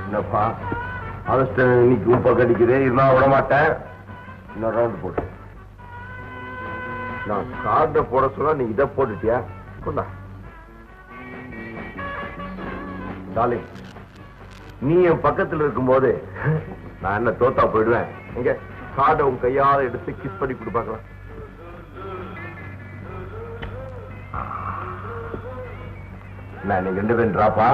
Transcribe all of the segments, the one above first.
என்னப்பா இன்னைக்கு உப்ப கடிக்குது, இருந்தா விட மாட்டேன். இன்னொரு ரவுண்ட் போட்டு நான் கார்ட போட சொல்ல நீ இதை போட்டுட்டியா? கொண்டா டார்லிங், நீ என் பக்கத்தில் இருக்கும்போது நான் என்ன தோத்தா போயிடுவேன். இங்க கார்டை உன் கையால எடுத்து கிஸ் பண்ணி கொடுப்பாக்கலாம். நான் நீங்க 2 பேரும் டிராப்பா?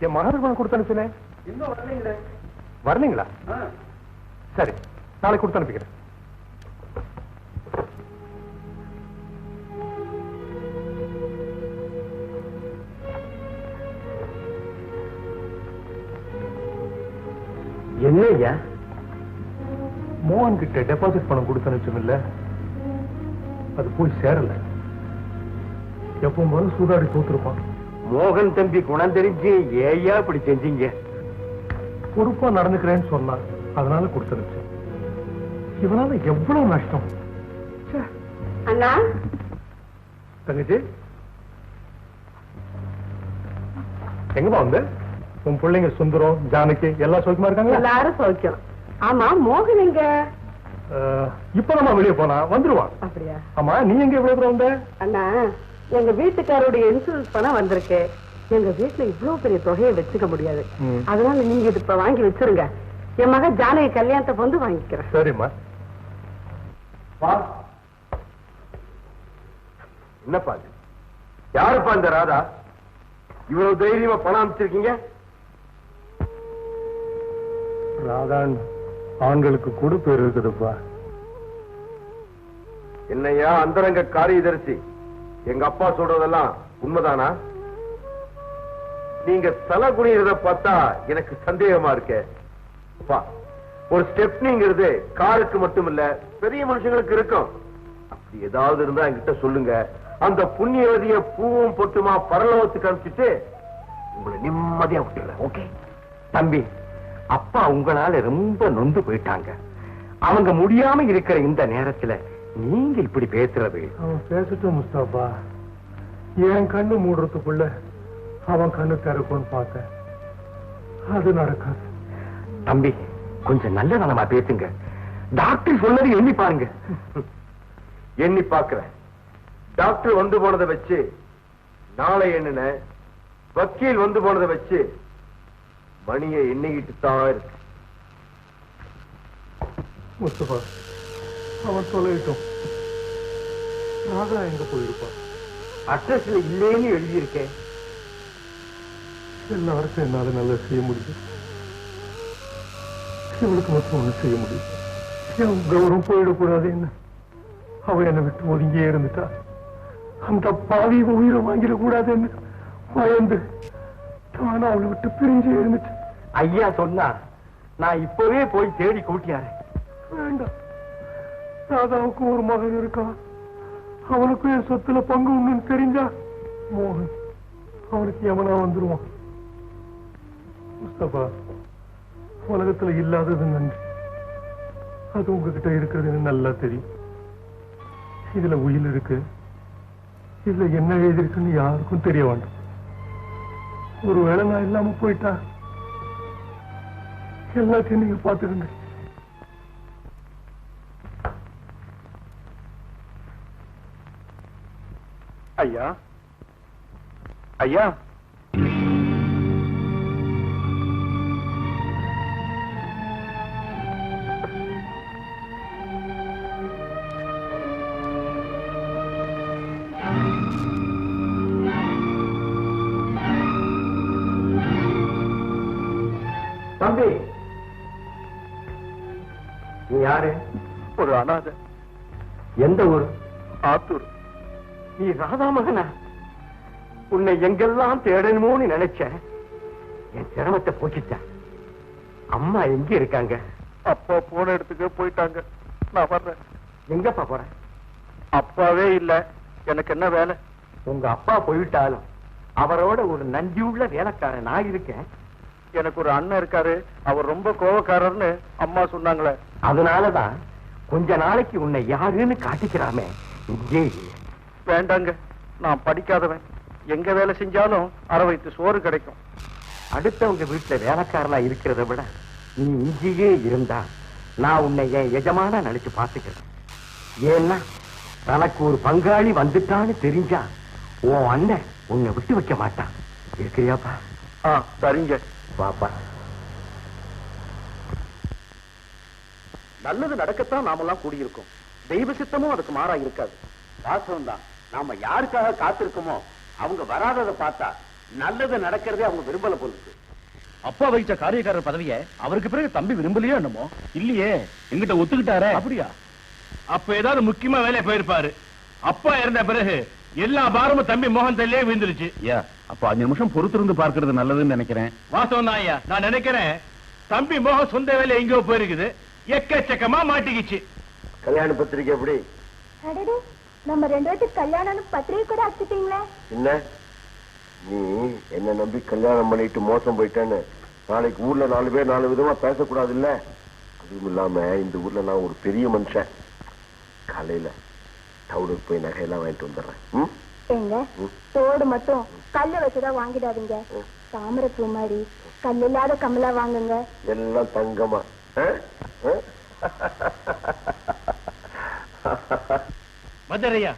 என் மகனுக்கு கொடுத்து அனுப்பினேன். இன்னும் வரலீங்களே. வரலீங்களா? சரி, நாளைக்கு கொடுத்து அனுப்பிக்கிறேன். என்ன ஐயா? மோகன் கிட்ட டெபாசிட் பணம் கொடுத்து அனுப்பிச்சோம்ல, அது போய் சேரல. எப்பவும் போல சூதாடி தோத்துருப்பான். மோகன் தம்பி குணம் தெரிஞ்சு ஏயா இப்படி செஞ்சீங்க? பொறுப்பா நடந்துக்கிறேன்னு சொன்னான், அதனால கொடுத்து அனுப்பிச்சேன். இவனால எவ்வளவு நஷ்டம். அண்ணா, தங்கச்சி எங்கப்பா வந்து? உன் பிள்ளைங்க சுந்தரம், ஜானகி எல்லாம் சௌக்கியமா இருக்காங்க? எல்லாரும் சௌக்கியம். ஆமா, மோகன் எங்க? இப்ப நம்ம வெளியே போனா வந்துருவான். அப்படியா? ஆமா, நீ எங்க இவ்வளவு தூரம் வந்த? அண்ணா, எங்க வீட்டுக்காரோடைய இன்சூரன்ஸ் பணம் வந்திருக்கு. எங்க வீட்டுல இவ்வளவு பெரிய தொகையை வச்சுக்க முடியாது. அதனால நீங்க இது இப்ப வாங்கி வச்சிருங்க. என் மகன் ஜானகி கல்யாணத்தை வந்து வாங்கிக்கிறேன். சரிம்மா. என்னப்பா யாருப்பா இந்த ராதா? இவ்வளவு தைரியமா பணம் அமைச்சிருக்கீங்க? ராதான் ஆண்களுக்கு கூட பேர் இருக்குதுப்பா. என்னையா அந்தரங்க காரியதரிசி, எங்க அப்பா சொல்றதெல்லாம் உண்மைதானா? நீங்க தலை குனிறத பார்த்தா எனக்கு சந்தேகமா இருக்கு. ஒரு ஸ்டெப்னிங்கிறது காருக்கு மட்டும் இல்ல, பெரிய மனுஷங்களுக்கு இருக்கும். அப்படி ஏதாவது இருந்தா என்கிட்ட சொல்லுங்க. அந்த புண்ணியவதிய பூவும் பொட்டுமா பரலோகத்துக்கு அனுப்பிச்சுட்டு உங்களை நிம்மதியா விட்டுறேன். ஓகே தம்பி, அப்பா உங்களால ரொம்ப நொந்து போயிட்டாங்க. அவங்க முடியாம இருக்கிற இந்த நேரத்துல நீங்க இப்படி பேசுறது. அவன் பேசட்டும் முஸ்தாபா. என் கண்ணு மூடுறதுக்குள்ள அவன் கண்ணு திறக்கும்னு பார்த்தேன். அது நடக்காது. தம்பி, கொஞ்சம் நல்ல நலமா பேசுங்க. டாக்டர் சொன்னது எண்ணி பாருங்க. எண்ணி பாக்குறேன். டாக்டர் வந்து போனதை வச்சு நாளை எண்ணின, வக்கீல் வந்து போனதை வச்சு மணியை எண்ணிக்கிட்டு தான் இருக்கு. முஸ்தபா, அவன் தொலைவிட்டோம். ராதா எங்க போயிருப்பான்? அட்ரஸ்ல இல்லேன்னு எழுதியிருக்கேன். எல்லாருக்கும் என்னால நல்லா செய்ய முடியும். இவளுக்கு மட்டும் ஒண்ணு செய்ய முடியும். என் கௌரவம் போயிடக்கூடாது. என்ன அவ என்னை விட்டு ஒதுங்கியே இருந்துட்டா. அந்த பாவி உயிரை வாங்கிடக்கூடாதுன்னு பயந்து தானே அவளை விட்டு பிரிஞ்சே இருந்துட்டு. ஐயா சொன்னா நான் இப்பவே போய் தேடி கூட்டியாரு. வேண்டாம், ராதாவுக்கு ஒரு மகன் இருக்கான். அவனுக்கும் என் சொத்துல பங்கு உண்டுன்னு தெரிஞ்சா மோகன் அவனுக்கு எவனா வந்துருவான். முஸ்தபா, உலகத்துல இல்லாதது நன்றி. அது உங்ககிட்ட இருக்கிறதுன்னு நல்லா தெரியும். இதுல உயிர் இருக்கு, இதுல என்ன எழுதிருக்குன்னு யாருக்கும் தெரிய வேண்டாம். ஒருவேளை நான் இல்லாம போயிட்டா எல்லாத்தையும் நீங்க பாத்துக்கங்க. ஐயா, ஐயா, தம்பி, நீ யாரு? ஒரு அனாதை. எந்த ஊர்? ஆத்தூர். நீ ராதா மகனா? உன்னை எங்கெல்லாம் தேடணுமோன்னு நினைச்சேன். என் சிரமத்தை போக்கிட்ட. அம்மா எங்க இருக்காங்க? அப்பா போன இடத்துக்கு போயிட்டாங்க. நான் வர்றேன். எங்கப்பா போற? அப்பாவே இல்ல, எனக்கு என்ன வேலை? உங்க அப்பா போயிட்டாலும் அவரோட ஒரு நன்றியுள்ள வேலைக்காரன் நான் இருக்கேன். எனக்கு ஒரு அண்ணன் இருக்காரு, அவர் ரொம்ப கோவக்காரர்னு அம்மா சொன்னாங்களே. அதனாலதான் கொஞ்ச நாளைக்கு உன்னை யாருன்னு காட்டிக்கிறாமே. இங்கே வேண்டாங்க, நான் படிக்காதவன். எங்க வேலை செஞ்சாலும் அரை வயிற்று சோறு கிடைக்கும். அடுத்தவங்க வீட்டுல வேலைக்காரனா இருக்கிறத விட நீ இங்கேயே இருந்தா நான் உன்னை என் எஜமானா நினைச்சு பாத்துக்கிறேன். ஏன்னா தனக்கு ஒரு பங்காளி வந்துட்டான்னு தெரிஞ்சா உன் அண்ணன் உன்னை விட்டு வைக்க மாட்டான். இருக்கிறியாப்பா? சரிங்க பாப்பா. நல்லது நடக்கத்தான் நாமெல்லாம் கூடியிருக்கோம். தெய்வ சித்தமும் அதுக்கு மாறா இருக்காது. வாசம் தான். நாம யாருக்காக காத்திருக்கோமோ அவங்க வராததை பார்த்தா நல்லது நடக்கிறதே அவங்க விரும்பல போலுக்கு. அப்பா வகிச்ச காரியக்காரர் பதவியை அவருக்கு பிறகு தம்பி விரும்பலையோ என்னமோ? இல்லையே, எங்கிட்ட ஒத்துக்கிட்டாரே. அப்படியா? அப்ப ஏதாவது முக்கியமா வேலையை போயிருப்பாரு. அப்பா இறந்த பிறகு எல்லா பாரமும் தம்பி மோகன் தலையே விழுந்துருச்சு. ஐயா, அப்ப 5 நிமிஷம் பொறுத்திருந்து பார்க்கிறது நல்லதுன்னு நினைக்கிறேன். வாசம் தான் ஐயா, நான் நினைக்கிறேன் தம்பி மோகன் சொந்த வேலை எங்கேயோ போயிருக்குது, எக்கச்சக்கமா மாட்டிக்கிச்சு. கல்யாண பத்திரிக்கை எப்படி? நம்ம 2 பேருக்கு கல்யாணம் பத்திரிகை கூட அடிச்சிட்டீங்களே. என்ன நீ என்ன நம்பி கல்யாணம் பண்ணிட்டு மோசம் போயிட்டேன்னு நாளைக்கு ஊர்ல 4 பேர் 4 விதமா பேசக்கூடாது இல்ல? அதுவும் இல்லாம இந்த ஊர்ல நான் ஒரு பெரிய மனுஷன். காலையில டவுனுக்கு போய் நகையெல்லாம் வாங்கிட்டு வந்துடுறேன். எங்க தோடு மட்டும் கல்லு வச்சுதான் வாங்கிடாதீங்க. தாமரை பூ மாதிரி கல் இல்லாத கம்மலா வாங்குங்க. எல்லாம் தங்கமா. மதுரையா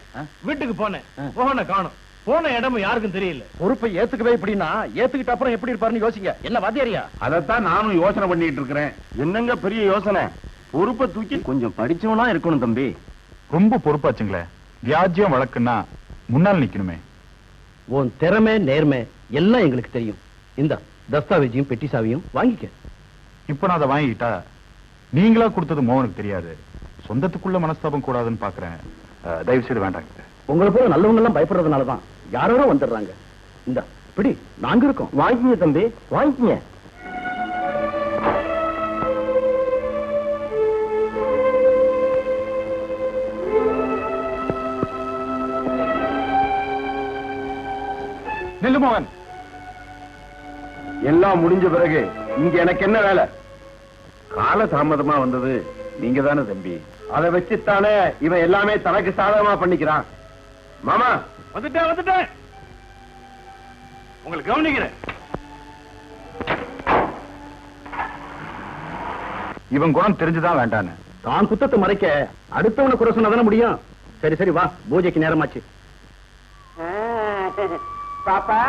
வீட்டுக்கு போனேன், மோகனை காணும். போன இடமும் யாருக்கும் தெரியல. பொறுப்பை ஏத்துக்கவே இப்படின்னா ஏத்துக்கிட்ட அப்புறம் எப்படி இருப்பாருன்னு யோசிங்க. என்ன வாத்தியாரியா? அதைத்தான் நானும் யோசனை பண்ணிட்டு இருக்கிறேன். என்னங்க பெரிய யோசனை? பொறுப்பை தூக்கி கொஞ்சம் படிச்சவனா இருக்கணும் தம்பி. ரொம்ப பொறுப்பாச்சுங்களே. வியாஜ்யம் வழக்குன்னா முன்னால் நிக்கணுமே. உன் திறமை நேர்மை எல்லாம் எங்களுக்கு தெரியும். இந்த தஸ்தாவேஜையும் பெட்டி சாவியும் வாங்கிக்க. இப்ப நான் அதை வாங்கிக்கிட்டா நீங்களா கொடுத்தது மோகனுக்கு தெரியாது. சொந்தத்துக்குள்ள மனஸ்தாபம் கூடாதுன்னு பாக்குறேன். தயவு செய்து வேண்டாங்க. உங்களை போல நல்லவங்க எல்லாம் பயப்படுறதுனாலதான் யாரோ வந்துடுறாங்க. இந்த பிடி, நாங்க இருக்கோம். வாங்கிங்க தம்பி, வாங்கிங்க. நெல்லு மோகன், எல்லாம் முடிஞ்ச பிறகு இங்க எனக்கு என்ன வேலை? கால தாமதமா வந்தது நீங்க தானே தம்பி. அதை வச்சுத்தானே இவன் எல்லாமே தனக்கு சாதகமா பண்ணிக்கிறான். மாமா வந்துட்டேன். உங்களுக்கு கவனிக்கிறேன். இவன் குணம் தெரிஞ்சுதான் வேண்டான்னு. தான் குத்தத்தை மறைக்க அடுத்தவனை குறை சொன்னதானே முடியும். சரி சரி வா, பூஜைக்கு நேரமாச்சு. பாப்பா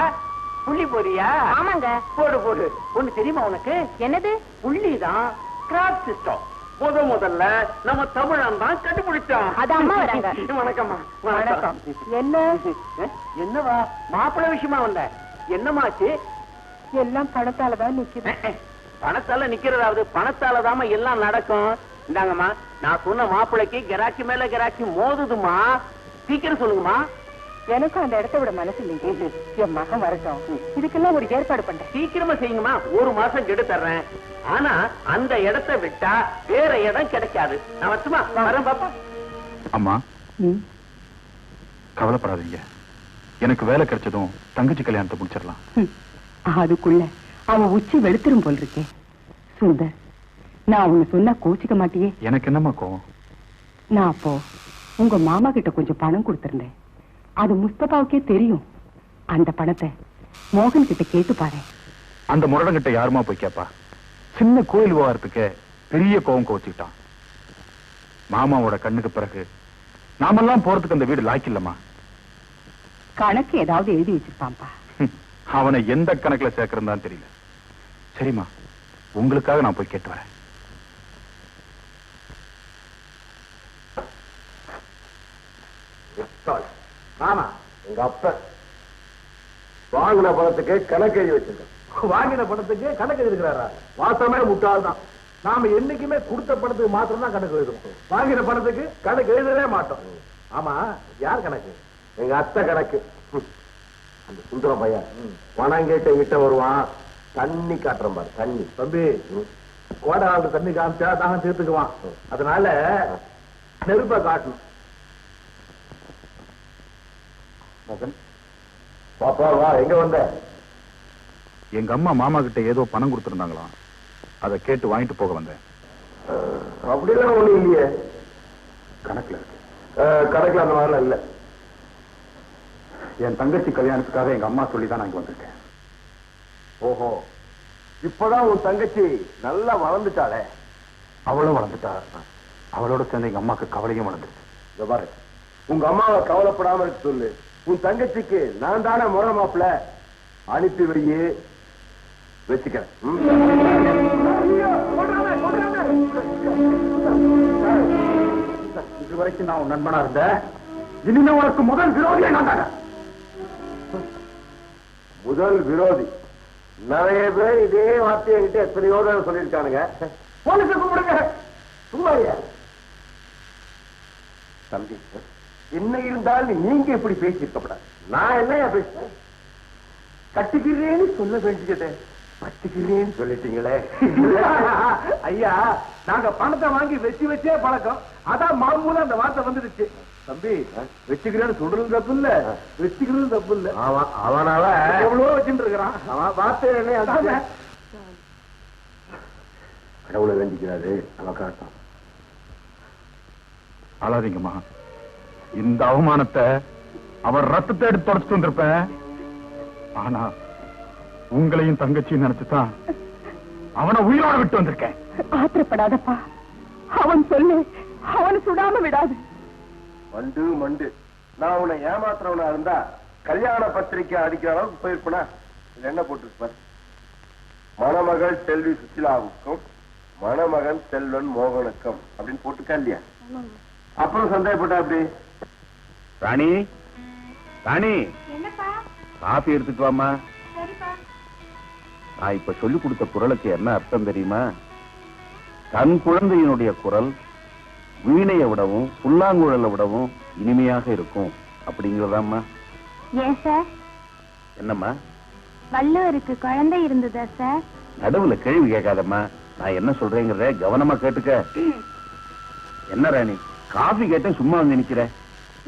புள்ளி போறியா? ஆமாங்க. போடு போடு. ஒண்ணு தெரியுமா உனக்கு? என்னது? புள்ளிதான் கிராப் சிஸ்டம். முதல்ல நம்ம தமிழன் தான் கண்டுபிடிச்சான். அது அம்மா வராங்க. வணக்கம்மா. வணக்கம். என்ன என்னவா மாப்பிள்ளை விஷயமா வந்த? என்னமாச்சு? எல்லாம் பணத்தாலதான் நிக்குது. பணத்தால நிக்கிறதாவது? பணத்தாலதாம எல்லாம் நடக்கும். இந்தாங்கம்மா, நான் சொன்ன மாப்பிள்ளைக்கு கிராக்கி மேல கிராக்கி மோதுதுமா. சீக்கிரம் சொல்லுங்கம்மா. எனக்கும் அந்த இடத்த விட மனசு இல்லைங்க. என் மகன் வரட்டும், இதுக்கெல்லாம் ஒரு ஏற்பாடு பண்றேன். சீக்கிரமா செய்யுங்கம்மா. 1 மாசம் கெடு தர்றேன். ஆனா அந்த இடத்தை விட்டா வேற இடம் கிடைக்காது. நான் வச்சுமா வரேன் பாப்பா. அம்மா கவலைப்படாதீங்க. எனக்கு வேலை கிடைச்சதும் தங்கச்சி கல்யாணத்தை முடிச்சிடலாம். அதுக்குள்ள அவன் உச்சி வெளுத்துரும் போல் இருக்கேன். சுந்தர், நான் உன்னை சொன்னா கோச்சிக்க மாட்டியே? எனக்கு என்னம்மா கோவம்? நான் அப்போ உங்க மாமா கிட்ட கொஞ்சம் பணம் கொடுத்திருந்தேன். அது முஸ்தபாவுக்கே தெரியும். அந்த பணத்தை மோகன் கிட்ட கேட்டு பாரு. அந்த முரடங்கிட்ட யாருமா போய் கேப்பா? சின்ன கோயில் விவகாரத்துக்கு பெரிய கோவம் கோச்சுக்கிட்டான். மாமாவோட கண்ணுக்கு பிறகு நாமெல்லாம் போறதுக்கு அந்த வீடு லாய்க்கில்லம்மா. கணக்கு ஏதாவது எழுதி வச்சிருப்பான்பா. அவனை எந்த கணக்குல சேர்க்கறதான் தெரியல. சரிம்மா, உங்களுக்காக நான் போய் கேட்டு வரேன். ஆமா, எங்க அப்ப வாங்கின பணத்துக்கு கணக்கு எழுதி வச்சிருக்கேன். வாங்கின பணத்துக்கு கணக்கு எழுதுகிறாரா? வாசமே முட்டாள் தான். நாம என்னைக்குமே கொடுத்த பணத்துக்கு மாத்திரம் தான் கணக்கு எழுதுறோம். வாங்கின பணத்துக்கு கணக்கு எழுதவே மாட்டோம். ஆமா, யார் கணக்கு? எங்க அத்தை கணக்கு. அந்த சுந்தரம் பையன் பணம் கேட்ட கிட்ட வருவான். தண்ணி காட்டுறேன் பாரு, தண்ணி. தம்பி, கோடாவுக்கு தண்ணி காமிச்சா தாகம் தீர்த்துக்குவான். அதனால நெருப்ப காட்டணும். மோகன், பாப்பா வா, எங்க வந்த? எங்க அம்மா மாமா கிட்ட ஏதோ பணம் கொடுத்திருந்தாங்களாம், அதை கேட்டு வாங்கிட்டு போக வந்தேன். அப்படிலாம் ஒண்ணு இல்லையே. கணக்குல இருக்கு. கணக்குல அந்த மாதிரிலாம் இல்ல. என் தங்கச்சி கல்யாணத்துக்காக எங்க அம்மா சொல்லிதான் நான் இங்க வந்திருக்கேன். ஓஹோ, இப்பதான் உன் தங்கச்சி நல்லா வளர்ந்துட்டாளே. அவளும் வளர்ந்துட்டா, அவளோட சேர்ந்து எங்க அம்மாக்கு கவலையும் வளர்ந்துருச்சு. இங்க பாரு, உங்க அம்மாவை கவலைப்படாம இருக்க சொல்லு. உன் தங்கச்சிக்கு நான் தானே முறை மாப்பிள்ள, அனுப்பி வையே, வச்சுக்கிறேன். இது வரைக்கும் நான் உன் நண்பனா இருந்தேன், இனிமே உனக்கு முதல் விரோதியை நான் தாங்க. முதல் விரோதி? நிறைய பேர் இதே வார்த்தையை கிட்ட எத்தனையோ தான் சொல்லியிருக்கானுங்க. போலீஸை கூப்பிடுங்க. சும்மா தம்பி, என்ன இருந்தாலும் நீங்க இப்படி பேசியிருக்கப்படாது. நான் என்னையா பேசுறேன்? கட்டிக்கிறேன்னு சொல்ல வேண்டியதே பட்டிக்கிறேன்னு சொல்லிட்டீங்களே. ஐயா, நாங்க பணத்தை வாங்கி வச்சு வச்சே பழக்கம், அதான் மாமூல அந்த வார்த்தை வந்துடுச்சு. தம்பி, வச்சுக்கிறேன்னு சொல்றது தப்பு இல்ல, வச்சுக்கிறது தப்பு இல்ல. அவனால எவ்வளவோ வச்சுட்டு இருக்கிறான். அவன் வார்த்தை என்ன கடவுளை வேண்டிக்கிறாரு. அவன் காட்டும். அழாதீங்கம்மா, இந்த அவமானத்தை அவர் ரத்தத்தை எடுத்து தொடச்சிட்டு வந்திருப்பேன். ஆனா உங்களையும் தங்கச்சியும் நினைச்சுதான் அவனை உயிரோட விட்டு வந்திருக்கேன். ஆத்திரப்படாதப்பா, அவன் சொல்லு, அவனை சுடாம விடாது. மண்டு மண்டு, நான் உன்னை ஏமாத்துறவனா இருந்தா கல்யாண பத்திரிக்கை அடிக்கிற அளவுக்கு போயிருப்பா. இது என்ன போட்டிருப்பார்? மணமகள் செல்வி சுசிலாவுக்கும் மணமகன் செல்வன் மோகனுக்கும் அப்படின்னு போட்டுக்கா இல்லையா? அப்புறம் சந்தேகப்பட்டா அப்படி. ராணி, ராணி, என்னப்பா? காபி எடுத்துட்டு வாமா. சரிப்பா. நான் இப்ப சொல்லிக் கொடுத்த குரலுக்கு என்ன அர்த்தம் தெரியுமா? தன் குழந்தையினுடைய குரல் வீணையை விடவும் புல்லாங்குழலை விடவும் இனிமையாக இருக்கும் அப்படிங்கறதாம்மா. ஏன் சார்? என்னம்மா? வள்ளுவருக்கு குழந்தை இருந்ததா சார்? நடுவுல கேள்வி கேட்காதம்மா, நான் என்ன சொல்றேங்கிறத கவனமா கேட்டுக்க. என்ன ராணி, காபி கேட்டேன் சும்மா வந்து நிக்கிற?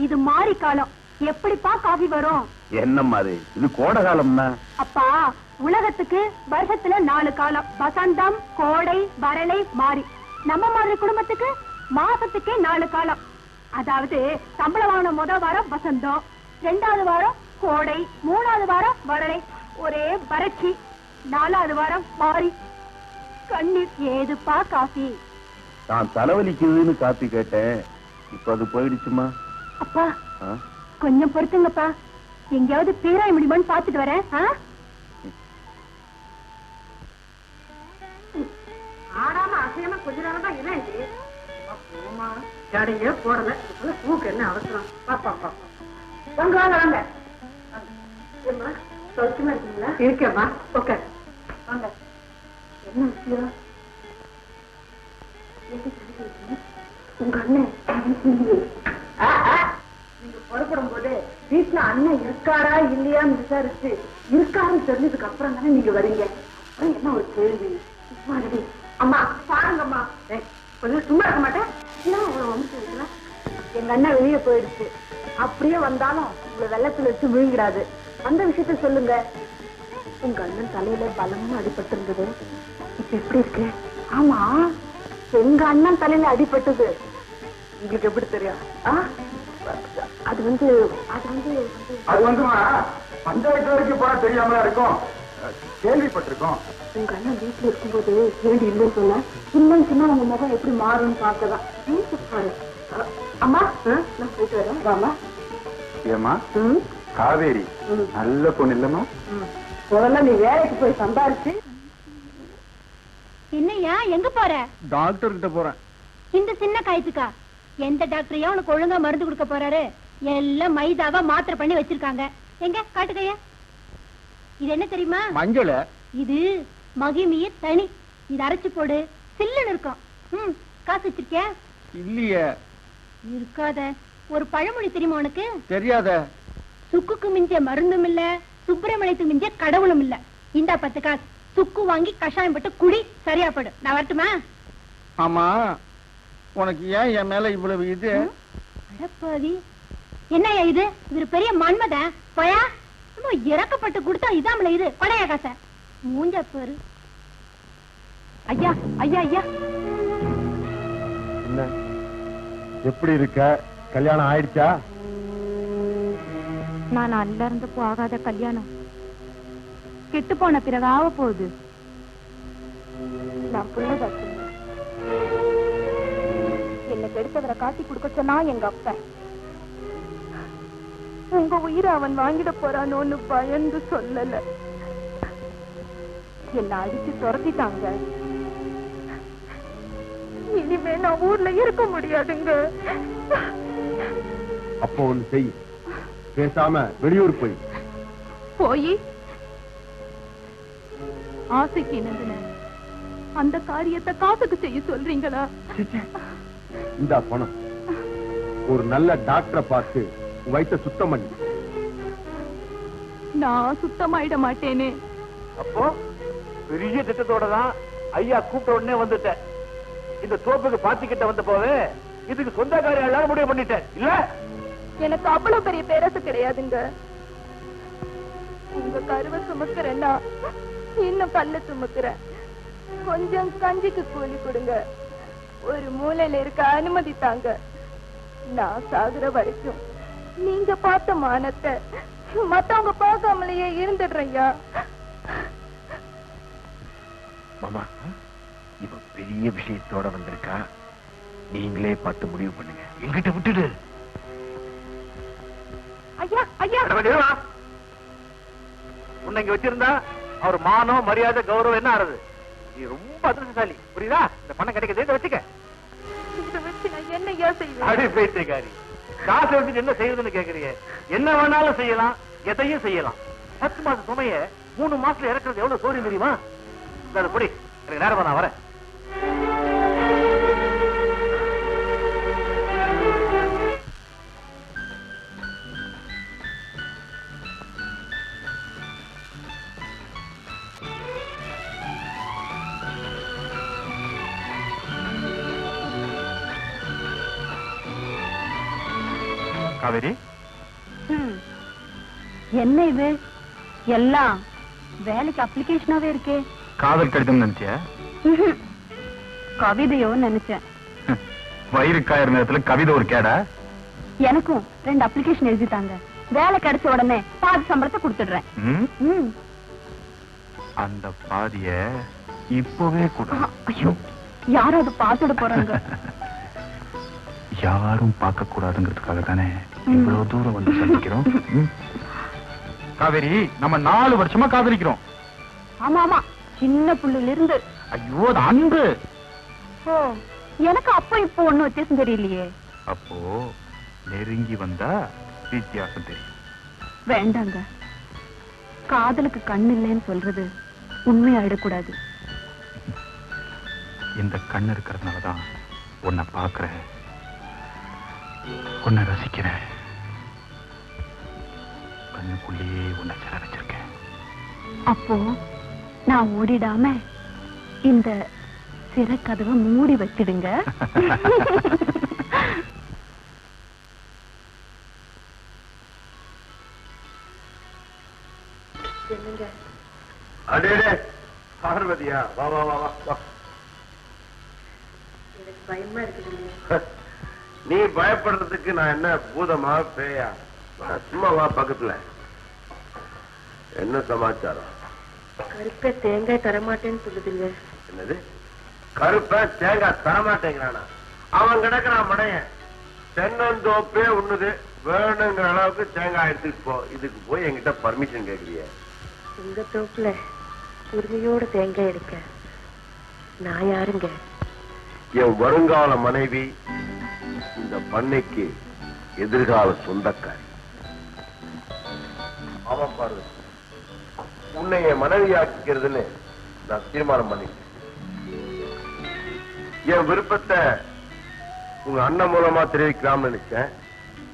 இது மாறி காலம், எப்படிப்பா காபி வரும்? என்னம்மா அது, இது கோடை காலம்னா. அப்பா, உலகத்துக்கு வருஷத்துல 4 காலம்: வசந்தம், கோடை, வறளை, மாறி. நம்ம மாதிரி குடும்பத்துக்கு மாசத்துக்கே 4 காலம். அதாவது சம்பளம் வாங்கின முதல் வாரம் வசந்தம், 2வது வாரம் கோடை, 3வது வாரம் வறளை, ஒரே வறட்சி, 4வது வாரம் மாறி. கண்ணீர் ஏதுப்பா காபி? நான் தலைவலிக்குதுன்னு காப்பி கேட்டேன், இப்ப அது போயிடுச்சுமா. அப்பா, கொஞ்சம் பொறுத்துங்கப்பா, எங்கேயாவது பேராய முடியுமான்னு பாத்துட்டு வரேன். ஆடாம அசையாம கொஞ்ச நேரம் தான் என்ன இது? ஜடையே போடல, பூக்கு என்ன அவசரம்? பாப்பா பாப்பா, வாங்க வாங்க வாங்க. ஏம்மா, சௌக்கியமா இருக்கீங்களா? இருக்கேம்மா, ஓகே வாங்க. என்ன விஷயம்? உங்க அண்ணன் நீங்க புறப்படும் போது வீட்டுல அண்ணன் இருக்காரா இல்லையான்னு விசாரிச்சு இருக்காருன்னு தெரிஞ்சதுக்கு அப்புறம் தானே நீங்க வரீங்க. அப்புறம் என்ன ஒரு கேள்வி? அம்மா பாருங்கம்மா, கொஞ்சம் சும்மா இருக்க மாட்டேன். எங்க அண்ணன் வெளியே போயிடுச்சு, அப்படியே வந்தாலும் உங்களை வெள்ளத்துல வச்சு விழுங்கிடாது. அந்த விஷயத்த சொல்லுங்க. உங்க அண்ணன் தலையில பலமா அடிபட்டு இருந்தது, இப்ப எப்படி இருக்கு? ஆமா, எங்க அண்ணன் தலையில அடிபட்டது உங்களுக்கு எப்படி தெரியும்? அது வந்து பஞ்சாயத்து வரைக்கும் போனா தெரியாமலா இருக்கும், கேள்விப்பட்டிருக்கோம். உங்க அண்ணன் வீட்டுல இருக்கும்போது ஏடி இல்லைன்னு சொன்ன, இல்லைன்னு சொன்னா உங்க முகம் எப்படி மாறும்னு பாக்கதான். அம்மா, நான் போயிட்டு வரேன். வாமா. ஏமா காவேரி நல்ல பொண்ணு இல்லம்மா? முதல்ல நீ வேலைக்கு போய் சம்பாரிச்சு. என்னையா எங்க போற? டாக்டர் கிட்ட போறேன். இந்த சின்ன காயத்துக்கா? எந்த டாக்டரையா உனக்கு ஒழுங்கா மருந்து கொடுக்க போறாரு? எல்லாம் மைதாவா மாத்திரை பண்ணி வச்சிருக்காங்க. எங்க காட்டுக்கையா? இது என்ன தெரியுமா? மஞ்சள். இது மகிமைய தனி, இது அரைச்சு போடு, சில்லுன்னு இருக்கும். காசு வச்சிருக்கியா? இல்லையே. இருக்காத. ஒரு பழமொழி தெரியுமா உனக்கு? தெரியாத. சுக்குக்கு மிஞ்ச மருந்தும் இல்ல, சுப்பிரமணியத்துக்கு மிஞ்ச கடவுளும் இல்ல. இந்த 10 காசு சுக்கு வாங்கி கஷாயம் போட்டு குடி, சரியா படு. நான் வரட்டுமா? ஆமா, உனக்கு ஏன் என் மேல இவ்வளவு இது? அடப்பாதி, என்னையா இது? இவர் பெரிய மன்மதன் போயா. இறக்கப்பட்டு கொடுத்தா இதாமல இது கொடையா காச மூஞ்ச பேரு. ஐயா ஐயா ஐயா, என்ன எப்படி இருக்க? கல்யாணம் ஆயிடுச்சா? நான் அல்ல இருந்து போகாத கல்யாணம் கெட்டு போன பிறகு ஆக போகுது. நான் புள்ளதாச்சு. என்ன கெடுத்தவரை காட்டி கொடுக்க சொன்னா எங்க அப்பா. உங்க உயிரை அவன் வாங்கிட போறானோன்னு பயந்து சொல்லல. என்ன அடிச்சு துரத்திட்டாங்க. இனிமே நான் ஊர்ல இருக்க முடியாதுங்க. அப்போ ஒண்ணு செய், பேசாம வெளியூர் போய் ஆசைக்கு என்னதுன அந்த காரியத்தை காசுக்கு செய்ய சொல்றீங்களா? இந்த பணம் ஒரு நல்ல டாக்டரை பார்த்து வயிற்ற சுத்தம் பண்ணி. நான் சுத்தமாயிட மாட்டேனே. அப்போ பெரிய திட்டத்தோட தான் ஐயா கூப்பிட்ட உடனே வந்துட்டேன். இந்த தோப்புக்கு பாத்திக்கிட்ட வந்த போது இதுக்கு சொந்தக்காரி எல்லாரும் முடிவு பண்ணிட்டேன். இல்ல எனக்கு அவ்வளவு பெரிய பேரசு கிடையாதுங்க. உங்க கருவை சுமக்கிறேன்னா இன்னும் பல்ல சுமக்கிறேன். கொஞ்சம் கஞ்சிக்கு கூலி கொடுங்க. ஒரு மூலையில இருக்க அனுமதி தாங்க. நான் சாகுற வரைக்கும் நீங்க பார்த்த மானத்தை மத்தவங்க பார்க்காமலேயே இருந்துடுறையா. மாமா, இவ பெரிய விஷயத்தோட வந்திருக்கா. நீங்களே பார்த்து முடிவு பண்ணுங்க. எங்கிட்ட விட்டுடு. ஐயா ஐயா, உன்னை இங்க வச்சிருந்தா அவர் மானம் மரியாதை கௌரவம் என்ன ஆறுது? நீ ரொம்ப அதிர்ஷ்டசாலி, புரியுதா? இந்த பணம் கிடைக்குது, இதை வச்சுக்க. இதை வச்சு நான் என்னையா செய்வேன்? அடி பேய்க்காரி, காசை வச்சுட்டு என்ன செய்யறதுன்னு கேக்குறீங்க? என்ன வேணாலும் செய்யலாம், எதையும் செய்யலாம். 10 மாசம் சுமைய 3 மாசத்துல இறக்குறது எவ்வளவு சோரியம் தெரியுமா? அதை புடி, எனக்கு நேரமா நான் வரேன். காவேரி, என்ன இது எல்லாம் வேலைக்கு அப்ளிகேஷனாவே இருக்கே. காதல் கடிதம் நினைச்சியா? கவிதையோ நினைச்சேன். வயிறு காயிற நேரத்துல கவிதை ஒரு கேடா? எனக்கும் 2 அப்ளிகேஷன் எழுதிட்டாங்க. வேலை கிடைச்ச உடனே பாதி சம்பளத்தை கொடுத்துடுறேன். அந்த பாதிய இப்பவே கூட. ஐயோ, யாரும் அதை பார்த்துட போறாங்க. யாரும் பார்க்க கூடாதுங்கிறதுக்காக தானே இவ்வளவு தூரம் வந்து சந்திக்கிறோம். காவேரி, நம்ம 4 வருஷமா காதலிக்கிறோம். ஆமா ஆமா, சின்ன புள்ளில இருந்து. ஐயோ, அது அன்பு. ஓ, எனக்கு அப்ப இப்போ ஒண்ணும் வித்தியாசம் தெரியலையே. அப்போ நெருங்கி வந்தா வித்தியாசம் தெரியும். வேண்டாங்க, காதலுக்கு கண் இல்லைன்னு சொல்றது உண்மையாயிடக்கூடாது. இந்த கண் இருக்கிறதுனாலதான் உன்னை பாக்குறேன், உன்னை ரசிக்கிறேன். கண்ணுக்குள்ளேயே உன்னை சிற வச்சிருக்கேன். அப்போ நான் ஓடிடாம இந்த சிறை கதவை மூடி வச்சிடுங்க. அடேடே பார்வதியா, வா வா வா வா. எனக்கு பயமா இருக்குது. நீ பயப்படுறதுக்கு நான் என்ன பூதமா பேயா? சும்மா வா பக்கத்துல. என்ன சமாச்சாரம்? கருப்பை தேங்காய் தரமாட்டேன்னு சொல்லுதுங்க. என்னது? கருப்பை தேங்காய் தரமாட்டேங்கிறானா? அவன் கிடக்குறான் மடையன். தென்னந்தோப்பே உண்ணுது, வேணுங்கிற அளவுக்கு தேங்காய் எடுத்துட்டு போ. இதுக்கு போய் என்கிட்ட பர்மிஷன் கேட்குறிய? உங்க தோப்புல உரிமையோட தேங்காய் எடுக்க நான் யாருங்க? என் வருங்கால மனைவி, இந்த பண்ணைக்கு எதிர்கால சொந்தக்காரி. ஆமா பாரு, உன்னை என் மனைவியாக்கிறதுன்னு நான் தீர்மானம் பண்ணிட்டேன். என் விருப்பத்தை உங்க அண்ணன் மூலமா தெரிவிக்கலாம்னு நினைச்சேன்.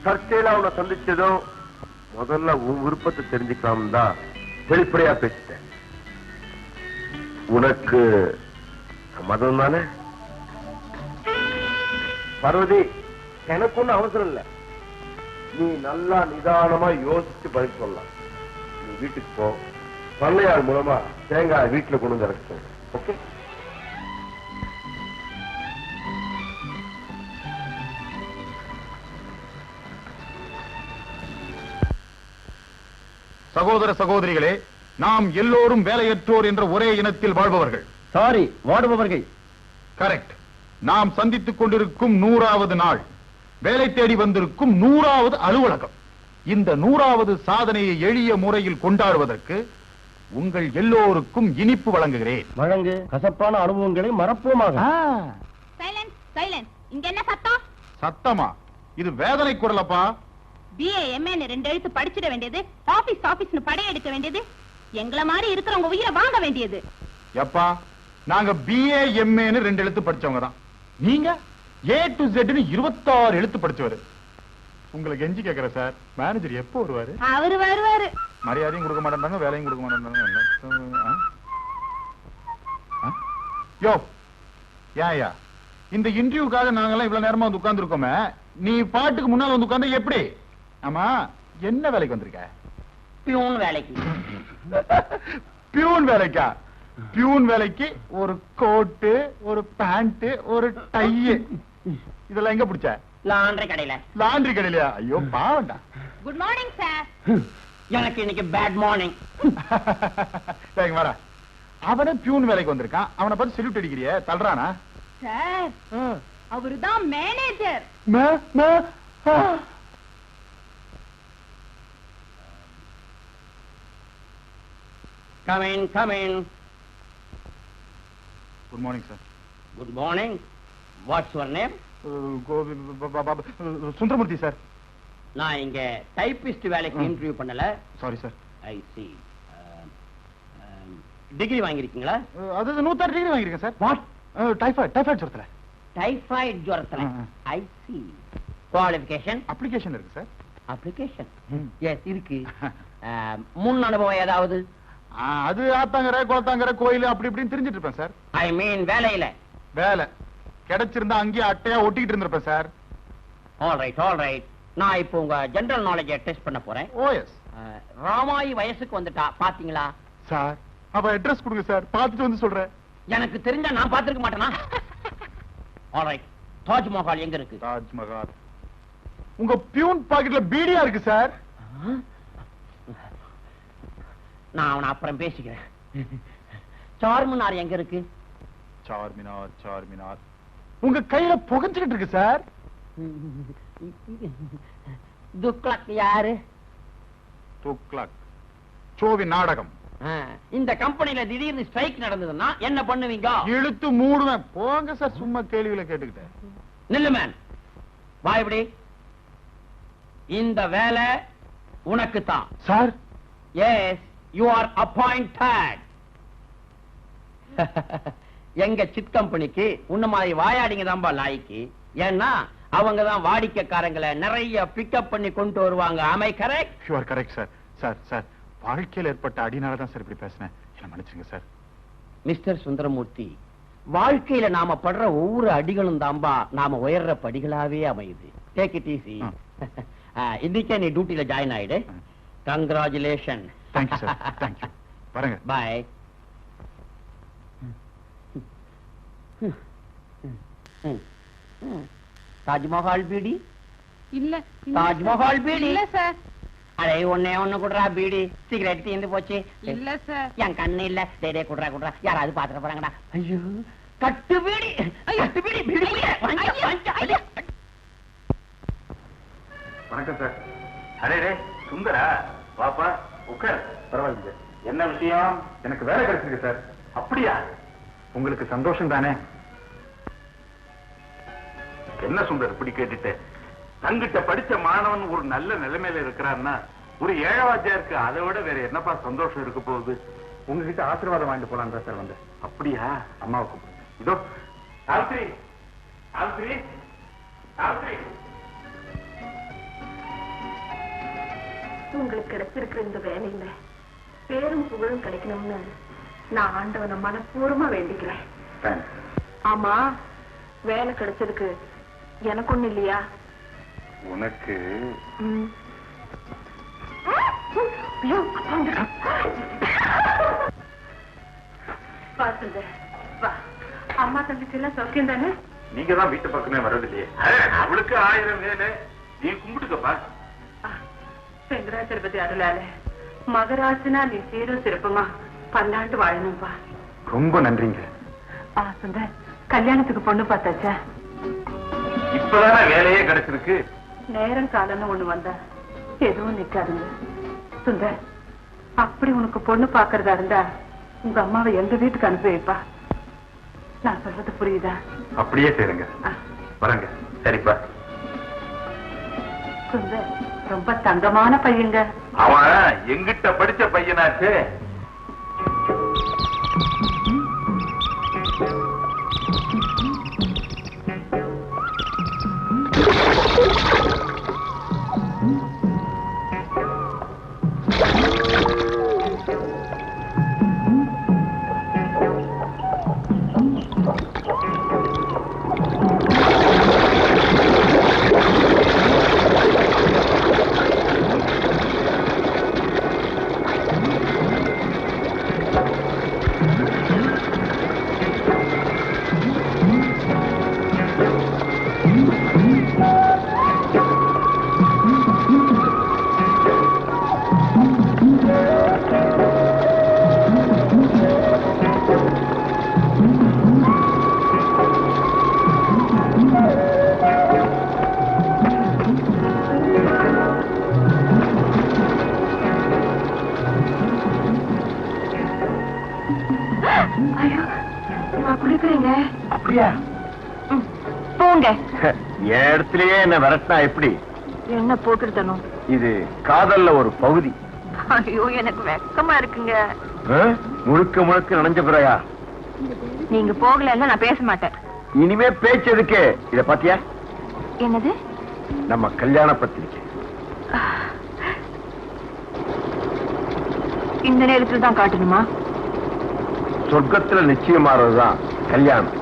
சர்ச்சையில உன்னை சந்திச்சதும் முதல்ல உன் விருப்பத்தை தெரிஞ்சுக்கலாம் தான் வெளிப்படையா பேசிட்டேன். உனக்கு சம்மதம் தானே? பார்வதி, எனக்கு ஒன்னும் அவசரம் இல்ல. நீ நல்லா நிதானமா யோசிச்சு பதில் சொல்லலாம். நீ வீட்டுக்கு போ, பண்ணையார் மூலமா தேங்காய் வீட்டுல கொண்டு வந்து இறக்க சொல்லு. ஓகே? சகோதர சகோதரிகளே, நாம் எல்லோரும் வேலையற்றோர் என்ற ஒரே இனத்தில் வாழ்பவர்கள். சாரி, வாடுபவர்கள். கரெக்ட். நாம் சந்தித்துக் கொண்டிருக்கும் 100வது நாள், வேலை தேடி வந்திருக்கும் 100வது அலுவலகம். இந்த 100வது சாதனையை எளிய முறையில் கொண்டாடுவதற்கு உங்கள் எல்லோருக்கும் இனிப்பு வழங்குகிறேன். வழங்கு. கசப்பான அனுபவங்களை மறப்போமாக. Silence, silence. இங்க என்ன சத்தம்? சத்தமா? இது வேதனை குரலப்பா. BA MA 2 எழுத்து படிச்சிட வேண்டியது, ஆபீஸ் ஆபீஸ்னு படையெடுக்க வேண்டியது, எங்களை மாதிரி இருக்கிறவங்க உயிரை வாங்க வேண்டியது. எப்பா, நாங்க BA MA 2 எழுத்து படிச்சவங்க தான். நீங்க A to Z 26 எழுத்து படிச்சவரு. உங்களுக்கு எஞ்சி கேக்குற சார், மேனேஜர் எப்போ வருவாரு? அவரு வருவாரு. மரியாதையும் கொடுக்க மாட்டாங்க, வேலையும் கொடுக்க மாட்டாங்க. யோ, ஏயா இந்த இன்டர்வியூக்காக நாங்கெல்லாம் இவ்வளவு நேரமா வந்து உட்கார்ந்து இருக்கோமே, நீ பாட்டுக்கு முன்னால வந்து உட்கார்ந்து எப்படி? ஆமா, என்ன வேலைக்கு வந்திருக்க? பியூன் வேலைக்கு. பியூன் வேலைக்கா? பியூன் வேலைக்கு ஒரு கோட்டு, ஒரு பேண்ட், ஒரு டை, இதெல்லாம் எங்க பிடிச்ச? லாண்டரி கடையில. லாண்டரி கடையிலயா? ஐயோ பாவண்டா. Good morning sir. எனக்கு இன்னைக்கு பேட் மார்னிங். வர அவனே பியூன் வேலைக்கு வந்திருக்கான், அவனை பார்த்து செல்யூட் அடிக்கிறிய, தள்ளுறானா? சார், அவருதான் manager. Come in, come in. Good morning sir. Good morning. What's your name? Sundaramoorthy sir. நான் இங்க டைபிஸ்ட் வேலைக்கு இன்டர்வியூ பண்ணல. Sorry sir. I see. Degree வாங்கிருக்கீங்களா? அது 106 டிகிரி வாங்கிருக்கேன் சார். வாட்? டைஃபாய்டு ஜுரத்துல. டைபாய்டு ஜுரத்துல. I see. குவாலிஃபிகேஷன்? அப்ளிகேஷன் இருக்கு சார். அப்ளிகேஷன்? எஸ் இருக்கு. முன் அனுபவம் ஏதாவது? அது ஆத்தாங்கரை, குளத்தாங்கரை, கோயில் அப்படி இப்படின்னு தெரிஞ்சிட்டு இருப்பேன் சார். ஐ மீன் வேலையில. வேலை கிடைச்சிருந்தா அங்கேயே அட்டையா ஒட்டிக்கிட்டு இருந்திருப்பேன் சார். All right. நான் இப்போ உங்க ஜெனரல் நாலேஜை டெஸ்ட் பண்ண போறேன். ஓஎஸ். ராமாயி வயசுக்கு வந்துட்டா பாத்தீங்களா? சார், அப்ப அட்ரஸ் கொடுங்க சார், பார்த்துட்டு வந்து சொல்றேன். எனக்கு தெரிஞ்சா நான் பார்த்திருக்க மாட்டேனா? All right. தாஜ்மஹால் எங்க இருக்கு? தாஜ்மஹால் உங்க பியூன் பாக்கெட்ல பீடியா இருக்கு சார். நான் அவனை அப்புறம் பேசிக்கிறேன். சார்மினார் எங்க இருக்கு? சார்மினார் உங்க கையில புகைஞ்சுக்கிட்டு இருக்கு சார். துக்ளக் யாரு? துக்ளக் சோவி நாடகம். இந்த கம்பெனில திடீர்னு ஸ்ட்ரைக் நடந்ததுன்னா என்ன பண்ணுவீங்க? இழுத்து மூடுவேன். போங்க சார், சும்மா கேள்விகளை கேட்டுக்கிட்டேன். நில்லு மேன், வா இப்படி. இந்த வேலை உனக்கு தான் sir. Yes, you are appointed. எங்க சிட் கம்பெனிக்கு உன்ன மாதிரி வாயாடிங்க தான்பா லாய்க்கு. ஏன்னா அவங்க தான் வாடிக்கைக்காரங்களை நிறைய பிக்கப் பண்ணி கொண்டு வருவாங்க. Am I correct? You are correct sir. Sir, வாழ்க்கையில் ஏற்பட்ட அடினால தான் சார் இப்படி பேசினேன், என்ன மன்னிச்சுங்க சார். மிஸ்டர் சுந்தரமூர்த்தி, வாழ்க்கையில நாம படுற ஒவ்வொரு அடிகளும் தான்பா நாம உயர்ற படிகளாவே அமையுது. Take it easy. இன்னைக்கே நீ டியூட்டில ஜாயின் ஆயிடு. கங்க்ராச்சுலேஷன். Thank you sir. தேங்க்யூ. வரங்க. பாய். தாஜ்மஹால் பீடி இல்ல. தாஜ்மஹால் பீடி இல்ல சார். அடே ஒண்ணு குடுறா பீடி. சிகரெட் தீர்ந்து போச்சு. இல்ல சார். என் கண்ணு இல்ல. டே குடுறா. யாராவது பாத்துட்டு போறாங்கடா. ஐயோ, கட்டு பீடி. கட்டு பீடி. வணக்கம் சார். அடே சுந்தரா, பாப்பா உட்கார். பரவாயில்ல. என்ன விஷயம்? எனக்கு வேலை கிடைச்சிருக்கு சார். அப்படியா? உங்களுக்கு சந்தோஷம் தானே? என்ன சுந்தர் இப்படி கேட்டுட்டு? தங்கிட்ட படிச்ச மாணவன் ஒரு நல்ல நிலைமையில இருக்கிறான்னா ஒரு ஏழவாஜியாருக்கு அதை விட வேற என்னப்பா சந்தோஷம் இருக்க போகுது? உங்ககிட்ட ஆசீர்வாதம் வாங்கிட்டு போலாம் தான் சார் வந்தேன். அப்படியா? அம்மாவை கூப்பிடுங்க. இதோ சாவித்ரி, சாவித்ரி, சாவித்ரி. உங்களுக்கு கிடைச்சிருக்கிற இந்த வேலையில பேரும் புகழும் கிடைக்கணும்னு நான் ஆண்டவனை மனப்பூர்வமா வேண்டிக்கிறேன். ஆமா, வேலை கிடைச்சதுக்கு எனக்கு ஒண்ணு இல்லையா? உனக்கு அம்மா தங்கச்சி எல்லாம் சௌக்கியம் தானே? நீங்க தான் வீட்டு பக்கமே வரதில்லையே. அவளுக்கு 1000 வேலை, நீ கும்பிட்டுக்கப்பா. வெங்கடாச்சலபதி அருளால மகராஜனா நீ சீரும் சிறப்புமா பல்லாண்டு வாழணும்பா. ரொம்ப நன்றிங்க. சுந்தர், கல்யாணத்துக்கு பொண்ணு பார்த்தாச்சா? இப்பதானே வேலையே கிடைச்சிருக்கு. நேரம் காலம்னு ஒண்ணு வந்தா எதுவும் நிக்காதுங்க. சுந்தர், அப்படி உனக்கு பொண்ணு பாக்குறதா இருந்தா உங்க அம்மாவை எங்க வீட்டுக்கு அனுப்பி வைப்பா. நான் சொல்றது புரியுதா? அப்படியே செய்யுங்க. வரங்க. சரிப்பா. சுந்தர் ரொம்ப தங்கமான பையங்க. அவன் எங்கிட்ட படிச்ச பையனாச்சு. அப்படியா? போங்க. என் இடத்துலயே என்ன விரட்டினா எப்படி? என்ன போட்டுருத்தனும்? இது காதல்ல ஒரு பகுதி. ஐயோ, எனக்கு வெக்கமா இருக்குங்க. முழுக்க முழுக்க நனைஞ்ச பிறையா? நீங்க போகலன்னா நான் பேச மாட்டேன். இனிமே பேச்சதுக்கு. இத பாத்தியா? என்னது? நம்ம கல்யாண பத்திரிக்கை. இந்த நேரத்துல தான் காட்டணுமா? சொர்க்கத்துல நிச்சயமாறதுதான் கல்யாணம்.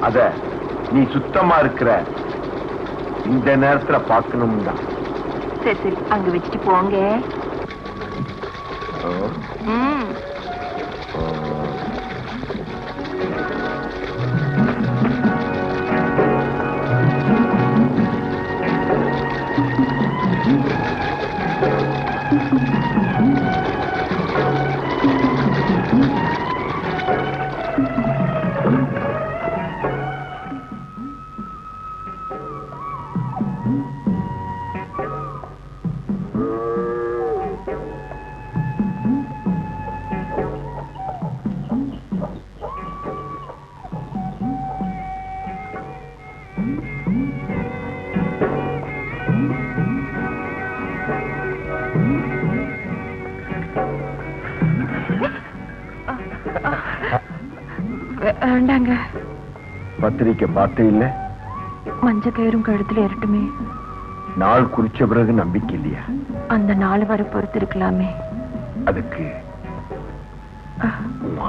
அத நீ சுத்தமா இருக்கிற இந்த நேரத்துல பார்க்கணும் தான். சரி சரி, அங்க வச்சுட்டு போங்க. வேண்டாங்க. பத்திரிக்கை பார்த்து இல்ல? மஞ்ச கயிறும் கழுத்துல ஏறட்டுமே. நாள் குறிச்ச பிறகு நம்பிக்கை இல்லையா? அந்த நாள் வரை பொறுத்து இருக்கலாமே. அதுக்கு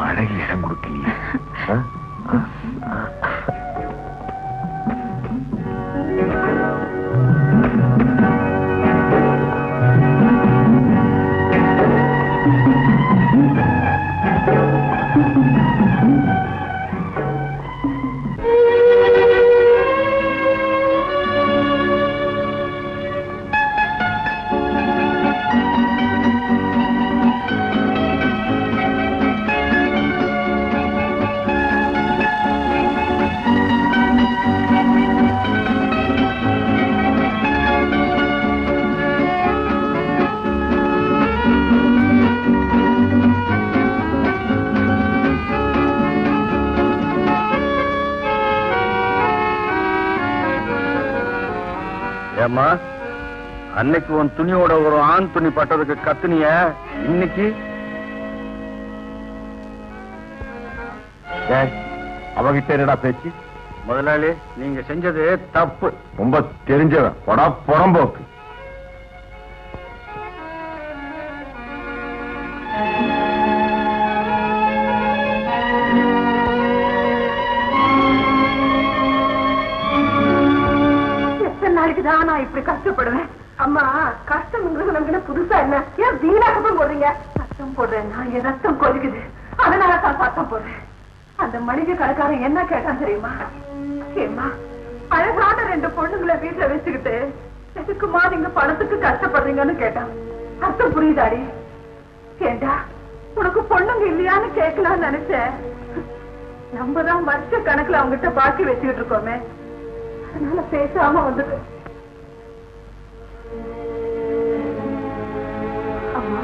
அழகு இடம் கொடுக்கலையா? ஏம்மா, அன்னைக்கு உன் துணியோட ஒரு ஆண் துணி பட்டதுக்கு கத்துனிய, இன்னைக்கு அவகிட்ட என்னடா பேச்சு? முதலாளி, நீங்க செஞ்சது தப்பு. ரொம்ப தெரிஞ்சவன் புறம்போக்கு. நாளைக்குதான் நான் இப்படி கஷ்டப்படுவேன்? அம்மா, கஷ்டம்ங்கிறது நமக்கு புதுசா என்ன? ஏன் வீணா சத்தம் போடுறீங்க? சத்தம் போடுறேன், நான் என் ரத்தம் கொதிக்குது, அதனால தான் சத்தம் போடுறேன். அந்த மளிகை கடைக்காரன் என்ன கேட்டான் தெரியுமா? ஏம்மா, அழகான 2 பொண்ணுங்களை வீட்டுல வச்சுக்கிட்டு எதுக்குமா நீங்க பணத்துக்கு கஷ்டப்படுறீங்கன்னு கேட்டான். அர்த்தம் புரியுதாடி? ஏண்டா, உனக்கு பொண்ணுங்க இல்லையான்னு கேட்கலாம்னு நினைச்சேன். நம்ம தான் வருஷ கணக்குல அவங்ககிட்ட பாக்கி வச்சுக்கிட்டு இருக்கோமே, அதனால பேசாம வந்துட்டு. அம்மா,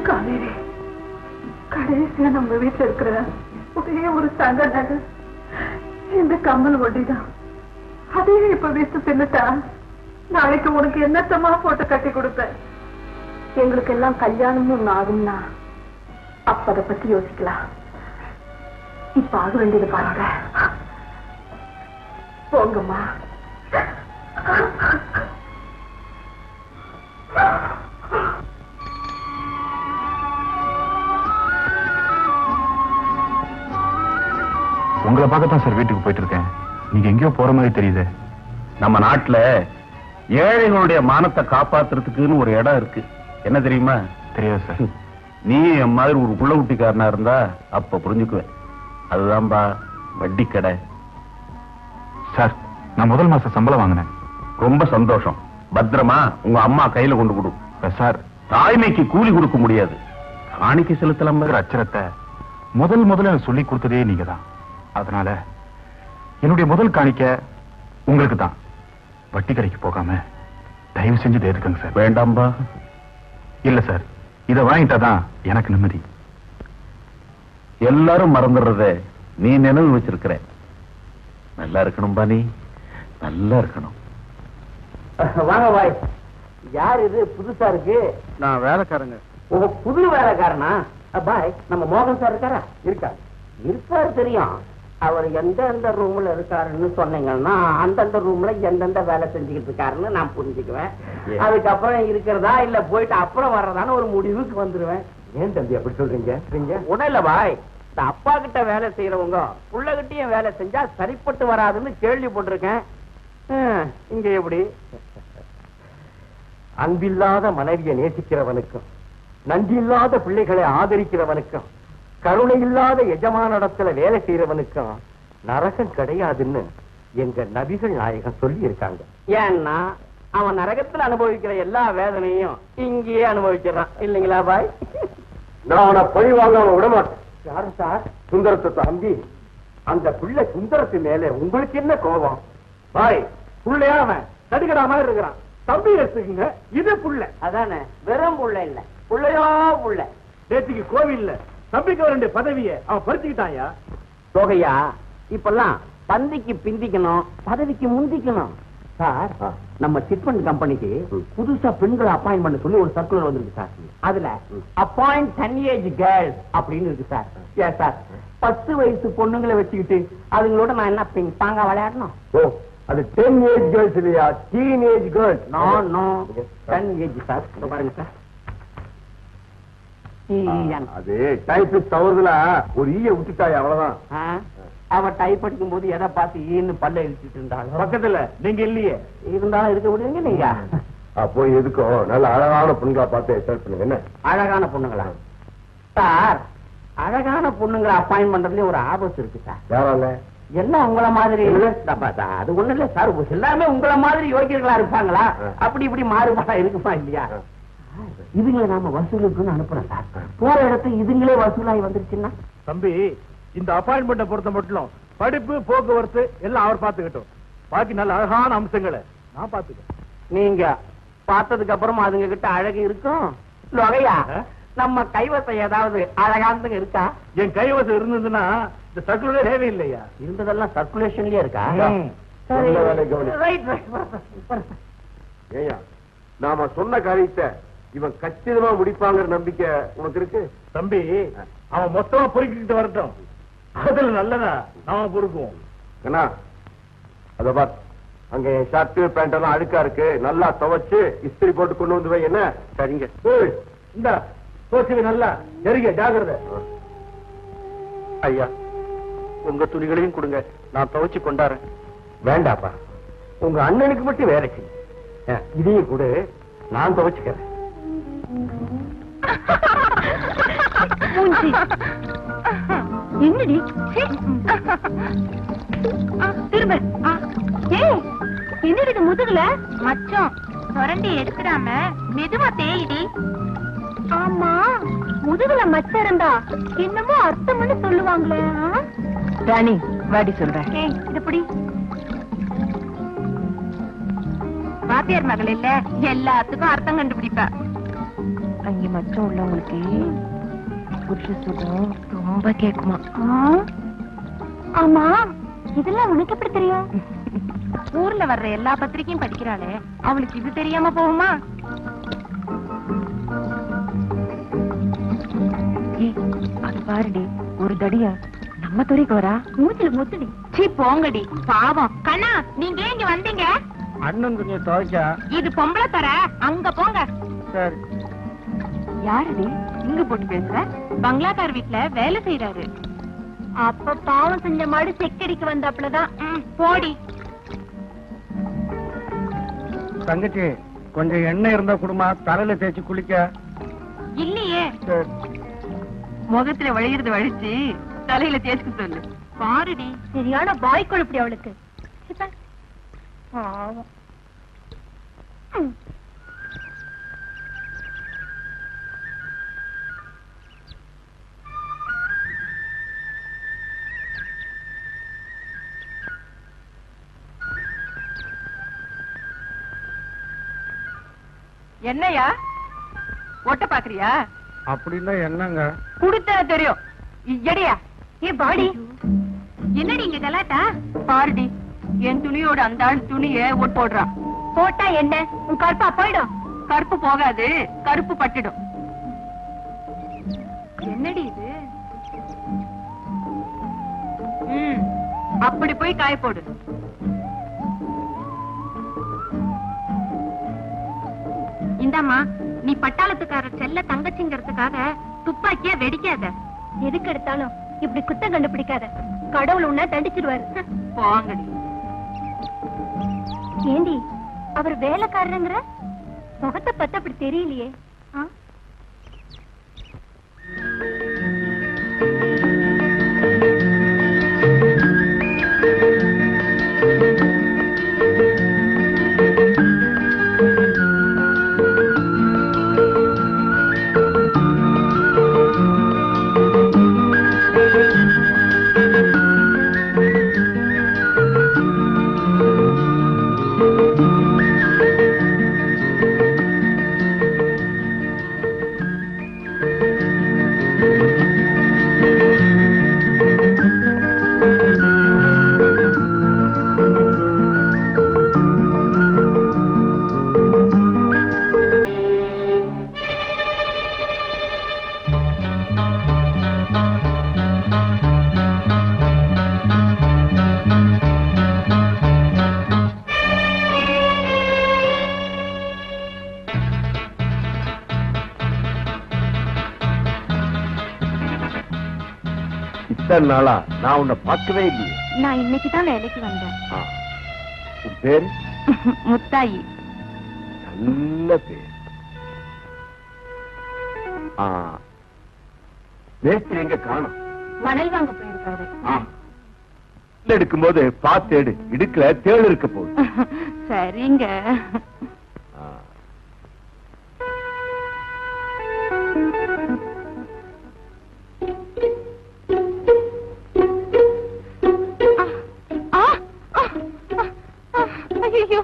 காவேரி, கடைசியா நம்ம வீட்டுல இருக்கிற ஒரே ஒரு தங்க நகை இந்த கம்மல் ஒட்டிதான். அதே இப்ப வீட்டு தின்னுட்டா நாளைக்கு உனக்கு என்னத்தமா போட்டு கட்டி கொடுப்பேன். எங்களுக்கு எல்லாம் கல்யாணம்னு ஒண்ணு ஆகும்னா அப்ப அதை பத்தி யோசிக்கலாம். இப்ப ஆக வேண்டியது பாருங்க. போங்கம்மா. உங்களை பார்க்கத்தான் சார் வீட்டுக்கு போயிட்டு இருக்கேன். நீங்க எங்கேயோ போற மாதிரி தெரியுது. நம்ம நாட்டுல ஏழைகளுடைய மானத்தை காப்பாத்துறதுக்குன்னு ஒரு இடம் இருக்கு. என்ன தெரியுமா? தெரியாது சார். நீ என் மாதிரி ஒரு புள்ள குட்டிக்காரனா இருந்தா அப்ப புரிஞ்சுக்குவேன். அதுதான்பா வட்டி கடை. சார், நான் முதல் மாசம் சம்பளம் வாங்கினேன். ரொம்ப சந்தோஷம். பத்திரமா உங்க அம்மா கையில கொண்டு கொடு. சார், தாய்மைக்கு கூலி கொடுக்க முடியாது, காணிக்கை செலுத்தலாம். அச்சரத்தை முதல்ல சொல்லி கொடுத்ததே நீங்க தான். அதனால என்னுடைய முதல் காணிக்க உங்களுக்கு தான். வட்டி கடைக்கு போகாம தயவு செஞ்சு தேர்த்துக்கங்க சார். வேண்டாம்பா. இல்ல சார், இதை வாங்கிட்டாதான் எனக்கு நிம்மதி. எல்லாரும் மறந்துடுறத நீ நினைவு வச்சிருக்கிற. நல்லா இருக்கணும்பா, நீ நல்லா இருக்கணும். வாங்க பாய். யார் இது புதுசா இருக்கு? நான் வேலைக்காரங்க. புது வேலைக்காரனா? பாய், நம்ம மோகன் சார் இருக்காரா? இருக்காரு தெரியும். அவர் எந்தெந்த ரூம்ல இருக்காருன்னு சொன்னீங்கன்னா அந்தந்த ரூம்ல எந்தெந்த வேலை செஞ்சுக்கிட்டு இருக்காருன்னு நான் புரிஞ்சுக்குவேன். அதுக்கப்புறம் இருக்கிறதா இல்ல போயிட்டு அப்புறம் வர்றதான்னு ஒரு முடிவுக்கு வந்துருவேன். ஏன் தம்பி அப்படி சொல்றீங்க? ஒண்ணும் இல்ல பாய், இந்த அப்பா கிட்ட வேலை செய்யறவங்க புள்ளகிட்டையும் வேலை செஞ்சா சரிப்பட்டு வராதுன்னு கேள்விப்பட்டிருக்கேன். இங்க எப்படி? அன்பில்லாத மனைவியை நேசிக்கிறவனுக்கும் நன்றியில்லாத பிள்ளைகளை ஆதரிக்கிறவனுக்கும் கருணை இல்லாத எஜமானிடத்துல வேலை செய்யறவனுக்கும் நரகம் கிடையாதுன்னு எங்க நபிகள் நாயகம் சொல்லி இருக்காங்க. ஏன்னா அவன் நரகத்துல அனுபவிக்கிற எல்லா வேதனையும் இங்கேயே அனுபவிக்கிறான் இல்லைங்களா பாய்? நான் அவனை பழி வாங்காம விட மாட்டேன். யாரு சார்? சுந்தரத்தை தம்பி. அந்த பிள்ளை சுந்தரத்து மேல உங்களுக்கு என்ன கோபம்? பாய், புள்ளையா அவன் தடுக்கடா மாதிரி இருக்கிறான். தம்பி எடுத்துக்குங்க, இது புள்ள. அதானே, வெறும் புள்ள இல்ல, புள்ளையோ புள்ள. நேற்றுக்கு கோவில்ல தம்பிக்கு 2 பதவியை அவன் பறிச்சுக்கிட்டாயா? தோகையா, இப்பெல்லாம் பந்திக்கு பிந்திக்கணும், பதவிக்கு முந்திக்கணும். சார், நம்ம சிட்பண்ட் கம்பெனிக்கு புதுசா பெண்களை அப்பாயிண்ட் பண்ண சொல்லி ஒரு சர்க்குலர் வந்திருக்கு சார். அதுல அப்பாயிண்ட் 10 ஏஜ் கேர்ள்ஸ் அப்படின்னு இருக்கு சார். ஏன் சார், 10 வயசு பொண்ணுங்களை வச்சுக்கிட்டு அதுங்களோட நான் என்ன பிங் பாங்கா விளையாடணும்? ஓ, அது 10 ஏஜ் கேர்ள்ஸ் இல்லையா, teen age girls. No 10 age sir. பாருங்க சார், அது டைப்பிஸ்ட் தவறுதல ஒரு ஈய விட்டுட்டாய், அவ்வளவுதான். அவ டைப் படிக்கும் போது எதை பார்த்து ஈன்னு பல்ல இழுச்சிட்டு இருந்தாலும் பக்கத்துல நீங்க இல்லையே. இருந்தாலும் இருக்க முடியுங்க நீங்க. அப்போ எதுக்கும் நல்ல அழகான பொண்ணுங்களா பார்த்து செலக்ட் பண்ணுங்க. என்ன அழகான பொண்ணுங்களா சார்? அழகான பொண்ணுங்களை அப்பாயிண்ட் பண்றதுல ஒரு ஆபத்து இருக்கு சார். யாரால? எல்லாம் உங்கள மாதிரி அது ஒண்ணு இல்ல சார். எல்லாமே உங்கள மாதிரி யோகியர்களா இருப்பாங்களா? அப்படி இப்படி மாறுபாடா இருக்குமா இல்லையா? இதுங்களை நாம வசூலுக்குன்னு அனுப்புறோம் சார். போற இடத்துல இதுங்களே வசூலாகி வந்துருச்சுன்னா? தம்பி, இந்த அப்பாயின்மெண்ட்டை பொறுத்த மட்டும் படிப்பு போக்குவரத்து எல்லாம் அவர் பார்த்துக்கிட்டோம். பாக்கி நல்ல அழகான அம்சங்களை நான் பார்த்துக்கிறேன். நீங்க பார்த்ததுக்கு அப்புறமா அதுங்க கிட்ட அழகு இருக்கும். லொகையா, நம்ம கைவசம் ஏதாவது அழகானதுங்க இருக்கா? என் கைவசம் இருந்ததுன்னா இந்த சர்க்குலரே தேவை இல்லையா? இருந்ததெல்லாம் சர்க்குலேஷன்லயே இருக்கா? ஏயா, நாம சொன்ன காரியத்தை இவன் கச்சிதமா முடிப்பாங்கிற நம்பிக்கை உனக்கு இருக்கு? தம்பி, அவன் மொத்தமா பொறுக்கிட்டு வரட்டும். அதுல நல்லதா நாம பொறுக்குவோம். என்ன அத பார், அங்க என் ஷர்ட் பேண்ட் எல்லாம் அழுக்கா இருக்கு, நல்லா துவைச்சு இஸ்திரி போட்டு கொண்டு வந்து வை. என்ன? சரிங்க. இந்த தோசை நல்லா எரிக, ஜாகிரதை. ஐயா, உங்க துணிகளையும் கொடுங்க, நான் துவைச்சு கொண்டாறேன். வேண்டாப்பா, உங்க அண்ணனுக்கு மட்டும் வேலைக்கு இதையும் கூட நான் துவைச்சுக்கிறேன். என்னடி திரும்ப என்னடி இது முதுகுல மச்சம் சுரண்டி எடுத்துடாம மெதுவா தேயிடி. ஆமா, முதுகுல மச்சம் இருந்தா என்னமோ அர்த்தம்னு சொல்லுவாங்களே. ராணி வாடி சொல்றேன். இதுபடி வாத்தியார் மகள் இல்ல, எல்லாத்துக்கும் அர்த்தம் கண்டுபிடிப்பா. அங்கே மச்சம் உள்ளவங்களுக்கு புருஷ சுகம் ரொம்ப கேட்குமா? ஆமா, இதெல்லாம் உனக்கு எப்படி தெரியும்? ஊர்ல வர்ற எல்லா பத்திரிக்கையும் படிக்கிறாளே, அவளுக்கு இது தெரியாம போகுமா? அது பாருடி, ஒரு தடியா நம்ம துறைக்கு வரா. மூச்சில முத்துடி. சீ போங்கடி, பாவம். கண்ணா, நீங்க இங்க வந்தீங்க? அண்ணன் துணியை துவைச்சா. இது பொம்பளை தர, அங்க போங்க. சரி. யாருடி இங்க போட்டு பேசுற? பங்களாக்கார் வீட்டுல வேலை செய்யறாரு. அப்ப பாவம் செஞ்ச மாடு செக்கடிக்கு வந்தாப்புலதான். போடி. தங்கச்சி, கொஞ்சம் எண்ணெய் இருந்தா குடுமா, தலையில தேய்ச்சி குளிக்க. இல்லையே, முகத்துல வழிகிறது வழிச்சு தலையில தேய்ச்சி சொல்லு. பாருடி, சரியான பாய் கொழுப்படி அவளுக்கு. பாவம். என்னையா ஒட்ட பாக்குறியா? அப்படின்னா என்னங்க? குடுத்தா தெரியும். எடியா ஏ பாடி, என்னடி இங்க கலாட்டா? பாருடி, என் துணியோட அந்த ஆள் துணிய ஒட்டு போடுறான். போட்டா என்ன, உன் கருப்பா போயிடும்? கருப்பு போகாது, கருப்பு பட்டுடும். என்னடி இது? அப்படி போய் காய போடு. இந்தாமா, நீ பட்டாளத்துக்காரர் செல்ல தங்கச்சிங்கிறதுக்காக துப்பாக்கியா வெடிக்காத. எதுக்கு எடுத்தாலும் இப்படி குத்தம் கண்டுபிடிக்காத. கடவுள் உன்ன தண்டிச்சிருவாரு. போங்கடி. ஏண்டி, அவர் வேலைக்காரருங்கிற முகத்தை பத்தி அப்படி தெரியலையே. இத்தனை நாளா நான் உன்னை பார்க்கவே இல்லையே. நான் இன்னைக்குதான் வேலைக்கு வந்தேன். உன் பேரு? முத்தாயி. நல்ல பேர். மேஸ்திரி எங்க காணோம்? மணல் வாங்க போயிருக்காரு. எடுக்கும்போது பார்த்து எடு, இடுக்கல தேள் இருக்க போகுது. சரிங்க. ஐயோ,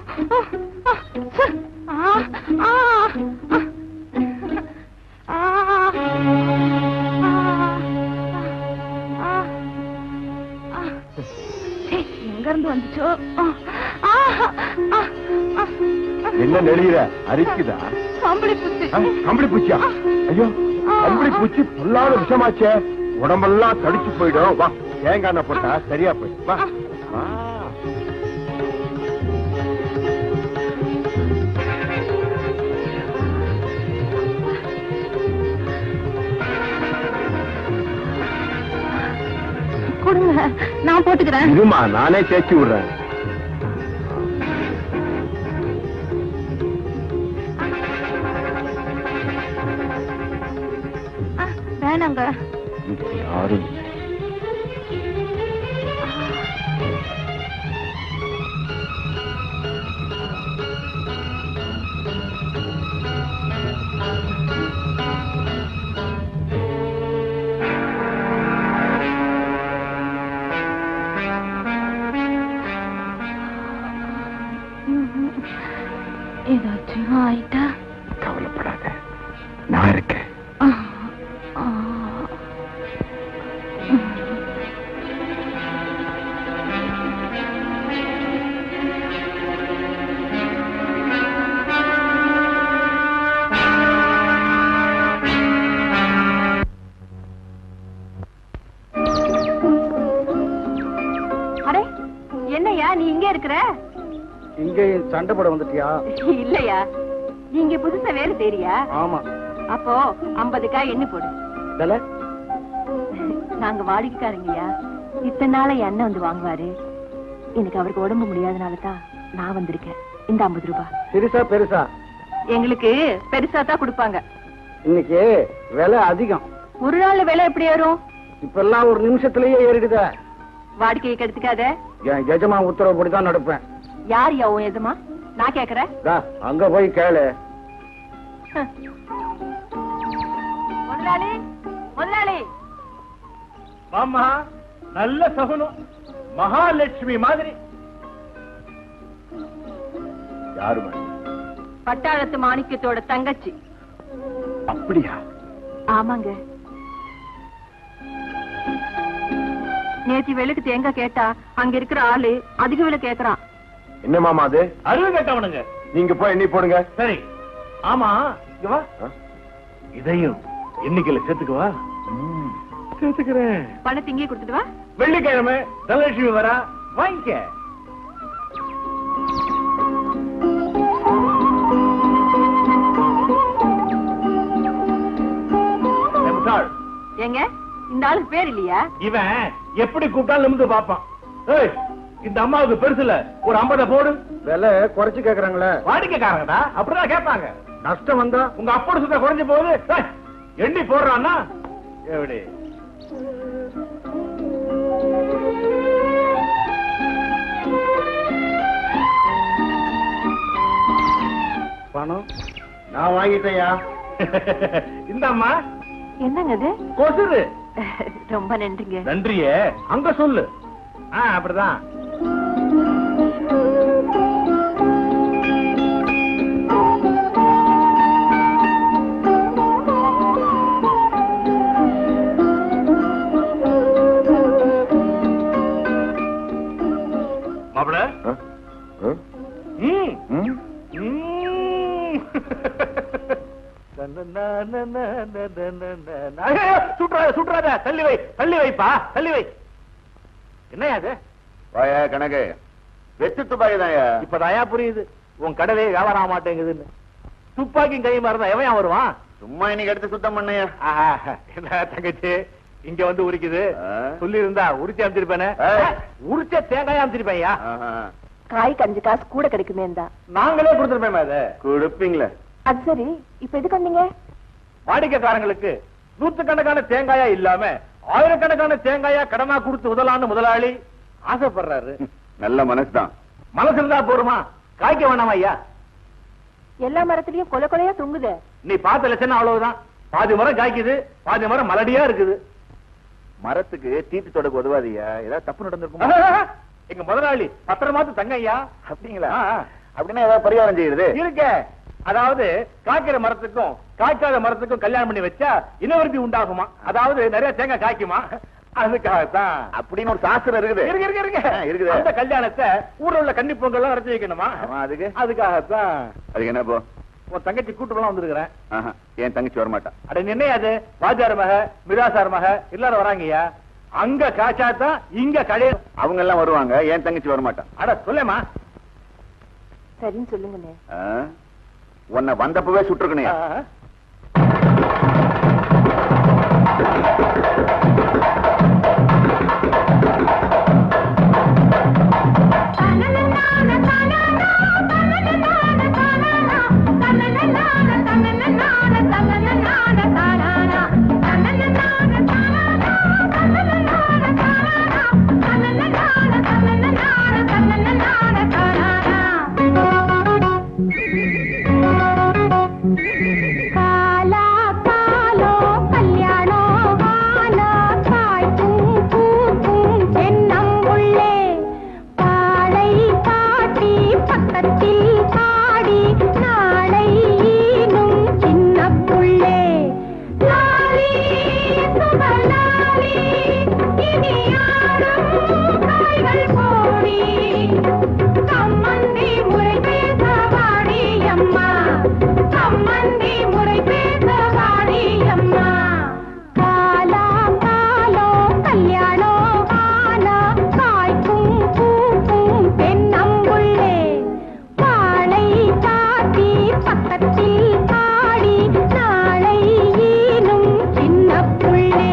எங்க இருந்து வந்துச்சோ? என்ன நெளிகிற? அரிக்குதா? கம்பளி பூச்சி. கம்பளி பூச்சியா? ஐயோ, கம்பளி பூச்சி பொல்லாத விஷமாச்சே, உடம்பெல்லாம் தடிச்சு போயிடும். வா, தேங்காய் எண்ணெய் போட்டா சரியா போயிடும். வா. கொடுங்க, நான் போட்டுக்கிறேன். இதுமா நானே தேய்ச்சி விடுறேன். வேணாங்க. யாரும் ஏதாச்சும் ஆயிட்டா? கவலைப்படாத, நான் இருக்கேன். அடே, என்னையா நீ இங்க இருக்கிற? இங்க சண்டை போட வந்துட்டியா? இல்லையா, நீங்க புதுசா வேறு தெரியா? ஆமா. அப்போ 50 காய் எண்ணி போடு. தல நாங்க வாடிக்கைக்காரங்கய்யா. இத்தனை நாளை என் அண்ணன் வந்து வாங்குவாரு. எனக்கு அவருக்கு உடம்பு முடியாதனால தான் நான் வந்திருக்கேன். இந்த 50 ரூபாய். சிறுசா பெருசா? எங்களுக்கு பெருசா தான் கொடுப்பாங்க. இன்னைக்கு விலை அதிகம். ஒரு நாள் விலை எப்படி ஏறும்? இப்ப எல்லாம் ஒரு நிமிஷத்திலேயே ஏறிடுத. வாடிக்கையை கெடுத்துக்காத. என் எஜமா உத்தரவுப்படிதான் நடப்பேன். யார் யா உன் எதுமா? நான் கேக்குறேன். அங்க போய் கேளு. முதலாளி, முதலாளி. ஆமா, நல்ல சகுனம். மகாலட்சுமி மாதிரி. யாருமா? பட்டாளத்து மாணிக்கத்தோட தங்கச்சி. அப்படியா? ஆமாங்க. நேத்தி வெளுக்கு தேங்காய் கேட்டா அங்க இருக்கிற ஆளு அதிக விலை கேக்குறான். என்ன மாமா அது? அறிவு கேட்டவனுங்க. நீங்க போய் எண்ணி போடுங்க. சரி. ஆமா, இங்க வா. இதையும் எண்ணிக்கையில சேர்த்துக்குவா. சேர்த்துக்கிறேன். பணத்தை இங்கே கொடுத்துட்டு வா. வெள்ளிக்கிழமை தனலட்சுமி வரா, வாங்கிக்க. ஏங்க, இந்த ஆளுக்கு பேர் இல்லையா? இவன் எப்படி கூப்பிட்டாலும் நிமிந்து பாப்பான். ஏய், இந்த அம்மாவுக்கு பெருசுல ஒரு 50 போடு. விலை குறைச்சு கேக்குறாங்களே. வாடிக்கைக்காரங்கடா, அப்படிதான் கேட்பாங்க. நஷ்டம் வந்தா உங்க அப்போட சுத்த குறைஞ்சு போகுது. ஏய், எண்ணி போடுறான்னா எப்படி? பணம் நான் வாங்கிட்டேயா. இந்த அம்மா. என்னங்க அது? கொசுரு. ரொம்ப நன்றிங்க. நன்றியே அங்க சொல்லு. அப்படிதான். மாப்பிள. சுற்றாத, தள்ளி வை, தள்ளி வைப்பா, தள்ளி வை. என்னையா அது? வாயா கணக்கு வெச்சு துப்பாக்கி தான். இப்பதாயா புரியுது உன் கடலே வியாபாரம் ஆக மாட்டேங்குதுன்னு. துப்பாக்கியும் கையுமா இருந்தா எவன் வருவான்? சும்மா இன்னைக்கு எடுத்து சுத்தம் பண்ணையா. என்ன தங்கச்சி இங்க வந்து உரிக்குது? சொல்லி இருந்தா உரிச்சு அமைச்சிருப்பேனே. உரிச்ச தேங்காய் அமைச்சிருப்பேன்யா. காய் 5 காசு கூட கிடைக்குமே. நாங்களே கொடுத்துருப்பேன். அதை கொடுப்பீங்களே. அது சரி, இப்ப எதுக்கு வந்தீங்க? வாடிக்கைக்காரங்களுக்கு நூற்றுக்கணக்கான தேங்காயா இல்லாம ஆயிரக்கணக்கான தேங்காயா கடனா கொடுத்து உதலான்னு முதலாளி ஆசைப்படுறாரு. நல்ல மனசுதான். மனசு இருந்தா போருமா? காய்க்க வேணாமா ஐயா? எல்லா மரத்திலயும் கொலை கொலையா தொங்குது. நீ பார்த்த லட்சணம் அவ்வளவுதான். பாதி மரம் காய்க்குது, பாதி மரம் மலடியா இருக்குது. மரத்துக்கு தீட்டு தொடக்கு உதவாதியா? ஏதாவது தப்பு நடந்திருக்கும். எங்க முதலாளி பத்திரமாத்து தங்க ஐயா. அப்படிங்களா? அப்படின்னா ஏதாவது பரிகாரம் செய்யுது இருக்க. அதாவது காய்க்கிற மரத்துக்கும் காய்க்காத மரத்துக்கும் கல்யாணம் பண்ணி வச்சா இனவருத்தி உண்டாகுமா? அதாவது நிறைய தேங்காய் காய்க்குமா? அதுக்காகத்தான். அப்படின்னு ஒரு சாஸ்திரம் இருக்குது. இருக்குது. அந்த கல்யாணத்தை ஊர்ல உள்ள கன்னி பொங்கல் நடத்தி வைக்கணுமா? அதுக்காகத்தான். அதுக்கு என்ன போ? உன் தங்கச்சி கூட்டுலாம் வந்திருக்கிறேன். என் தங்கச்சி வரமாட்டா. அட என்ன அது? வாஜார் மக, மிராசார் மக எல்லாரும் வராங்கய்யா. அங்க காய்ச்சாதான் இங்க கடை. அவங்க எல்லாம் வருவாங்க, என் தங்கச்சி வரமாட்டா. அட சொல்லேமா. சரின்னு சொல்லுங்கண்ணே. உன்னை வந்தப்பவே சுட்டுருக்கணும். உள்ளே.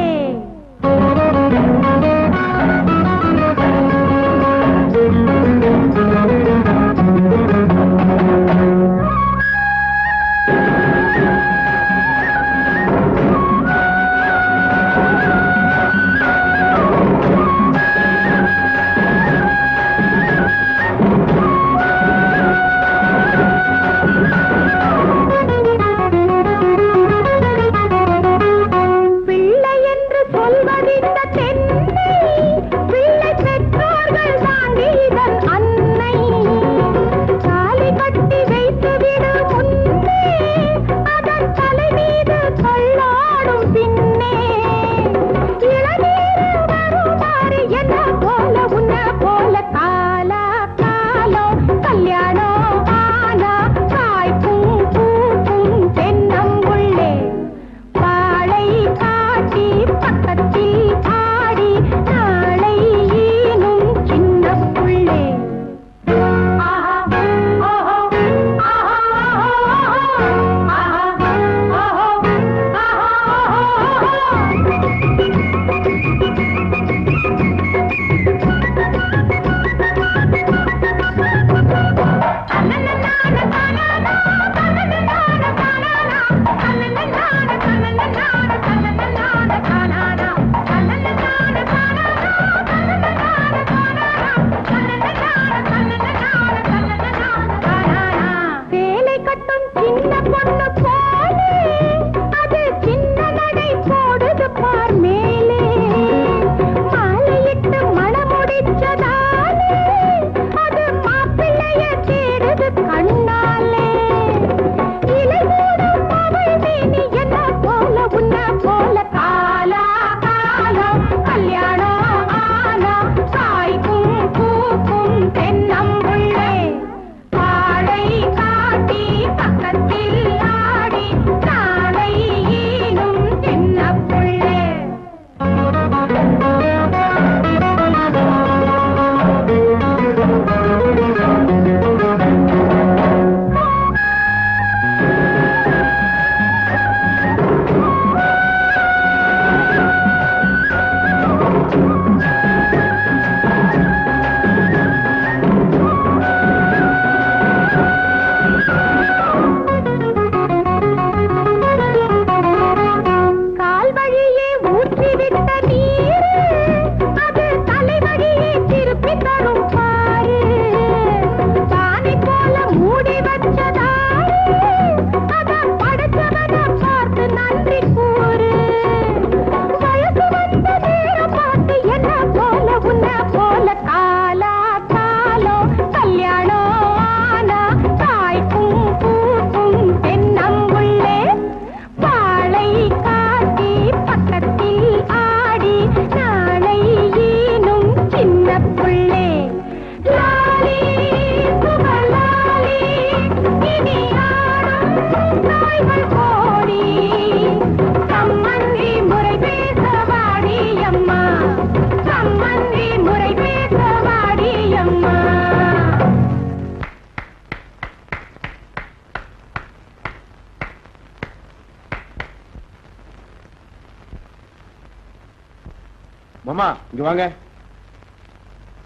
மாமா இங்க வாங்க.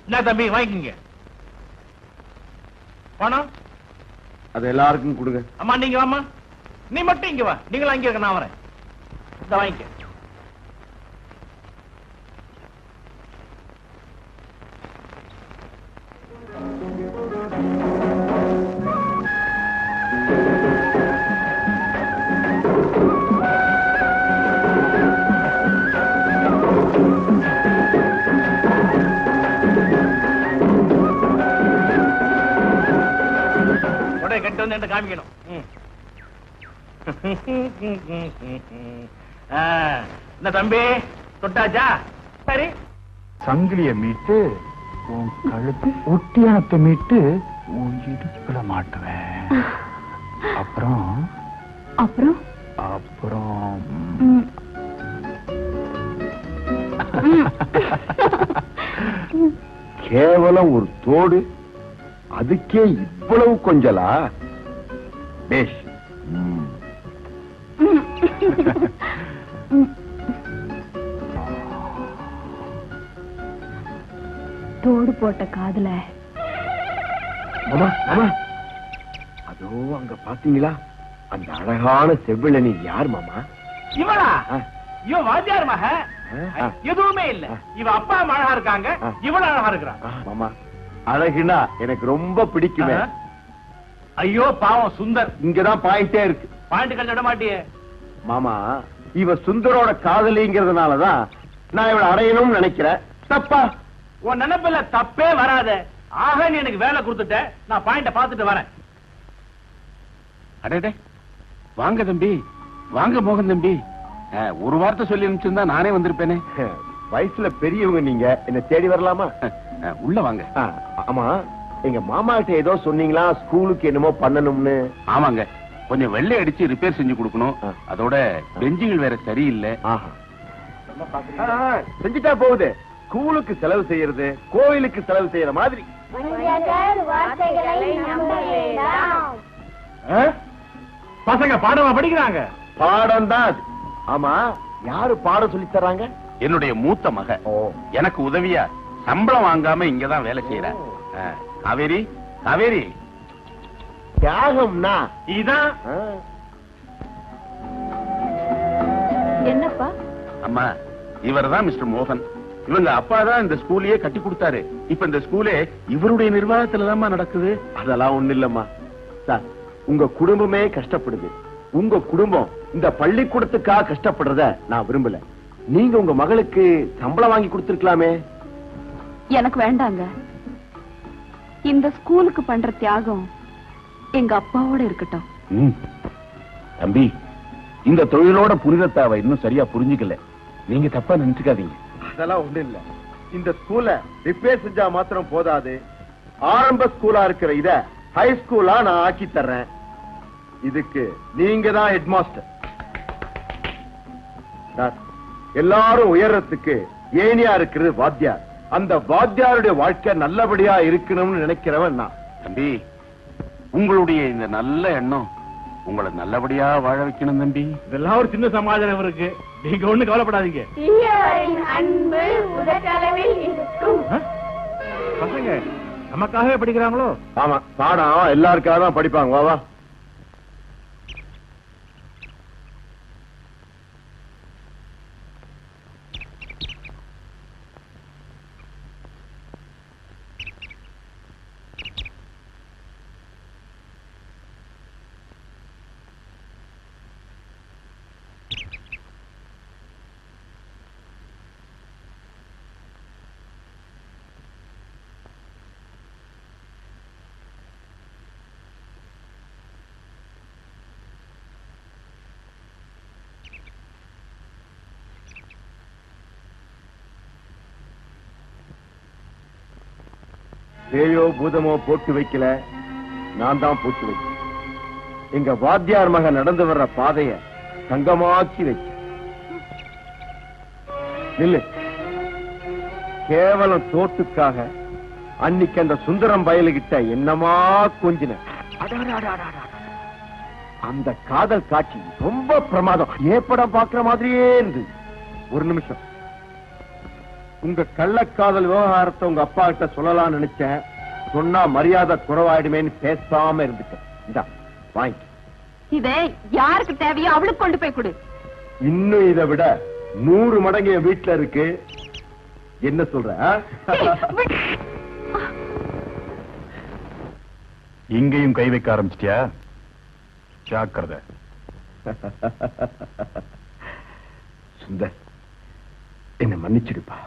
என்ன தம்பி வாங்கிக்கங்க. பணம் அது எல்லாருக்கும் கொடுங்க. அம்மா நீங்க வாமா. நீ மட்டும் இங்க வா. நீங்களும் அங்க இருக்க, நான் வரேன். இந்த வாங்கிக்க. கட்டு வந்து என்ன காமிக்கணும். என்ன தம்பி தொட்டாச்சா? சரி, சங்கிலிய மீட்டு உன் கழுத்து ஒட்டியானத்தை மீட்டு உன் இடுப்புல மாட்டுவேன். அப்புறம் அப்புறம் அப்புறம் கேவலம் ஒரு தோடு, அதுக்கே இவ்வளவு கொஞ்சலா? பேஷ். தோடு போட்ட காதுல. மாமா மாமா, அதோ அங்க பாத்தீங்களா அந்த அழகான செவ்விளனி யார் மாமா? இவளா? இவ வாத்தியார் மக. எதுவுமே இல்ல. இவ அப்பா அழகா இருக்காங்க, இவள அழகா இருக்கிறா. மாமா, அழகுனா எனக்கு ரொம்ப பிடிக்குமே. ஐயோ பாவம் சுந்தர். இங்கதான் பாயிண்டே இருக்கு. பாயிண்ட் கழிச்சு விட மாட்டியே மாமா. இவ சுந்தரோட காதலிங்கிறதுனாலதான் நான் இவளை அடையணும்னு நினைக்கிறேன். தப்பா? உன் நினைப்புல தப்பே வராத. ஆக நீ எனக்கு வேலை கொடுத்துட்ட, நான் பாயிண்ட பாத்துட்டு வரேன். அடே வாங்க தம்பி, வாங்க மோகன் தம்பி. ஒரு வார்த்தை சொல்லி அனுப்பிச்சிருந்தா நானே வந்திருப்பேனே. வயசுல பெரியவங்க நீங்க, என்ன தேடி வரலாமா? உள்ள வாங்க. ஆமா, எங்க மாமா கிட்ட ஏதோ சொன்னீங்களா, ஸ்கூலுக்கு என்னமோ பண்ணணும்னு? ஆமாங்க, கொஞ்சம் வெள்ளை அடிச்சு ரிப்பேர் செஞ்சு கொடுக்கணும். அதோட பெஞ்சுகள் வேற சரியில்லை. செஞ்சுட்டா போகுது. ஸ்கூலுக்கு செலவு செய்யறது கோயிலுக்கு செலவு செய்யற மாதிரி. பசங்க பாடமா படிக்கிறாங்க. பாடம் தான். ஆமா, யாரு பாடம் சொல்லி தர்றாங்க? என்னுடைய மூத்த மக. எனக்கு உதவியா சம்பளம் வாங்காம இங்கதான் வேலை செய்யற. காவேரி, காவேரி. தியாகம்னா இதான். என்னப்பா? அம்மா, இவர்தான் மிஸ்டர் மோகன். இவங்க அப்பா தான் இந்த ஸ்கூலையே கட்டி கொடுத்தாரு. இப்ப இந்த ஸ்கூலே இவருடைய நிர்வாகத்துலதான் நடக்குது. அதெல்லாம் ஒண்ணு இல்லம்மா சார். உங்க குடும்பமே கஷ்டப்படுது. உங்க குடும்பம் இந்த பள்ளிக்கூடத்துக்காக கஷ்டப்படுறத நான் விரும்பல. நீங்க உங்க மகளுக்கு சம்பளம் வாங்கி கொடுத்திருக்கலாமே. எனக்கு வேண்டாங்க. இந்த ஸ்கூலுக்கு பண்ற தியாகம் எங்க அப்பாவோட இருக்கட்டும். தம்பி, இந்த தொழிலோட புனிதத்தை அவ இன்னும் சரியா புரிஞ்சுக்கல. நீங்க தப்பா நினைச்சுக்காதீங்க. அதெல்லாம் ஒண்ணு இல்ல. இந்த ஸ்கூல ரிப்பேர் செஞ்சா மாத்திரம் போதாது. ஆரம்ப ஸ்கூலா இருக்கிற இத ஹை ஸ்கூலா நான் ஆக்கி தர்றேன். இதுக்கு நீங்க தான் ஹெட் மாஸ்டர். எல்லாரும் உயர்றதுக்கு ஏனியா இருக்கிறது வாத்தியார். அந்த வாத்தியாருடைய வாழ்க்கை நல்லபடியா இருக்கணும்னு நினைக்கிறவன் நான். தம்பி, உங்களுடைய இந்த நல்ல எண்ணம் உங்களை நல்லபடியா வாழ வைக்கணும் தம்பி. இதெல்லாம் ஒரு சின்ன சமாதானம் இருக்கு. நீங்க ஒண்ணு கவலைப்படாதீங்க. பசங்க நமக்காகவே படிக்கிறாங்களோ? ஆமா, பாடம் எல்லாருக்காக தான் படிப்பாங்க. வா பேயோ பூதமோ போட்டு வைக்கல, நான் தான் போட்டு வைக்கிறேன். எங்க வாத்தியார் மக நடந்து வர்ற பாதைய தங்கமாக்கி வச்ச. நில்லு. கேவலம் தோட்டுக்காக அன்னைக்கு அந்த சுந்தரம் பயலுகிட்ட என்னமா கொஞ்சின. அந்த காதல் காட்சி ரொம்ப பிரமாதம். ஏப்படம் பாக்குற மாதிரியே இருந்தது. ஒரு நிமிஷம், உங்க கள்ளக்காதல் விவகாரத்தை உங்க அப்பா கிட்ட சொல்லலாம்னு நினைச்சேன். சொன்னா மரியாதை குறைவாயிடுமேன்னு பேசாம இருந்துட்டேன். இந்தா வாங்கி. இதை யாருக்கு தேவையோ அவளுக்கு கொண்டு போய் கொடு. இன்னும் இதை விட 100 மடங்கு என் வீட்டுல இருக்கு. என்ன சொல்ற? இங்கேயும் கை வைக்க ஆரம்பிச்சிட்டியா? ஜாக்கிரதை. சுந்தர், என்ன மன்னிச்சிடுப்பா.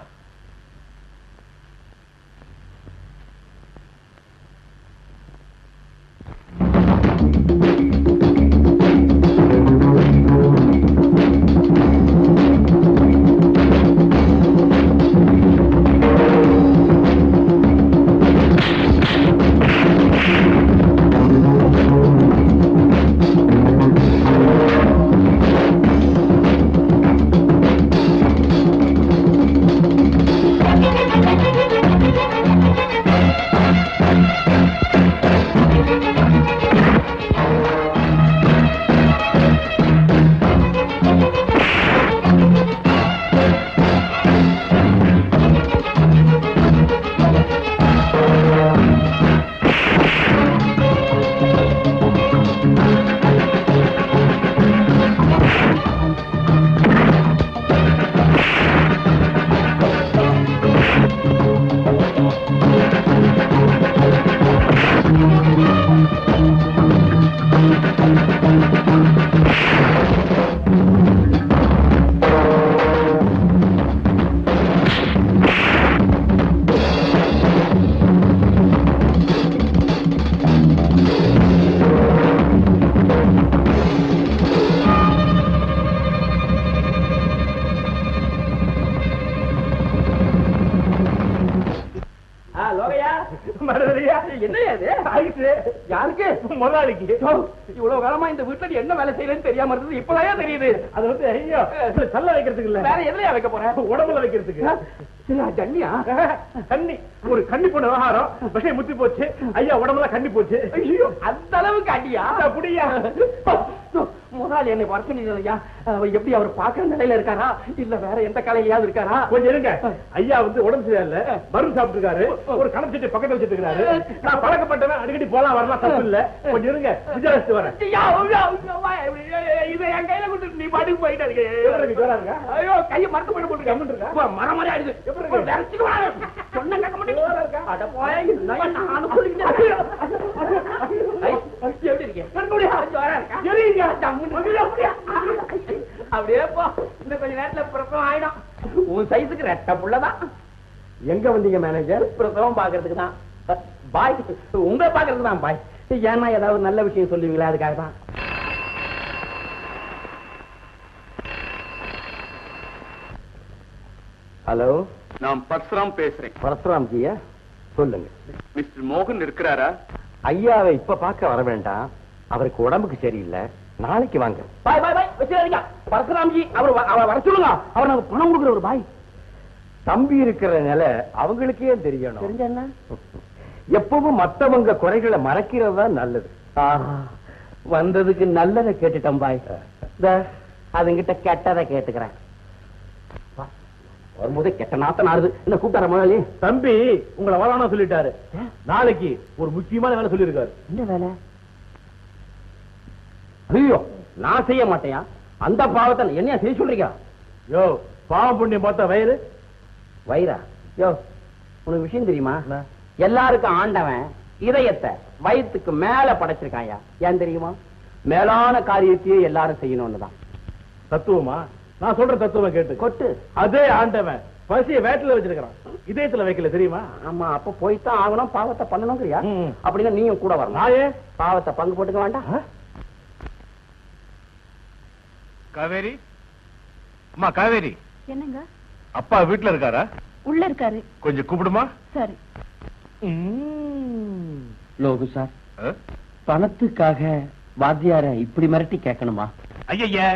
என்ன ஆயிட்டு யாருக்கு? முதலாளிக்கு. இவ்வளவு காலமா இந்த வீட்டுல என்ன வேலை செய்யலன்னு தெரியாம இருந்தது இப்பதான் தெரியுது. அது வந்து ஐயோ சல்ல வைக்கிறதுக்கு இல்ல, வேற எதுலயா வைக்க போறேன்? உடம்புல வைக்கிறதுக்கு. ஜன்னியா? கண்ணி. ஒரு கண்ணி போன விவகாரம் விஷயம் முத்தி போச்சு. ஐயா உடம்புல கண்ணி போச்சு. ஐயோ அந்த அளவுக்கு அடியா? அப்படியா? முதலாளி என்னை வர சொன்னீங்க. எப்படி அவர் பாக்குற நிலையில இருக்காரா இல்ல வேற எந்த கலையிலயாவது இருக்காரா? கொஞ்சம் இருங்க. ஐயா வந்து உடம்பு சரியில்ல, மருந்து சாப்பிட்டு இருக்காரு. ஒரு கணக்கு சீட்டு பக்கத்துல வச்சுட்டு இருக்காரு. நான் பழக்கப்பட்டவன், அடிக்கடி போலாம் வரலாம், தப்பு இல்ல. கொஞ்சம் இருங்க, விசாரிச்சு வரேன். இதை என் கையில கொடுத்து நீ பாட்டுக்கு போயிட்டு ஐயோ கையை மறந்து போயிட்டு போட்டுருக்க மர மாதிரி ஆயிடுது. சொன்ன கேட்க மாட்டேன். எப்படி இருக்கேன்? அப்படியே போ, இன்னும் கொஞ்ச நேரத்துல பிரசவம் ஆயிடும். உன் சைஸுக்கு ரெட்ட புள்ளதான். எங்க வந்தீங்க மேனேஜர்? பிரசவம் பாக்குறதுக்கு தான். பாய் உங்களை பாக்குறதுக்கு தான் பாய். ஏன்னா ஏதாவது நல்ல விஷயம் சொல்லுவீங்களா, அதுக்காக தான். ஹலோ, நான் பரசுராம் பேசுறேன். பரசுராம் ஜியா, சொல்லுங்க. மிஸ்டர் மோகன் இருக்கிறாரா? ஐயாவை இப்ப பார்க்க வர வேண்டாம், அவருக்கு உடம்புக்கு சரியில்லை, நாளைக்கு வாங்க. பாய் பாய் பாய் வச்சுக்காதீங்க. பரசுராம்ஜி அவர் வர சொல்லுங்க. அவர் நாங்க பணம் கொடுக்குற ஒரு பாய். தம்பி இருக்கிற நிலை அவங்களுக்கே தெரியணும். தெரிஞ்சா எப்பவும் மத்தவங்க குறைகளை மறைக்கிறது தான் நல்லது. வந்ததுக்கு நல்லதை கேட்டுட்டேன் பாய். அதுங்கிட்ட கெட்டதை கேட்டுக்கிறேன். வரும்போதே கெட்ட நாத்தம் ஆறுது. என்ன கூப்பிட்டார முதலாளி? தம்பி உங்களை வரானா சொல்லிட்டாரு. நாளைக்கு ஒரு முக்கியமான வேலை சொல்லியிருக்காரு. என்ன வேலை? ஐயோ நான் செய்ய மாட்டேன். அந்த பாவத்தை என்னையா செய்ய சொல்றீங்க? யோ பாவம் புண்ணியம் பார்த்தா வயிறு வயிறா? யோ உனக்கு விஷயம் தெரியுமா? எல்லாருக்கும் ஆண்டவன் இதயத்தை வயிற்றுக்கு மேல படைச்சிருக்காயா. ஏன் தெரியுமா? மேலான காரியத்தையே எல்லாரும் செய்யணும்னு தான். தத்துவமா? நான் சொல்ற தத்துவம் கேட்டு கொட்டு. அதே ஆண்டவன் பசிய வேட்டில வச்சிருக்கான், இதயத்துல வைக்கல தெரியுமா? ஆமா, அப்ப போய்தான் ஆகணும், பாவத்தை பண்ணணுங்கிறியா? அப்படின்னா நீயும் கூட வரணும். நாயே பாவத்தை பங்கு போட்டுக்க வேண்டாம். காவேரி, அம்மா காவேரி. என்னங்க? அப்பா வீட்டுல இருக்காரா? உள்ள இருக்காரு. கொஞ்சம் கூப்பிடுமா? சரி. லோகு சார், பணத்துக்காக வாத்தியார இப்படி மிரட்டி கேட்கணுமா? ஐயா,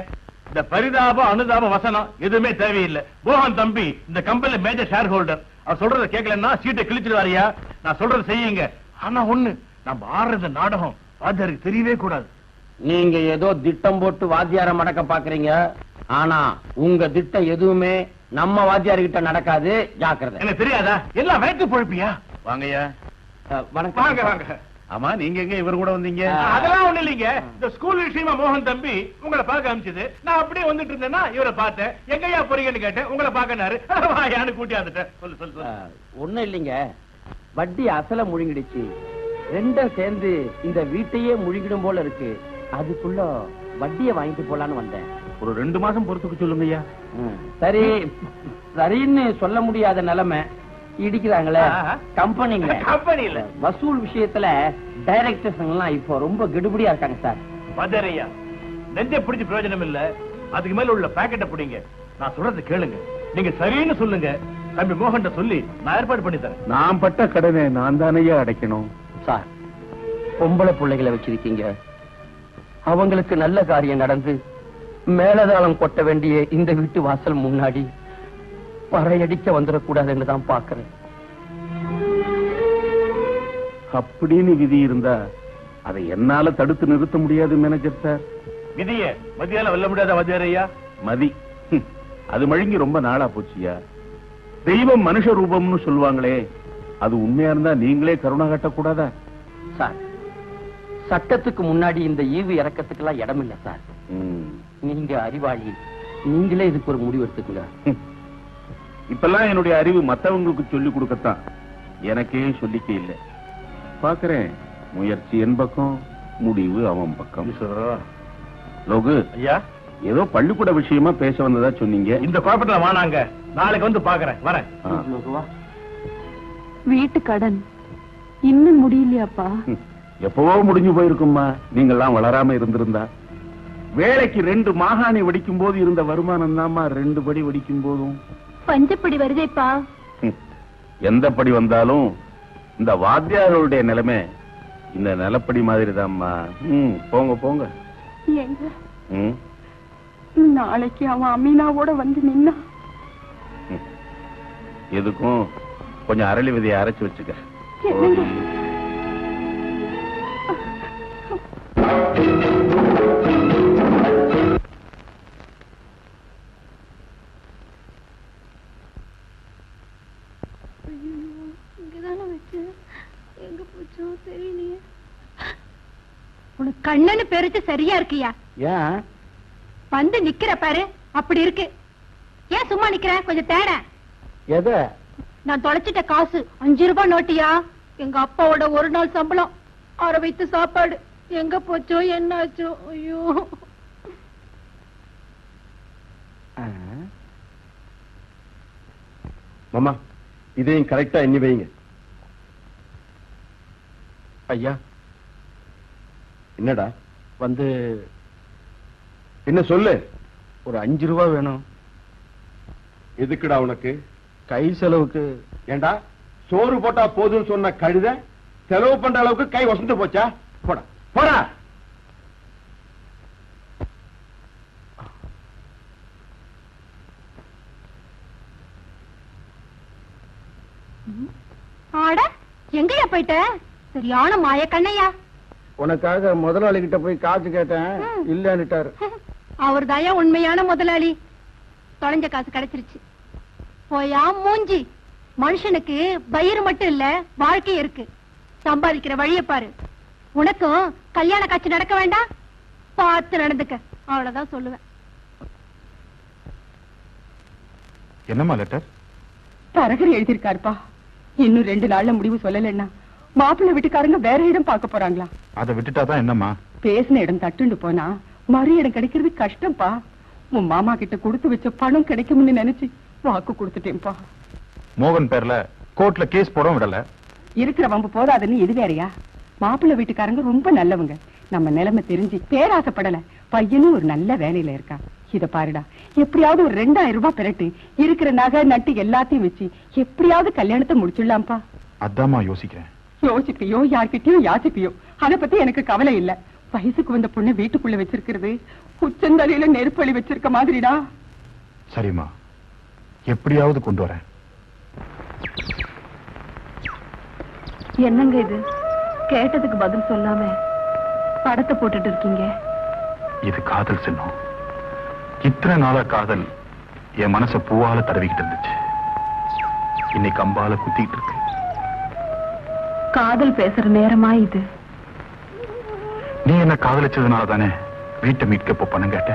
இந்த பரிதாப அனுதாப வசனம் எதுவுமே தேவையில்லை. மோகன் தம்பி இந்த கம்பெனில மேஜர் ஷேர் ஹோல்டர். அவர் சொல்றத கேட்கலன்னா சீட்டை கிழிச்சிருவாரியா. நான் சொல்றத செய்யுங்க. ஆனா ஒண்ணு, நம்ம ஆடுற நாடகம் வாத்தியாருக்கு தெரியவே கூடாது. நீங்க ஏதோ திட்டம் போட்டு வாத்தியார மடக்க பாக்குறீங்க. ஆனா உங்க திட்டம் எதுவுமே நம்ம வாத்தியார்கிட்ட நடக்காது. ஜாக்கிரதை. எனக்கு தெரியாதா? எல்லாம் வயிற்று பொழப்பியா? வாங்கய்யா. வணக்கம். வாங்க வாங்க. ஆமா, நீங்க எங்க இவர் கூட வந்தீங்க? அதெல்லாம் ஒண்ணு இல்லைங்க. இந்த ஸ்கூல் விஷயமா மோகன் தம்பி உங்களை பார்க்க அனுப்பிச்சது. நான் அப்படியே வந்துட்டு இருந்தேன்னா இவரை பார்த்தேன். எங்கய்யா போறீங்கன்னு கேட்டேன். உங்களை பார்க்கனாரு. யானு கூட்டி வந்துட்டேன். சொல்லு சொல்லு. ஒண்ணும் இல்லைங்க, வட்டி அசல முழுங்கிடுச்சு. ரெண்டும் சேர்ந்து இந்த வீட்டையே முழுங்கிடும் போல இருக்கு. அதுக்குள்ள வட்டியை வாங்கிட்டு போலான்னு வந்தேன். ஒரு 2 மாசம் பொறுத்துக்கு சொல்லுங்கய்யா. சரி, சரின்னு சொல்ல முடியாத நிலைமை. இடிக்கிறாங்களே கம்பெனில வசூல் விஷயத்துல டைரக்டர்ஸ் எல்லாம் இப்போ ரொம்ப கெடுபடியா இருக்காங்க சார். பதறையா, நெஞ்ச பிடிச்சு பிரயோஜனம் இல்ல. அதுக்கு மேல உள்ள பாக்கெட்டை பிடிங்க. நான் சொல்றது கேளுங்க. நீங்க சரின்னு சொல்லுங்க. தம்பி மோகன் சொல்லி நான் ஏற்பாடு பண்ணி தரேன். நான் பட்ட கடனை நான் தானையா அடைக்கணும். சார், பொம்பளை பிள்ளைகளை வச்சிருக்கீங்க. அவங்களுக்கு நல்ல காரியம் நடந்து மேலதாளம் கொட்ட வேண்டிய இந்த வீட்டு வாசல் முன்னாடி பறையடிக்க வந்துடக்கூடாதுன்னு தான் பாக்குறேன். அப்படின்னு விதி இருந்தா அதை என்னால தடுத்து நிறுத்த முடியாது மேனேஜர் சார். விதிய மதியால வெல்ல முடியாத வாத்தியாரையா? மதி அது மழுங்கி ரொம்ப நாளா போச்சியா. தெய்வம் மனுஷ ரூபம்னு சொல்லுவாங்களே, அது உண்மையா இருந்தா நீங்களே கருணை காட்டக்கூடாதா? சார், சட்டத்துக்கு முன்னாடி இந்த ஈவு இறக்கத்துக்கு எல்லாம் இடம் இல்ல சார். நீங்க அறிவாளி, நீங்களே இதுக்கு ஒரு முடிவு எடுத்துக்கங்க. இப்பெல்லாம் என்னுடைய அறிவு மத்தவங்களுக்கு சொல்லி கொடுக்கத்தான், எனக்கே சொல்லிக்க இல்லை. பாக்குறேன், முயற்சி என் பக்கம், முடிவு அவன் பக்கம். லோகு ஐயா, ஏதோ பள்ளிக்கூட விஷயமா பேச வந்ததா சொன்னீங்க. இந்த குழப்பத்துல வானாங்க. நாளைக்கு வந்து பாக்குறேன். வரேன். வீட்டு கடன் இன்னும் முடியலையாப்பா? எப்பவோ முடிஞ்சு போயிருக்கும்மா. நீங்கெல்லாம் வளராம இருந்திருந்தா. வேலைக்கு 2 மாகாணி வெடிக்கும் போது இருந்த வருமானம் தான்மா 2 படி வெடிக்கும் போதும். பஞ்சப்படி வருதேப்பா. எந்த படி வந்தாலும் இந்த வாத்தியாரோடைய நிலைமை இந்த நிலப்படி மாதிரி தான்மா. போங்க போங்க. எங்க நாளைக்கு அவன் அமீனாவோட வந்து நின்னா எதுக்கும் கொஞ்சம் அரளி விதையை அரைச்சு வச்சுக்க. உனக்கு கண்ணனு பெருச்சு சரியா இருக்கியா? ஏன் வந்து நிக்கிற பாரு அப்படி இருக்கு. ஏன் சும்மா நிக்கிற? கொஞ்சம் தேட. எதை? நான் தொலைச்சிட்ட காசு 5 ரூபாய் நோட்டியா? எங்க அப்பாவோட ஒரு நாள் சம்பளம், அரை வைத்து சாப்பாடு எங்க போச்சோ என்னாச்சோ? ஐயோ. மாமா இதையும் கரெக்டா எண்ணி வைங்க. ஐயா என்னடா வந்து என்ன சொல்லு? ஒரு 5 ரூபாய் வேணும். எதுக்குடா உனக்கு? கை செலவுக்கு. ஏண்டா சோறு போட்டா போதும் சொன்ன கழுத செலவு பண்ற அளவுக்கு கை வசந்து போச்சா? போடா போடா. ஆட எங்கயா போயிட்ட? சரியான மாய கண்ணையா. உனக்காக முதலாளி கிட்ட போய் காசு கேட்டேன், இல்லன்னுட்டாரு. அவர் தாயா உண்மையான முதலாளி. தொலைஞ்ச காசு கிடைச்சிருச்சு. போயா மூஞ்சி. மனுஷனுக்கு பயிர் மட்டும் இல்ல வாழ்க்கை இருக்கு. சம்பாதிக்கிற வழியை பாரு. உனக்கும் கல்யாண காட்சி நடக்க வேண்டாம், பார்த்து நடந்துக்க. அவ்வளவுதான் சொல்லுவேன். என்னம்மா லெட்டர்? தரகர் எழுதியிருக்காருப்பா. இன்னும் 2 நாள்ல முடிவு சொல்லலன்னா மாப்பிள்ளை வீட்டுக்காரங்க வேற இடம் பார்க்க போறாங்களா? அதை விட்டுட்டாதான் என்னம்மா? பேசின இடம் தட்டுண்டு போனா மறு இடம் கிடைக்கிறது கஷ்டம்ப்பா. உன் மாமா கிட்ட கொடுத்து வச்ச பணம் கிடைக்கும்னு நினைச்சு வாக்கு கொடுத்துட்டேன்ப்பா. மோகன் பேர்ல கோர்ட்ல கேஸ் போட விடல. இருக்கிற வம்பு போதாதுன்னு இது வேறையா? மாப்பிள்ளை வீட்டுக்காரங்க ரொம்ப நல்லவங்க. நம்ம நிலைமை தெரிஞ்சு பேராசப்படல. பையனும் ஒரு நல்ல வேலையில இருக்கான். இத பாருடா, எப்படியாவது ஒரு 2000 ரூபாய் பெறட்டு இருக்கிற நகை நட்டு எல்லாத்தையும் வச்சு எப்படியாவது கல்யாணத்தை முடிச்சிடலாம்ப்பா. அதாம்மா யோசிக்கிறேன். யோசிப்பியோ யார்கிட்டயும் யாசிப்பியோ அத பத்தி எனக்கு கவலை இல்ல. வயசுக்கு வந்த பொண்ணு வீட்டுக்குள்ள வச்சிருக்கிறது உச்சந்தலையில நெருப்பழி வச்சிருக்க மாதிரிடா. சரிம்மா, எப்படியாவது கொண்டு வரேன். என்னங்க இது? கேட்டதுக்கு பதில் சொல்லாம படத்தை போட்டுட்டு இருக்கீங்க. இது காதல் சின்னம். இத்தனை நாளா காதல் என் மனச பூவால தடவிக்கிட்டு இருந்துச்சு. இன்னைக்கு அம்பால குத்திட்டு இருக்கு. காதல் பேசுற நேரமா இது? நீ என்ன காதலிச்சதுனால தானே வீட்டை மீட்க போ பணம் கேட்ட.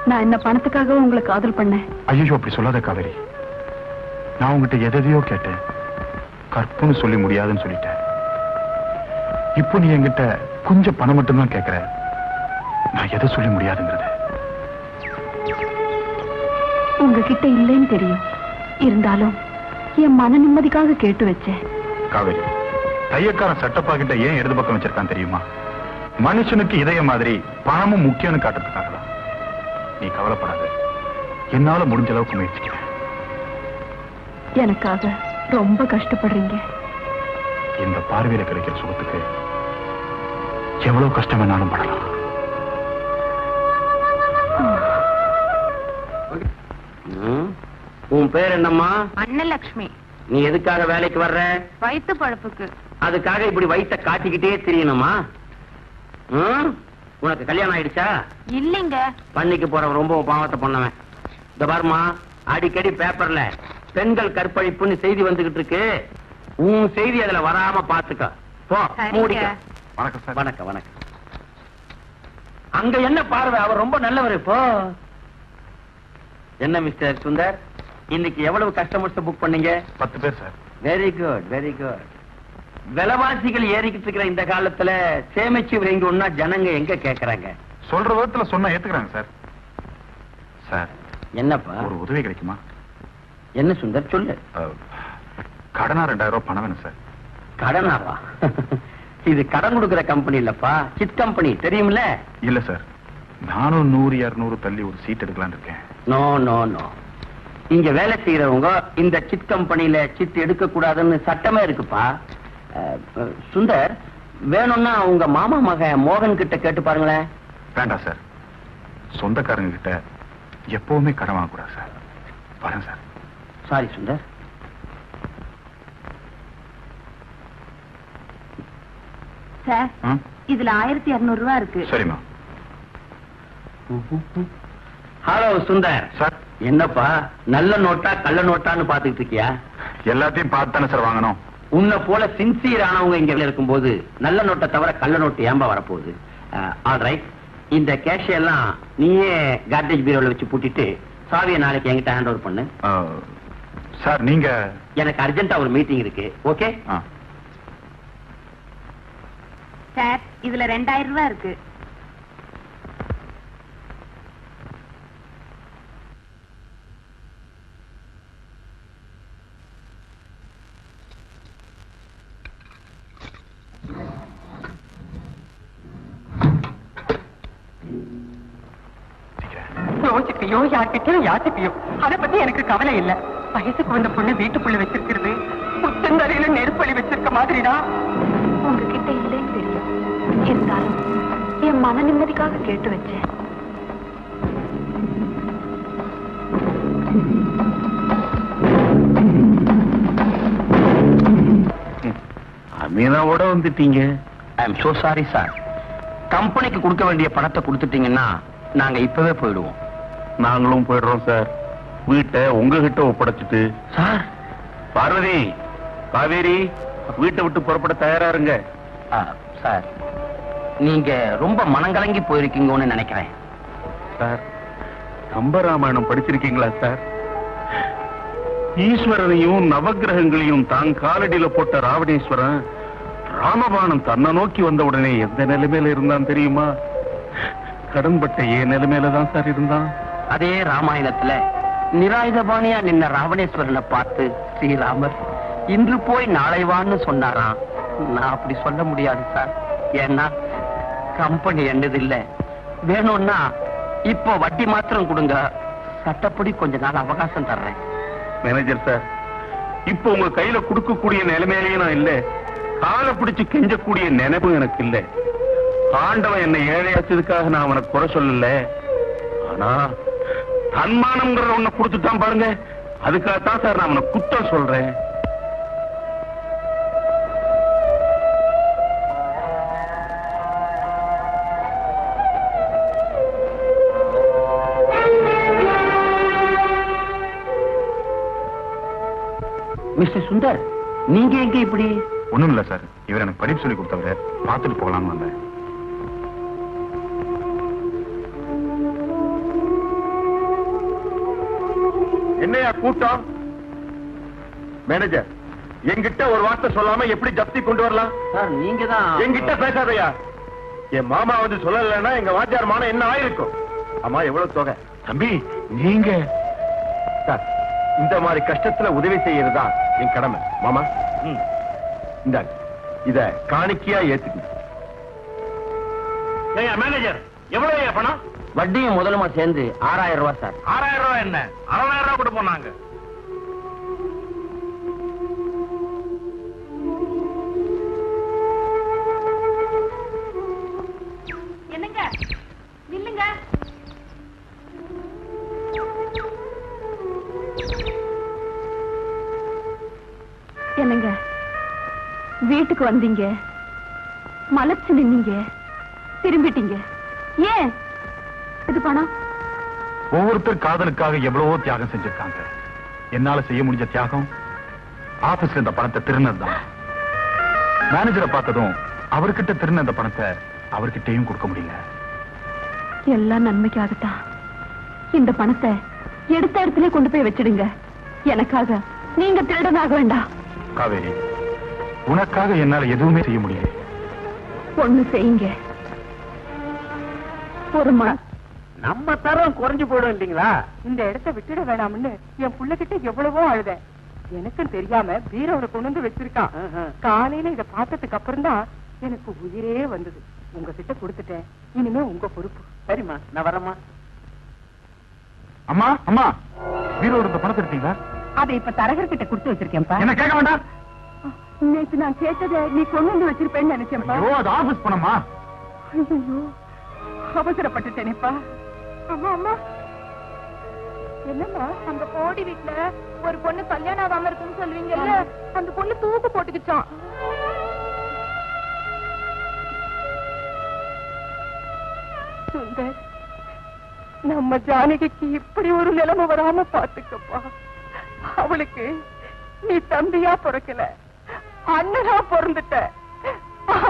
நான் என்ன பணத்துக்காக உங்களை காதல் பண்ணேன்? ஐயோ அப்படி சொல்லாத காவேரி. நான் உங்ககிட்ட எதையோ கேட்டேன், கற்புன்னு சொல்லி முடியாதுன்னு சொல்லிட்டேன். இப்போ நீ என்கிட்ட கொஞ்சம் பணம் மட்டும்தான் கேட்கிற. நான் எதை சொல்லி முடியாதுங்கிறது. உங்ககிட்ட இல்லைன்னு தெரியும், இருந்தாலும் என் மன நிம்மதிக்காக கேட்டு வச்சேன். காவேரி, தையக்காரன் சட்டப்பா கிட்ட ஏன் இடது பக்கம் வச்சிருக்கான் தெரியுமா? மனுஷனுக்கு இதய மாதிரி பணமும் முக்கியம்னு காட்டுறதுக்காக தான். நீ கவலைப்படாத, என்னால முடிஞ்ச அளவுக்கு முயற்சிக்கிறேன். எனக்காக ரொம்ப கஷ்டப்படுறீங்க. இந்த பார்வையில கிடைக்கிற சுகத்துக்கு எவ்வளவு கஷ்டம் வேணாலும் படலாம். உன் பேர் என்னம்மா? அன்னலட்சுமி. நீ எதுக்காக வேலைக்கு வர்ற? வயிற்று பழப்புக்கு. அதுக்காக இப்படி வயிற்ற காட்டிக்கிட்டே தெரியணுமா? உனக்கு கல்யாணம் ஆயிடுச்சா? இல்லைங்க. பண்ணிக்கு போறவன் ரொம்ப பாவத்தை பண்ணவன். இந்த பாருமா, அடிக்கடி பேப்பர்ல பெண்கள் கற்பழிப்புன்னு செய்தி வந்துகிட்டு இருக்கு. உன் செய்தி அதுல வராம பாத்துக்க. போ, மூடிக்க. வணக்கம் சார். வணக்கம் வணக்கம். அங்க என்ன பார்வை, அவர் ரொம்ப நல்லவர். இப்போ என்ன மிஸ்டர் சுந்தர், இன்னைக்கு எவ்வளவு கஸ்டமர்ஸ் புக் பண்ணீங்க? 10 பேர் sir. Very good very good. விலைவாசிகள் ஏறிக்கிட்டு இருக்கிற இந்த காலத்துல சேமிச்சு வைங்கன்னா ஜனங்க எங்க கேக்குறாங்க? சொல்ற விதத்துல சொன்னா ஏத்துக்கிறாங்க சார். சார், என்னப்பா? ஒரு உதவி கிடைக்குமா? என்ன சுந்தர், சொல்லு. கடனா 2000 ரூபாய் பணம் வேணும் சார். கடனாவா? இது கடன் கொடுக்கிற கம்பெனி இல்லப்பா, சிட் கம்பெனி, தெரியுமில்ல? இல்ல சார், நானும் 100 200 தள்ளி ஒரு சீட் எடுக்கலான்னு இருக்கேன். நோ நோ நோ, இங்க வேலை செய்யறவங்க இந்த சிட் கம்பெனில சிட் எடுக்க கூடாதுன்னு சட்டமே இருக்குப்பா. சுந்தர், வேணும்னா உங்க மாமா மகன் மோகன் கிட்ட கேட்டு பாருங்களேன். வேண்டாம் சார், சொந்தக்காரங்க கிட்ட எப்பவுமே கடன் வாங்கக்கூடாது சார். வரேன் சார். சாரி சுந்தர். சார், இதுல 1200 ரூபாய் இருக்கு. சரிம்மா. ஹலோ சுந்தர். சார். என்னப்பா, நல்ல நோட்டா கள்ள நோட்டான்னு பாத்துக்கிட்டு இருக்கியா? எல்லாத்தையும் பார்த்து தானே சார் வாங்கணும். உன்னை போல சின்சியர் ஆனவங்க இங்க இருக்கும்போது நல்ல நோட்டை தவிர கள்ள நோட்டு ஏம்பா வரப்போகுது? ஆல்ரைட், இந்த கேஷ் எல்லாம் நீயே கார்டேஜ் பீரோல வச்சு பூட்டிட்டு சாவியை நாளைக்கு என்கிட்ட ஹேண்ட் ஓவர் பண்ணு. சார், நீங்க எனக்கு அர்ஜென்ட்டா ஒரு மீட்டிங் இருக்கு. ஓகே சார், இதுல 2000 ரூபாய் இருக்கு. யோசிப்பியோ யார்கிட்டயோ யாசிப்பியோ, அதை பத்தி எனக்கு கவலை இல்ல. வயசுக்கு வந்த பொண்ணு வீட்டுக்குள்ள வச்சிருக்கிறது உச்சந்தலையில நெருப்பலி வச்சிருக்க மாதிரிதான். உங்ககிட்ட இல்லைன்னு தெரியும், இருந்தாலும் என் மன நிம்மதிக்காக கேட்டு வச்சேன். அமீனாவோட வந்துட்டீங்க. I am so sorry sir. கம்பெனிக்கு கொடுக்க வேண்டிய பணத்தை கொடுத்துட்டீங்கன்னா நாங்க இப்பவே போயிடுவோம். நாங்களும் போயிடுறோம் சார். வீட்டை உங்ககிட்ட ஒப்படைச்சிட்டு. சார், பார்வதி, காவேரி, வீட்டை விட்டு புறப்பட தயாரா இருங்க. சார், நீங்க ரொம்ப மனங்கலங்கி போயிருக்கீங்கன்னு நினைக்கிறேன். சார், கம்பராமாயணம் படிச்சிருக்கீங்களா சார்? ஈஸ்வரனையும் நவகிரகங்களையும் தான் காலடியில போட்ட ராவணேஸ்வரன் ராமபாணம் தன்னை நோக்கி வந்த உடனே எந்த நிலைமையில இருந்தான் தெரியுமா? கடன்பட்ட ஏன் நிலைமையில தான் சார் இருந்தான். அதே ராமாயணத்துல நிராயுதபாணியா நின்ன ராவணேஸ்வரனை பார்த்து ஸ்ரீராமர் இன்று போய் நாளை வான்னு சொன்னாராம். நான் அப்படி சொல்ல முடியாது சார். ஏன்னா கம்பெனி என்னது இல்ல. வேணும்னா இப்போ வட்டி மாத்திரம் கொடுங்க, சட்டப்படி கொஞ்ச நாள் அவகாசம் தர்றேன். மேனேஜர் சார், இப்போ உங்க கையில கொடுக்கக்கூடிய நிலைமையிலேயே நான் இல்ல. காலை பிடிச்சு கெஞ்சக்கூடிய நினைப்பும் எனக்கு இல்ல. ஆண்டவன் என்னை ஏழையாச்சதுக்காக நான் அவனை குறை சொல்லல. ஆனா தன்மானம்ங்கிற ஒண்ணு கொடுத்துட்டான் பாருங்க, அதுக்காகத்தான் சார் நான் அவனை குத்தம் சொல்றேன். மிஸ்டர் சுந்தர், நீங்க எங்க இப்படி? ஒண்ணும் இல்ல சார், இவர் எனக்கு படிப்பு சொல்லி கொடுத்தவரை பார்த்துட்டு போகலான்னு வந்தேன். என்னையா கூட்டம்? மேனேஜர், என்கிட்ட ஒரு வார்த்தை சொல்லாம எப்படி ஜப்தி கொண்டு வரலாம்? சார், நீங்க தான் என்கிட்ட பேசாதையா. என் மாமா வந்து சொல்லலைன்னா எங்க வாத்தியார் மானம் என்ன ஆயிருக்கும்? அம்மா, எவ்வளவு தொகை? தம்பி, நீங்க சார், இந்த மாதிரி கஷ்டத்துல உதவி செய்யறதா என் கடமை. மாமா, இந்தாங்க, இத காணிக்கையா ஏத்துக்கு. மேனேஜர், எவ்வளவு பணம்? வட்டியும் முதலுமா சேர்ந்து 6000 ரூபாய் சார். 6000 ரூபாய் என்ன, 6000 ரூபாய் கூட போனாங்க. என்னங்க, நில்லுங்க. என்னங்க, வீட்டுக்கு வந்தீங்க, மலைச்சு நின்னீங்க, திரும்பிட்டீங்க. ஏன் இது பணம்? ஒவ்வொருத்தர் காதலுக்காக எவ்வளவோ தியாகம் செஞ்சிருக்காங்க. என்னால செய்ய முடிஞ்ச தியாகம் ஆபீஸ்ல இந்த பணத்தை திருநதான். மேனேஜரை பார்த்ததும் அவர்கிட்ட திருந இந்த பணத்தை அவர்கிட்டயும் கொடுக்க முடியல. எல்லாம் நன்மைக்காகத்தான். இந்த பணத்தை எடுத்த இடத்துல கொண்டு போய் வச்சிடுங்க. எனக்காக நீங்க திருடனாக வேண்டாம். காவேரி, உனக்காக என்னால எதுவுமே செய்ய முடியல. ஒண்ணு செய்யுங்க. ஒரு நம்ம தரம் குறைஞ்சு போயிடும் இல்லீங்களா? இந்த இடத்தை விட்டுட வேணாம்னு என் புள்ளகிட்ட எவ்வளவோ அழுதேன். எனக்கும் தெரியாம பீரோட கொண்டு வந்து வச்சிருக்கான். காலையில இத பார்த்ததுக்கு அப்புறம் தான் எனக்கு உயிரே வந்தது. உங்ககிட்ட கொடுத்துட்டேன், இனிமே உங்க பொறுப்பு. சரிம்மா, நான் வரேம்மா. அம்மா, அம்மா, பீரோ இருந்த பணத்தை எடுத்தீங்களா? அதை இப்ப தரகர் கிட்ட கொடுத்து வச்சிருக்கேன்ப்பா. என்ன கேட்க வேண்டாம். நேற்று நான் கேட்டதை நீ கொண்டு வந்து வச்சிருப்பேன்னு நினைச்சேன்ப்பா. ஐயோ, அது ஆபீஸ் பணமா? ஐயோ, அவசரப்பட்டுட்டேனேப்பா. அம்மா அம்மா, என்னம்மா அந்த கோடி வீட்டுல ஒரு பொண்ணு கல்யாணம் ஆகாம இருக்குன்னு சொல்லுவீங்கல்ல, அந்த பொண்ணு தூக்கு போட்டுக்கிச்சான். சுந்தர், நம்ம ஜானகிக்கு இப்படி ஒரு நிலைமை வராம பாத்துக்கப்பா. அவளுக்கு நீ தம்பியா பிறக்கல, அண்ணனா பிறந்துட்ட.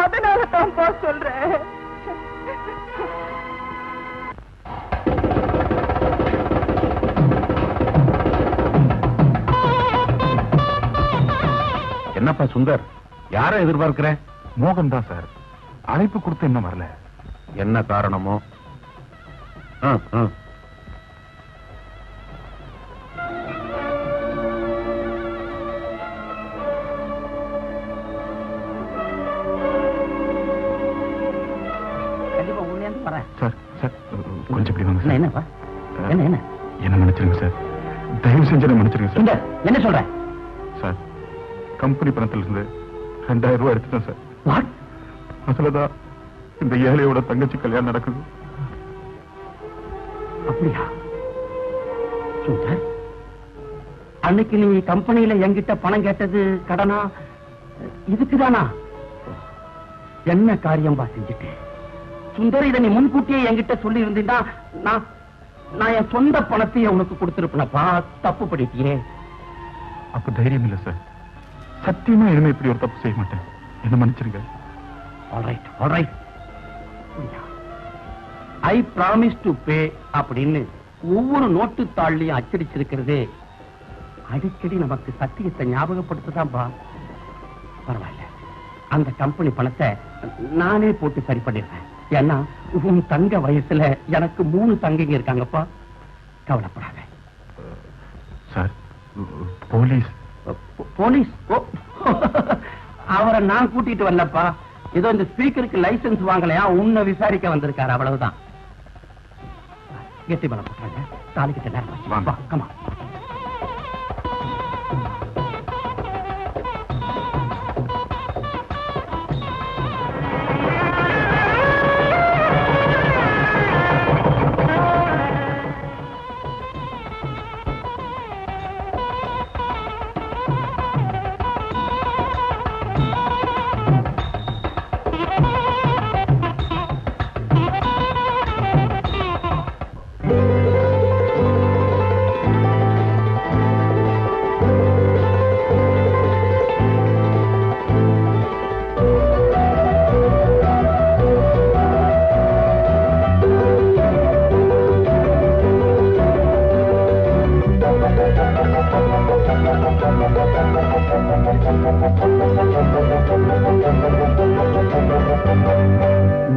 அதனால தான்ப்பா சொல்றேன். என்னப்பா சுந்தர், யாரை எதிர்பார்க்கிற? மோகன் தான் சார். அழைப்பு கொடுத்து இன்னும் வரல. என்ன காரணமோ? கண்டிப்பா உள்ளே வரேன். சார் சார் கொஞ்சம் இப்படி வாங்க சார். என்னப்பா? என்ன என்ன மன்னிச்சிருங்க சார். தயவு செஞ்சு என்ன மன்னிச்சிருங்க சார். சுந்தர், என்ன சொல்ற? சார், கம்பெனி பணத்துல இருந்து 2000 ரூபாய் எடுத்துட்டேன் சார். வாட்? அதுலதான் இந்த ஏழையோட தங்கச்சி கல்யாணம் நடக்குது. அப்படியா? சுந்தர், அன்னைக்கு நீ கம்பெனியில என்கிட்ட பணம் கேட்டது கடனா? இதுக்குதானா? என்ன காரியம் பா செஞ்சுட்டேன் சுந்தர். இதை நீ முன்கூட்டியே என்கிட்ட சொல்லி இருந்தீங்கன்னா நான் என் சொந்த பணத்தையே உனக்கு கொடுத்திருப்பேனப்பா. தப்பு பண்ணிட்டியே. அப்ப தைரியம் இல்ல சார். சத்தியமா இனிமே இப்படி ஒரு தப்பு செய்ய மாட்டேன். என்ன மன்னிச்சிருங்க. Alright alright. I promise to pay அப்படின்னு ஒவ்வொரு நோட்டு தாள்லையும் அச்சடிச்சிருக்கிறது அடிக்கடி நமக்கு சத்தியத்தை ஞாபகப்படுத்துதான்பா. பரவாயில்ல, அந்த கம்பெனி பணத்தை நானே போட்டு சரி பண்ணிடுறேன். ஏன்னா உன் தங்க வயசுல எனக்கு 3 தங்கைங்க இருக்காங்கப்பா. கவலைப்படாத. சார், போலீஸ் போலீஸ் அவரை நான் கூட்டிட்டு வரலப்பா. ஏதோ இந்த ஸ்பீக்கருக்கு லைசன்ஸ் வாங்கலையா, உன்னை விசாரிக்க வந்திருக்காரு, அவ்வளவுதான். கெட்டி பலம் போட்டாங்க. தாலிக்கிட்ட நேரம் வா, கமா.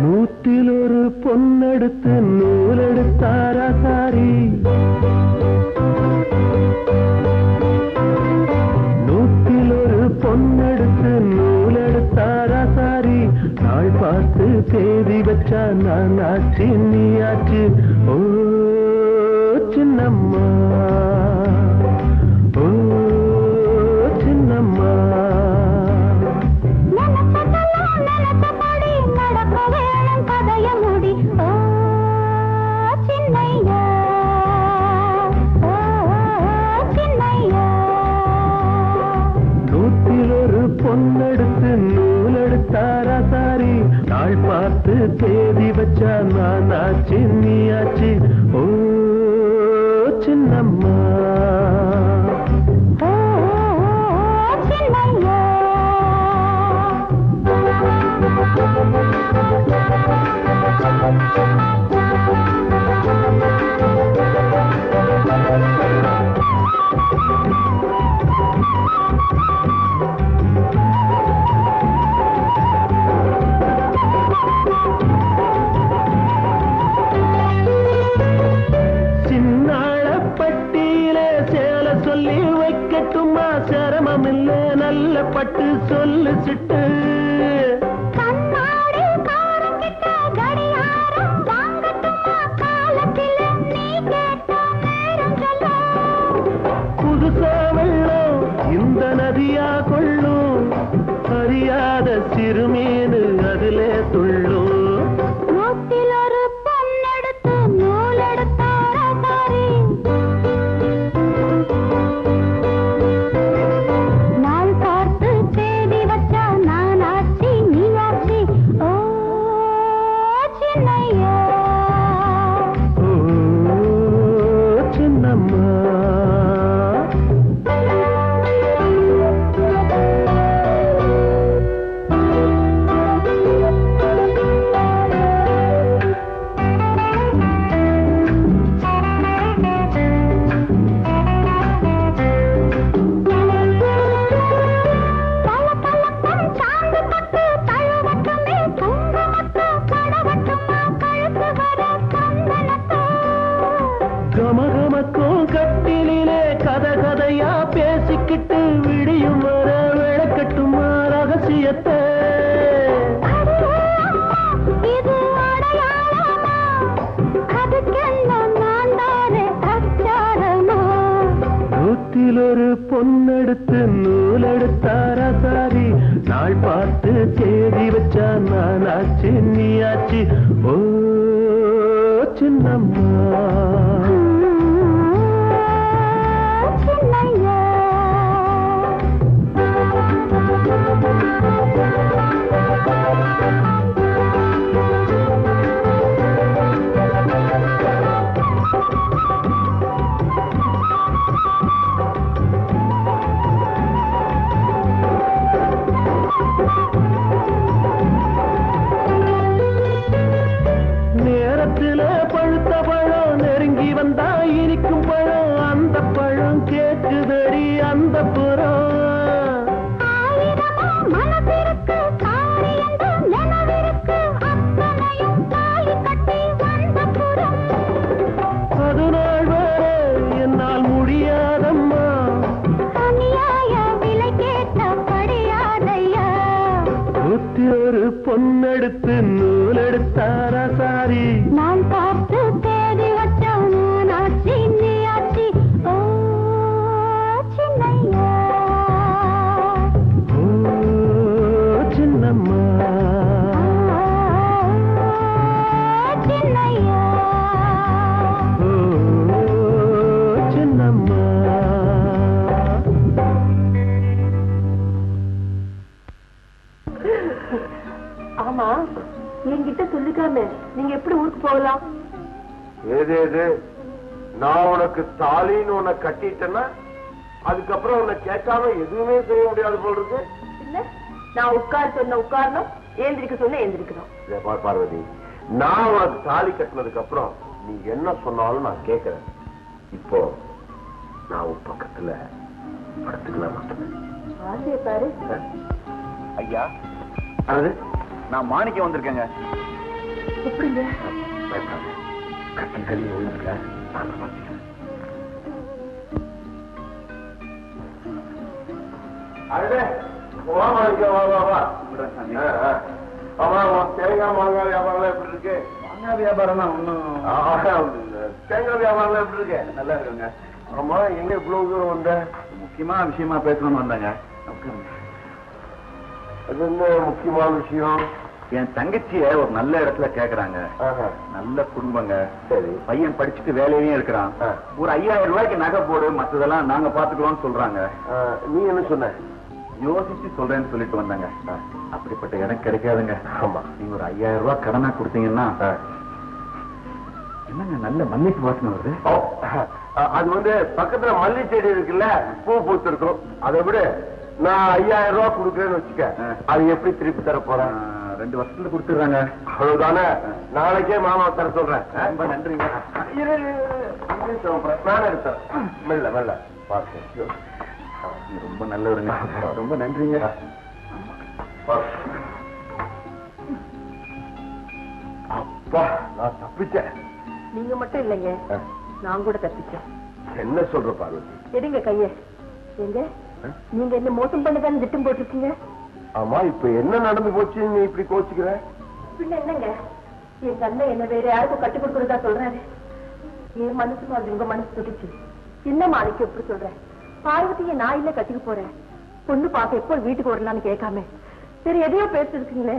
நூற்றிலொரு பொன்னெடுத்து நூலெடுத்தாரா சாரி, நூற்றிலொரு பொன்னெடுத்து நூலெடுத்தாரா சாரி, நாள் பார்த்து தேதி வச்சா நான் ஆச்சு நீ ஆச்சு. ஓ சின்னம்மா, ஓ சின்னம்மா, நூற்றிலொரு பொன்னெடுத்து நூலெடுத்தாரா சாரி, நாள் பார்த்து தேதி வச்சா நான் ஆச்சு நீ ஆச்சு. ஓ சின்னம்மா, சின்னாளப்பட்டியில சேலை சொல்லி வைக்கட்டுமா? சிரமம் இல்ல, நல்ல பட்டு சொல்லு சிட்டு. விளக்கிட்டு விடியும் வர விளக்கட்டுமா ரகசியத்தை ஒரு பொன்னெடுத்து நூலெடுத்தார சாரி நாள் பார்த்து தேதி வச்சா நான் ஆச்சு நீ ஆச்சு ஓ சின்னம்மா பொன்னெடுத்து நூலெடுத்தார சாரி நான் பார்த்து தேடி வச்சோம் நாச்சி நீ ஆச்சி ஓ சின்னையா ஓ சின்னம்மா சின்னையா ஓ சின்னம்மா ஆமா என்கிட்ட சொல்லிக்காம நீங்க எப்படி ஊருக்கு போகலாம்? ஏது நான் உனக்கு தாலின்னு உன்னை கட்டிட்டேன்னா அதுக்கப்புறம் உன்னை கேட்காம எதுவுமே செய்ய முடியாது போல் இருக்கு. இல்ல நான் உட்கார் சொன்ன உட்காரணும், ஏந்திரிக்க சொன்ன ஏந்திரிக்கணும். பார்வதி, நான் உனக்கு தாலி கட்டினதுக்கு அப்புறம் நீ என்ன சொன்னாலும் நான் கேட்கிறேன். இப்போ நான் உன் பக்கத்துல படுத்துக்கலாம். ஆசையை பாரு. ஐயா, அது நான் மாணிக்க வந்திருக்கேங்க. எப்படிங்க? கட்டி கல்வி விழுந்துருக்க. தேங்காய் மாங்காய் வியாபாரம் எப்படி இருக்கு? மாங்காய் வியாபாரம் தான் ஒன்னும். தேங்காய் வியாபாரம் எப்படி இருக்கு? நல்லா இருக்குங்க. ஆமா, எங்க இவ்வளவு தூரம் வந்த? முக்கியமான விஷயமா பேசணும்னு வந்தாங்க. அது என்ன முக்கியமான விஷயம்? என் தங்கச்சிய ஒரு நல்ல இடத்துல கேக்குறாங்க. நல்ல குடும்பங்க. சரி, பையன் படிச்சுட்டு வேலையிலையும் இருக்கிறான். ஒரு 5000 ரூபாய்க்கு நகை போடு, மற்றதெல்லாம் நாங்க பாத்துக்கிறோம்னு சொல்றாங்க. நீ என்ன சொன்ன? யோசிச்சு சொல்றேன்னு சொல்லிட்டு வந்தாங்க. அப்படிப்பட்ட இடம் கிடைக்காதுங்க. ஆமா, நீங்க ஒரு 5000 ரூபாய் கடனா கொடுத்தீங்கன்னா. என்னங்க நல்ல மல்லிகை வாசனை வருது. அது வந்து பக்கத்துல மல்லி செடி இருக்குல்ல, பூ பூத்து இருக்கும். அதை விட நான் 5000 ரூபாய் கொடுக்குறேன்னு வச்சுக்க, அது எப்படி திருப்பி தர போறேன்? 2 வருஷத்துல கொடுத்துடுறாங்க. அவ்வளவுதானே? நாளைக்கே மாமா தர சொல்றேன். ரொம்ப நன்றிங்க. நான் எடுத்தேன். மெல்ல மெல்ல பார்த்து. ரொம்ப நல்லவருங்க. ரொம்ப நன்றிங்க. அப்பா, நான் தப்பிச்சேன். நீங்க மட்டும் இல்லைங்க, நான் கூட தப்பிச்சேன். என்ன சொல்ற பார்வதி? எடுங்க கைய. எங்க நீங்க என்ன மோசம் பண்ணதான்னு திட்டம் போட்டிருக்கீங்க? ஆமா, இப்ப என்ன நடந்து போச்சு நீ இப்படி கோச்சுக்கிற? பின்ன என்னங்க, என் அண்ணன் என்ன வேற யாருக்கும் கட்டி கொடுக்கறதா சொல்றாரு. என் மனசு அது உங்க மனசு துடிச்சு. என்ன மாணிக்கு எப்படி சொல்றேன்? பார்வதியை நான் இல்ல கட்டிக்க போறேன். பொண்ணு பார்க்க எப்போ வீட்டுக்கு வரலான்னு கேட்காம சரி எதையோ பேசி இருக்கீங்களே.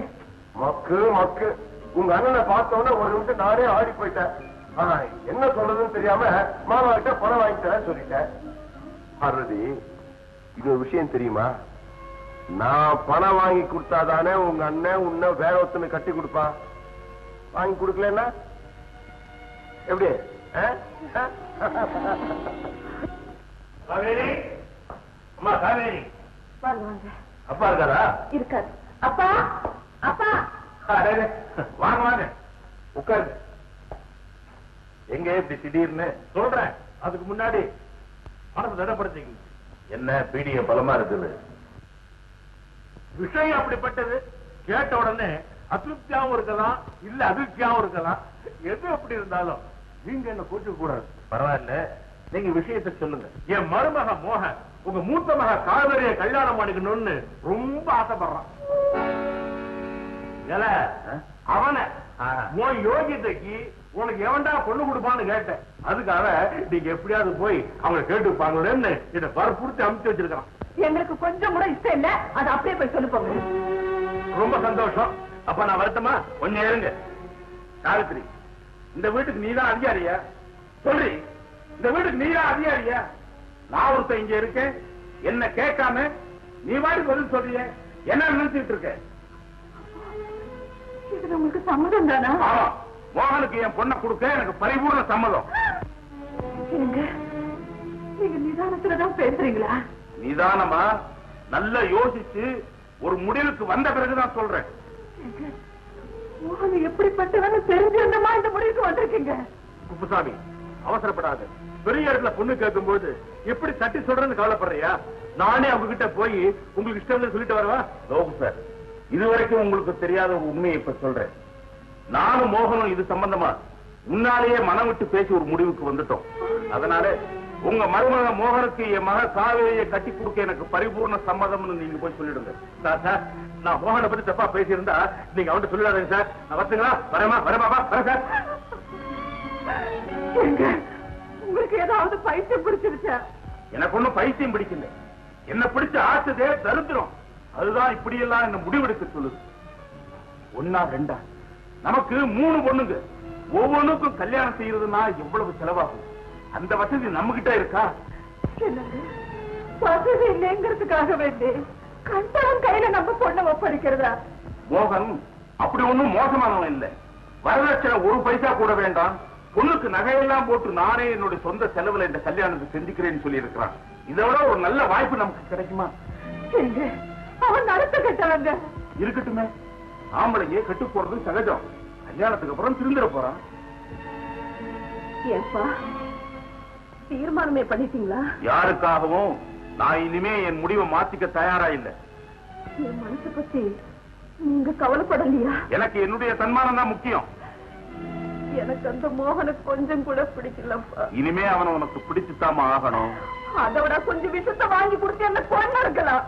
மக்கு மக்கு, உங்க அண்ணனை பார்த்தோன்னே ஒரு நிமிஷம் நானே ஆடி போயிட்டேன். ஆனா என்ன சொல்றதுன்னு தெரியாம மாமா கிட்ட பணம் வாங்கிட்டேன் சொல்லிட்டேன். பார்வதி, இது ஒரு விஷயம் தெரியுமா? நான் பணம் வாங்கி கொடுத்தாதானே உங்க அண்ணன் உன்னை வேற ஒருத்தனை கட்டி கொடுப்பான். வாங்கி கொடுக்கலன்னா எப்படி? காவேரி, அம்மா காவேரி. வாங்க. அப்பா இருக்காரா? இருக்காரு. அப்பா அப்பா வாங்க வாங்க உட்காருங்க. எங்க இப்படி திடீர்னு? சொல்றேன், அதுக்கு முன்னாடி மனசு திடப்படுத்திங்க. என்ன பீடிய பலமா இருக்குது? விஷயம் அப்படிப்பட்டது. கேட்ட உடனே அதிருப்தியாவும் இருக்கலாம், இல்ல அதிருப்தியாவும் இருக்கலாம். எது அப்படி இருந்தாலும் நீங்க என்ன கூட்டு கூடாது. பரவாயில்ல, நீங்க விஷயத்தை சொல்லுங்க. என் மருமக மோகன் உங்க மூத்த மக காவேரியை கல்யாணம் பண்ணிக்கணும்னு ரொம்ப ஆசைப்படுறான். அவனை உன் யோகியத்தைக்கு உனக்கு எவன்டா பொண்ணு கொடுப்பான்னு கேட்டேன். அதுக்காக நீங்க எப்படியாவது போய் அவங்க கேட்டுப்பாங்களேன்னு இதை வற்புறுத்தி அமுச்சு வச்சிருக்கான். எங்களுக்கு கொஞ்சம் கூட இஷ்டம் இல்ல, அது அப்படியே போய் சொல்லு போங்க. ரொம்ப சந்தோஷம். அப்ப நான் வருத்தமா கொஞ்சம் இருங்க. சாவித்ரி, இந்த வீட்டுக்கு நீதான் அதிகாரியா? சொல்றி, இந்த வீட்டுக்கு நீதான் அதிகாரியா? நான் ஒருத்தன் இங்க இருக்கேன், என்ன கேட்காம நீ மாதிரி பதில் சொல்றிய, என்ன நினைச்சிட்டு இருக்க? இது உங்களுக்கு சம்மதம் தானா? மோகனுக்கு என் பொண்ணை கொடுக்க எனக்கு பரிபூர்ண சம்மதம். நீங்க நிதானத்துலதான் பேசுறீங்களா? நிதானமா நல்லா யோசிச்சு ஒரு முடிவுக்கு வந்த பிறகுதான் சொல்றேன். மோகன் எப்படிப்பட்டவன்னு தெரிஞ்சிருந்தமா இந்த முடிவுக்கு வந்திருக்கீங்க? குப்புசாமி, அவசரப்படாது. பெரிய இடத்துல பொண்ணு கேட்கும்போது எப்படி தட்டி சொல்றேன்னு கவலைப்படுறியா? நானே அவங்க கிட்ட போய் உங்களுக்கு இஷ்டம் சொல்லிட்டு வரவா? லோகு சார், இதுவரைக்கும் உங்களுக்கு தெரியாத ஒரு உண்மையை இப்ப சொல்றேன். நானும் மோகனும் இது சம்பந்தமா முன்னாலேயே மனம் விட்டு பேசி ஒரு முடிவுக்கு வந்துட்டோம். அதனால உங்க மருமக மோகனுக்கு என் மக காவேரியை கட்டி கொடுக்க எனக்கு பரிபூர்ண சம்மதம்னு நீங்க போய் சொல்லிடுங்க. சார், நான் மோகனை பத்தி தப்பா பேசியிருந்தா நீங்க அவன்கிட்ட சொல்லிடாதீங்க சார். நான் வரட்டுங்களா? வரமா வர சார். உங்களுக்கு ஏதாவது பைத்தியம் பிடிச்சிருச்சா? எனக்கு ஒண்ணும் பைத்தியம் பிடிக்கல. என்ன பிடிச்ச ஆச்சதே தருத்திரம். அதுதான் இப்படி எல்லாம் என்ன முடிவெடுக்க சொல்லுது. ஒன்னா ரெண்டா, நமக்கு 3 பொண்ணுங்க. ஒவ்வொன்றுக்கும் கல்யாணம் செய்யறதுன்னா எவ்வளவு செலவாகும்? அந்த வசதி நம்ம கிட்ட இருக்கா? வசதி இல்லைங்கிறதுக்காக வேண்டி கண்டவன் கையில நம்ம பொண்ணை ஒப்படைக்கிறதா? மோகன் அப்படி ஒண்ணும் மோசமானவன் இல்லை. வரதட்சணை 1 பைசா கூட வேண்டாம், பொண்ணுக்கு நகையெல்லாம் போட்டு நானே என்னுடைய சொந்த செலவுல இந்த கல்யாணத்தை செஞ்சுக்கிறேன்னு சொல்லி இருக்கிறான். இதோட ஒரு நல்ல வாய்ப்பு நமக்கு கிடைக்குமா? அவன் நடத்த கட்டவங்க. இருக்கட்டுமே, ஆம்பளைங்க கெட்டு போறது சகஜம். கல்யாணத்துக்கு அப்புறம் திருந்திர போறான். ஏப்பா, தீர்மானமே பண்ணிட்டீங்களா? யாருக்காகவும் நான் இனிமே என் முடிவை மாத்திக்க தயாரா இல்லை. என் மனசை பத்தி நீங்க கவலைப்படலையா? எனக்கு என்னுடைய தன்மானம் தான் முக்கியம். எனக்கு அந்த மோகனை கொஞ்சம் கூட பிடிக்கலப்பா. இனிமே அவனை உனக்கு பிடிச்சுத்தாம ஆகணும். அதை விட கொஞ்சம் விஷத்தை வாங்கி கொடுத்து என்ன பொண்ணு இருக்கலாம்.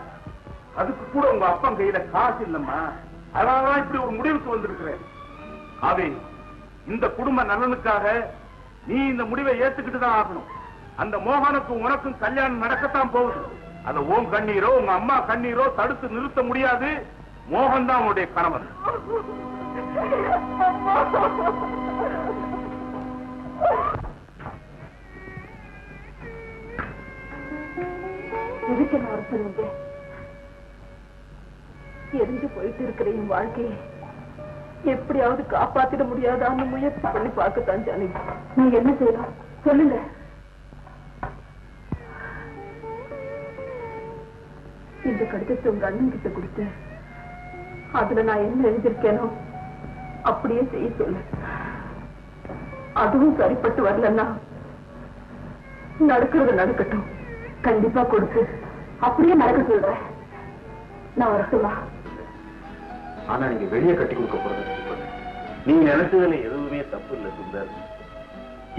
அதுக்கு கூட உங்க அப்பா கையில காசு இல்லம்மா. அதனாலதான் இப்படி ஒரு முடிவுக்கு வந்திருக்கிறேன். ஆவே, இந்த குடும்ப நலனுக்காக நீ இந்த முடிவை ஏத்துக்கிட்டு தான் ஆகணும். அந்த மோகனுக்கும் உனக்கும் கல்யாணம் நடக்கத்தான் போகுது. அந்த ஓம் கண்ணீரோ உங்க அம்மா கண்ணீரோ தடுத்து நிறுத்த முடியாது. மோகன் தான் உன்னுடைய கணவன். எதுக்கு என்ன வர சொன்னீங்க? எரிஞ்சு போயிட்டு இருக்கிற என் வாழ்க்கையை எப்படியாவது காப்பாத்திட முடியாதான்னு முயற்சி பண்ணி பார்க்கத்தான் ஜானகி. நான் என்ன செய்யலாம் சொல்லுங்க. இந்த கடிதத்தை உங்க அண்ணன் கிட்ட கொடுத்து அதுல நான் என்ன எழுதியிருக்கேனோ அப்படியே செய்ய சொல்லு. அதுவும் சரிப்பட்டு வரலன்னா நடக்கிறது நடக்கட்டும், கண்டிப்பா கொடுத்து அப்படியே நடக்க சொல்றேன். நான் வரட்டுமா? ஆனா நீங்க வெளியே கட்டி கொடுக்க போறது நீங்க நினைச்சதுல எதுவுமே தப்பு இல்லை சுந்தர்.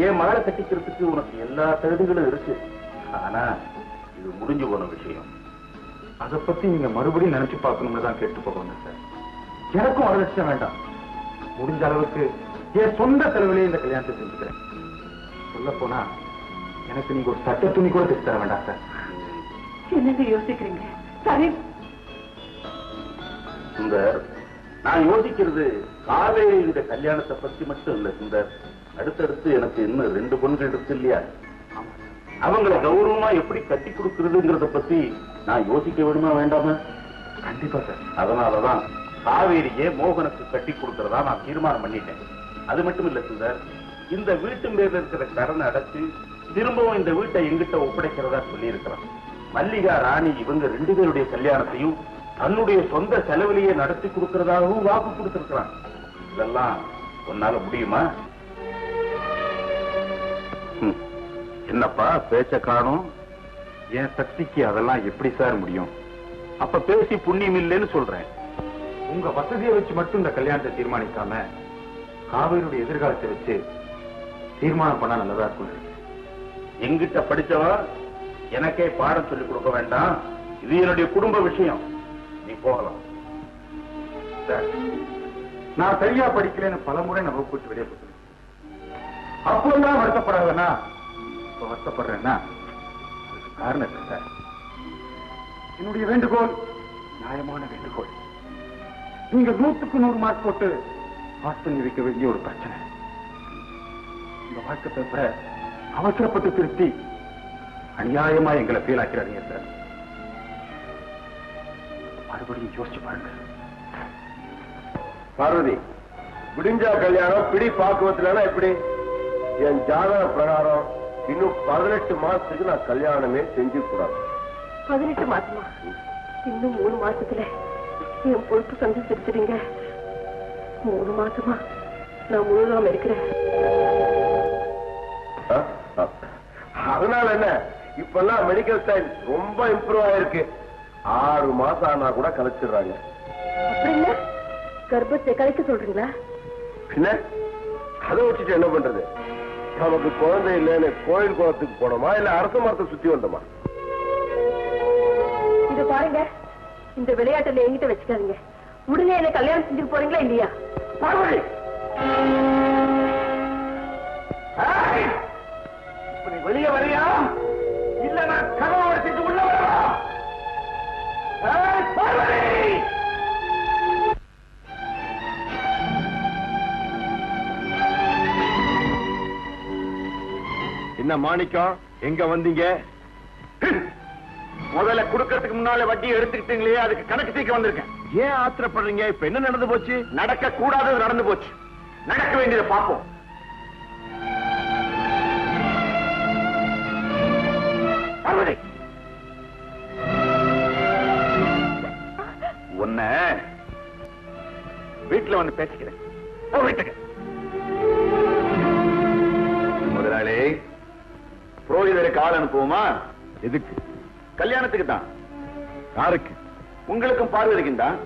என் மகளை கட்டிக்கிறதுக்கு உனக்கு எல்லா தகுதிகளும் இருக்கு. ஆனா இது முடிஞ்சு போன விஷயம். அதை பத்தி நீங்க மறுபடியும் நினைச்சு பார்க்கணும்னு தான் கேட்டு போவாங்க சார். எனக்கும் வரதட்சணை வேண்டாம். முடிஞ்ச அளவுக்கு என் சொந்த செலவிலேயே இந்த கல்யாணத்தை செஞ்சுக்கிறேன். சொல்ல போனா எனக்கு நீங்க ஒரு சட்ட துணி கூட தைச்சு தர வேண்டாம் சார். என்னங்க யோசிக்கிறீங்க? சரி சுந்தர், நான் யோசிக்கிறது காவேரி இந்த கல்யாணத்தை பத்தி மட்டும் இல்ல சுந்தர். அடுத்தடுத்து எனக்கு இன்னும் 2 பொண்கள் இருக்கு இல்லையா? அவங்களை கௌரவமா எப்படி கட்டி கொடுக்கறதுங்கிறத பத்தி நான் யோசிக்க வேணுமா வேண்டாமா? கண்டிப்பா சார். அதனாலதான் காவேரியே மோகனுக்கு கட்டி கொடுக்கறதா நான் தீர்மானம் பண்ணிட்டேன். அது மட்டும் இல்ல சுந்தர், இந்த வீட்டு மேல இருக்கிற கடனை அடைச்சு திரும்பவும் இந்த வீட்டை எங்கிட்ட ஒப்படைக்கிறதா சொல்லி இருக்கிறான். மல்லிகா ராணி இவங்க 2 பேருடைய கல்யாணத்தையும் தன்னுடைய சொந்த செலவிலேயே நடத்தி கொடுக்கிறதாகவும் வாக்கு கொடுத்திருக்கிறான். இதெல்லாம் உன்னால முடியுமா? என்னப்பா பேச்ச காணும்? என் சக்திக்கு அதெல்லாம் எப்படி சார் முடியும்? அப்ப பேசி புண்ணியம் இல்லைன்னு சொல்றேன். உங்க வசதியை வச்சு மட்டும் இந்த கல்யாணத்தை தீர்மானிக்காம காவேரியுடைய எதிர்காலத்தை வச்சு தீர்மானம் பண்ணா நல்லதா இருக்கும். எங்கிட்ட படிச்சவன் எனக்கே பாடம் சொல்லிக் கொடுக்க வேண்டாம். இது என்னுடைய குடும்ப விஷயம். நீ போகலாம். நான் சரியா படிக்கலன்னு பலமுறை நம்ம கூட்டு வெளியே போட்டு அப்பெல்லாம் வருத்தப்படாதனா இப்ப வருத்தப்படுறேன்னா காரணம் இல்லை சார். என்னுடைய வேண்டுகோள் நியாயமான வேண்டுகோள். நீங்க 100க்கு 100 மார்க் போட்டு பாஸ் பண்ணி வைக்க வேண்டிய ஒரு பிரச்சனை. இந்த வாழ்க்கை பேப்பரை அவசரப்பட்டு திருத்தி அநியாயமா எங்களை ஃபீல் ஆக்கிறாதீங்க சார். மறுபடியும் யோசிச்சு பாருங்க. பார்வதி, விடிஞ்சா கல்யாணம், பிடி பாக்குவத்துல எப்படி? என் ஜாதக பிரகாரம் இன்னும் 18 மாசத்துக்கு நான் கல்யாணமே செஞ்சு கூடாது. 18 மாசமா? இன்னும் 3 மாசத்துல என் பொறுப்பு சந்திச்சிருக்கிறீங்க. 3 மாசமா நான் முழுகாம இருக்கிறேன். அதனால என்ன, இப்பெல்லாம் மெடிக்கல் சயின்ஸ் ரொம்ப இம்ப்ரூவ் ஆயிருக்கு. 6 மாசம் ஆனா கூட கலைச்சிடுறாங்க. அப்படின்னா கர்ப்பத்தை கலைக்க சொல்றீங்களா? பின்ன அதை வச்சுட்டு என்ன பண்றது? நமக்கு குழந்தை இல்லைன்னு கோயில் குளத்துக்கு போனோமா இல்ல அரச மரத்தை சுத்தி வந்தோமா? இது பாருங்க, இந்த விளையாட்டுல எங்கிட்ட வச்சுக்காதீங்க. உடனே என்ன கல்யாணம் செஞ்சுட்டு போறீங்களா இல்லையா? பார்வதி, நீ வெளியே வரியா இல்ல நான் கதவை அடிச்சிட்டு உள்ள வரவா? பார்வதி, என்ன மாணிக்கம், எங்க வந்தீங்க? முதல்ல கொடுக்கறதுக்கு முன்னால வட்டியை எடுத்துக்கிட்டீங்களே, அதுக்கு கணக்கு தீர்க்க வந்திருக்கேன். ஏன் ஆத்திரப்படுறீங்க? இப்ப என்ன நடந்து போச்சு? நடக்க கூடாதது நடந்து போச்சு. நடக்க வேண்டியதை பார்ப்போம். பார்வதி, உன்ன வீட்டுல வந்து பேசிக்கிறேன். வீட்டுக்கு முதலாளி, புரோகிதருக்கு ஆள் அனுப்புவோமா? எதுக்கு? கல்யாணத்துக்கு தான். யாருக்கு? உங்களுக்கும் பார்வதிக்கும் தான்.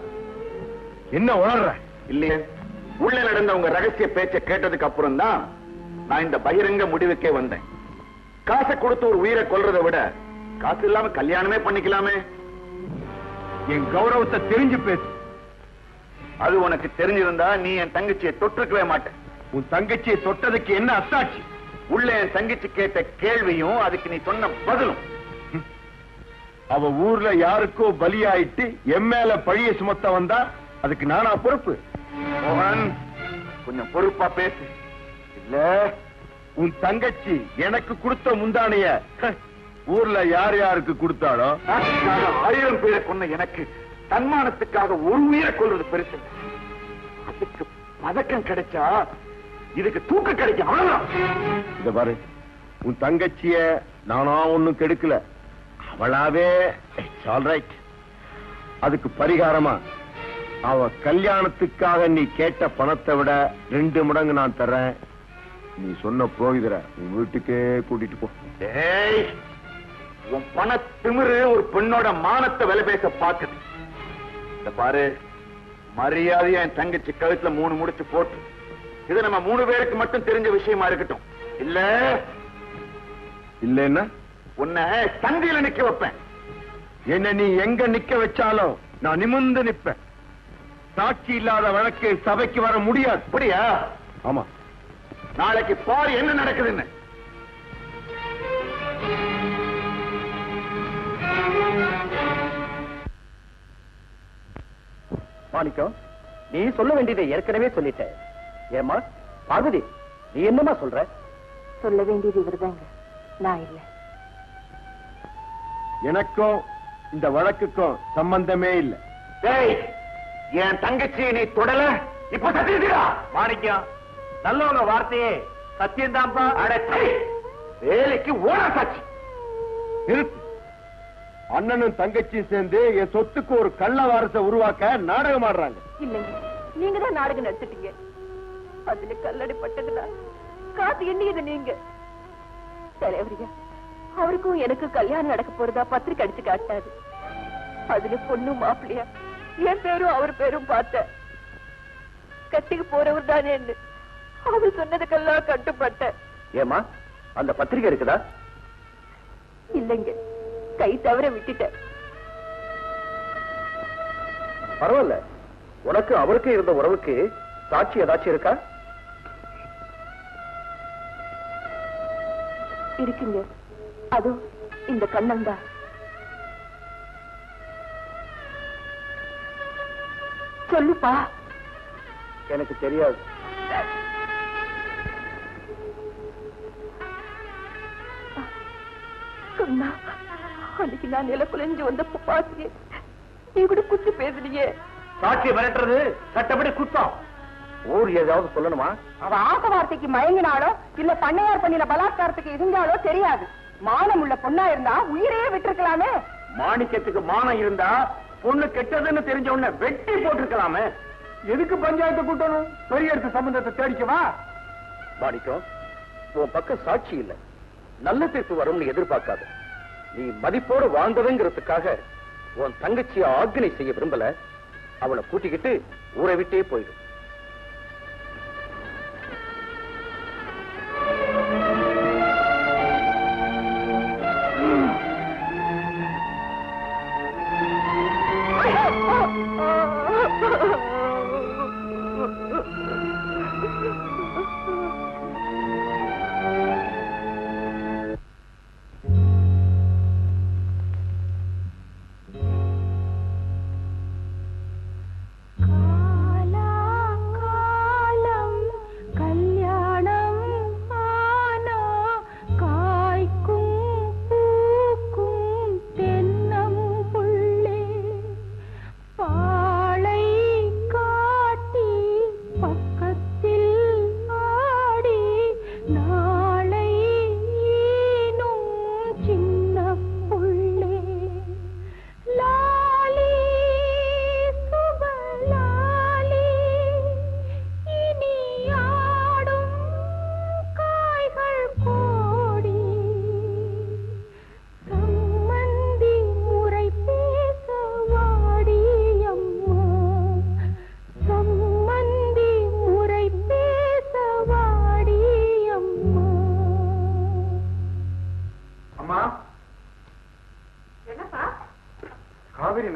என்ன உணர்ற? இல்லையே, உள்ள நடந்த உங்க ரகசிய பேச்சை கேட்டதுக்கு அப்புறம் தான் நான் இந்த பகிரங்க முடிவுக்கே வந்தேன். காசை கொடுத்து ஒரு உயிரை கொல்றதை விட காசு இல்லாம கல்யாணமே பண்ணிக்கலாமே. என் கௌரவத்தை தெரிஞ்சு பேசு. அது உனக்கு தெரிஞ்சிருந்தா நீ என் தங்கச்சியை தொட்டிருக்கவே மாட்டேன். உன் தங்கச்சியை தொட்டதுக்கு என்ன அத்தாட்சி? உள்ள என் தங்கச்சி கேட்ட கேள்வியும் அதுக்கு நீ சொன்ன பதிலும். அவ ஊர்ல யாருக்கோ பலியாயிட்டு என் மேல பழிய சுமத்த வந்தா அதுக்கு நானா பொறுப்பு? மோகன், கொஞ்சம் பொறுப்பா பேசு. இல்ல, உன் தங்கச்சி எனக்கு கொடுத்த முந்தானைய ஊர்ல யார் யாருக்கு கொடுத்தாளோ 1000 பேரை கொன்ன எனக்கு தன்மானத்துக்காக ஒரு உயிரை கொள்வது பெருசு. அதுக்கு பதக்கம் கிடைச்சா இதுக்கு தூக்க கிடைக்கும். அவ்வளவுதான். இந்த பாரு, உன் தங்கச்சிய நானா ஒண்ணும் கெடுக்கல. அவளாவே ஆல்ரைட். அதுக்கு பரிகாரமா அவ கல்யாணத்துக்காக நீ கேட்ட பணத்தை விட 2 மடங்கு நான் தர்றேன். நீ சொன்ன புரோகிதரை உன் வீட்டுக்கே கூட்டிட்டு போ. ஏய், உன் பண திமிரு ஒரு பெண்ணோட மானத்தை விலை பேச பாக்குது. இந்த பாரு, மரியாதையா என் தங்கச்சி கழுத்துல 3 முடிச்சு போட்டு இது நம்ம 3 பேருக்கு மட்டும் தெரிஞ்ச விஷயமா இருக்கட்டும். இல்ல இல்லன்னா உன்னை சந்தியில நிக்க வைப்பேன். என்ன நீ எங்க நிக்க வச்சாலும் நான் நிமிர்ந்து நிப்பேன். சாட்சி இல்லாத வழக்கு சபைக்கு வர முடியாது. அப்படியா? ஆமா. நாளைக்கு பாரு என்ன நடக்குதுன்னு. மாணிக்கம், நீ சொல்ல வேண்டியதை ஏற்கனவே சொல்லிட்ட. ஏமா பார்வதி, நீ என்னமா சொல்ற? சொல்ல வேண்டியது இவர்தாங்க, நான் இல்ல. எனக்கும் இந்த வழக்குக்கும் சம்பந்தமே இல்ல. டேய், என் தங்கச்சியை நீ தொடல, இப்ப சத்தியதா? மாணிக்கம், நல்லவங்க வார்த்தையே சத்தியம்தான்பா. அடச்சை, வேலைக்கு ஓட சாட்சி. நிறுத்து. அண்ணனும் தங்கச்சியும் சேர்ந்து என் சொத்துக்கு ஒரு கள்ள வாரத்தை உருவாக்க நாடகம் ஆடுறாங்க. இல்லைங்க, நீங்க தான் நாடகம் நடத்திட்டீங்க. அதுல கல்லடி பட்டதுல காசு எண்ணியது நீங்க. தலைவரியா, அவருக்கும் எனக்கு கல்யாணம் நடக்க போறதா பத்திரிக்கை அடிச்சு காட்டாரு. அதுல பொண்ணு மாப்பிள்ளையா என் பேரும் அவர் பேரும் பார்த்த. கட்டிக்கு போறவர் தானே அவர் சொன்னதுக்கெல்லாம் கட்டுப்பட்ட. ஏமா அந்த பத்திரிகை இருக்குதா? இல்லைங்க, கை தவற விட்டுட்டேன். பரவாயில்ல, உனக்கு அவருக்கு இருந்த உறவுக்கு சாட்சி ஏதாச்சும் இருக்கா? இருக்குங்க, அது இந்த கண்ணன் தான். சொல்லுப்பா. எனக்கு தெரியாது. கண்ணா, அன்னைக்கு நான் நில குலைஞ்சு வந்தப்ப பாத்தியே, நீ கூட குத்து பேசுறீங்க. சாட்சி மிரட்டுறது சட்டப்படி குத்தம். ஊர் ஏதாவது சொல்லணுமா? அவ ஆச வார்த்தைக்கு மயங்கினாலோ இல்ல பண்ணையார் பண்ணின பலாத்காரத்துக்கு இருந்தாலோ தெரியாது. மானம் உள்ள பொண்ணா இருந்தா உயிரையே விட்டுருக்கலாமே. மாணிக்கத்துக்கு மானம் இருந்தா பொண்ணு கெட்டதுன்னு தெரிஞ்ச உடனே வெட்டி போட்டிருக்கலாமே. எதுக்கு பஞ்சாயத்தை கூட்டணும்? பெரிய இடத்து சம்பந்தத்தை தேடிக்கவா? மாணிக்கம், உன் பக்கம் சாட்சி இல்ல, நல்ல தீர்ப்பு வரும்னு எதிர்பார்க்காத. நீ மதிப்போடு வாழ்ந்ததுங்கிறதுக்காக உன் தங்கச்சிய ஆக்னை செய்ய விரும்பல. அவளை கூட்டிக்கிட்டு ஊரை விட்டே போயிடும்.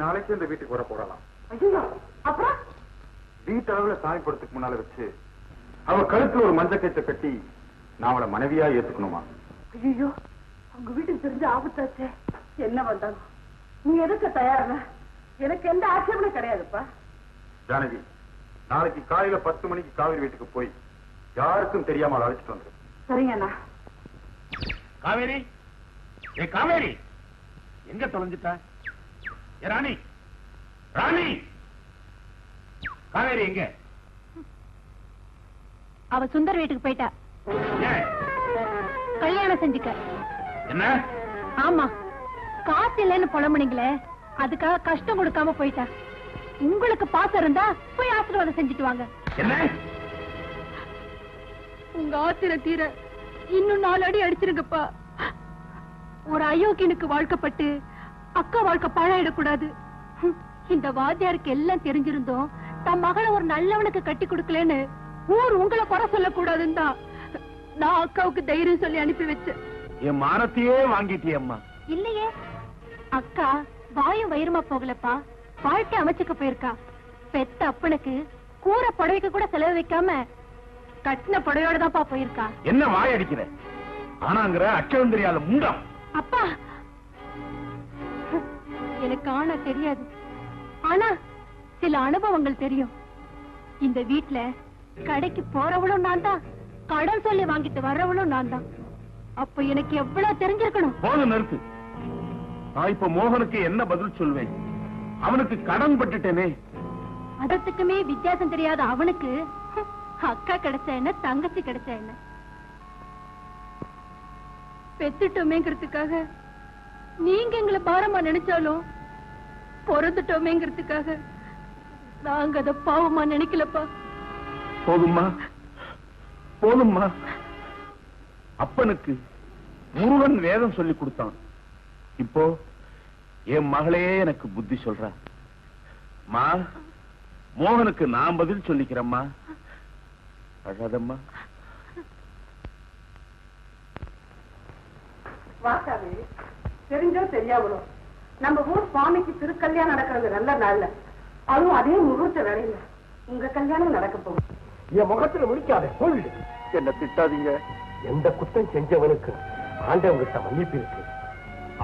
நாளைக்கு இந்த வீட்டுக்கு வர போடலாம். அப்புறம் வீட்டளவுல சாமி படத்துக்கு முன்னால வச்சு அவ கழுத்துல ஒரு மஞ்சள் கயிற்றை கட்டி நான் அவளை மனைவியா ஏத்துக்கணுமா? ஐயோ, உங்க வீட்டுக்கு தெரிஞ்ச ஆபத்தாச்சே. என்ன வந்தாலும் நீ எதுக்கு தயாரா? எனக்கு எந்த ஆட்சேபனும் கிடையாதுப்பா. ஜானகி, நாளைக்கு காலையில 10 மணிக்கு காவேரி வீட்டுக்கு போய் யாருக்கும் தெரியாம அழைச்சிட்டு வந்துரு. சரிங்கண்ணா. காவேரி, ஏ காவேரி, எங்க தொலைஞ்சிட்ட? ராணி, ராணி, காவேரி எங்க? அவ சுந்தர் வீட்டுக்கு போயிட்டா. கல்யாணம் செஞ்சுக்க. என்ன? ஆமா, காசு இல்லைன்னு புலம்புனீங்களே, அதுக்காக கஷ்டம் கொடுக்காம போயிட்டா. உங்களுக்கு பாசம் இருந்தா போய் ஆசீர்வாதம் செஞ்சுட்டு வாங்க. என்ன? உங்க ஆத்திரம் தீர இன்னும் 4 அடி அடிச்சிருங்கப்பா. ஒரு அயோக்கியனுக்கு வாழ்க்கப்பட்டு அக்கா வாழ்க்கை பாழாயிடக்கூடாது. இந்த வாத்தியாருக்கு எல்லாம் தெரிஞ்சிருந்தோம் தன் மகளை ஒரு நல்லவனுக்கு கட்டி கொடுக்கலன்னு ஊர் உங்களை குறை சொல்லக்கூடாதுன்னு தான் நான் அக்காவுக்கு தைரியம் சொல்லி அனுப்பி வச்சேன். என் மானத்தையே வாங்கிட்டியம்மா. இல்லையே, அக்கா வாயும் வயிறுமா போகலப்பா, வாழ்க்கை அமைச்சுக்க போயிருக்கா. பெத்த அப்பனுக்கு கூரை புடவைக்கு கூட செலவு வைக்காம கட்டின புடவையோட தான்ப்பா போயிருக்கா. என்ன வாய் அடிக்கிற? ஆனாங்கிற அச்சம் தெரியாத முண்டம். அப்பா, எனக்கு ஆனா தெரியாது, ஆனா சில அனுபவங்கள் தெரியும். இந்த வீட்டுல கடைக்கு போறவளும் நான் தான், கடன் சொல்லி வாங்கிட்டு வர்றவளும் நான் தான். அப்ப எனக்கு எவ்வளவு தெரிஞ்சிருக்கணும். போதும், நிறுத்து. நான் இப்ப மோகனுக்கு என்ன பதில் சொல்வேன்? அவனுக்கு கடன் பட்டுட்டேனே. அதத்துக்குமே வித்தியாசம் தெரியாத அவனுக்கு அக்கா கிடைச்ச என்ன, தங்கச்சி கிடைச்ச என்ன? பெத்துட்டோமேங்கிறதுக்காக நீங்க எங்களை பாரமா நினைச்சாலும் பிறந்துட்டோமேங்கிறதுக்காக நாங்க அத பாவமா நினைக்கலப்பா. போதும்மா, போதும்மா. அப்பனுக்கு முருகன் வேதம் சொல்லி கொடுத்தான். இப்போ என் மகளே எனக்கு புத்தி சொல்றா. மா, மோகனுக்கு நான் பதில் சொல்லிக்கிறேம்மா. அழாதம்மா. வாக்காவே, தெரிஞ்சோ தெரியாமலோ நம்ம ஊர் சுவாமிக்கு திருக்கல்யாணம் நடக்கிறது நல்ல நாள்ல, அதுவும் அதே முகூர்த்த வேலையில உங்க கல்யாணம் நடக்க போகும். என் முகத்துல முடிக்காத சொல்லு. என்ன திட்டாதீங்க. எந்த குத்தம் செஞ்சவனுக்கு ஆண்டவங்கிட்ட மன்னிப்பு இருக்கு.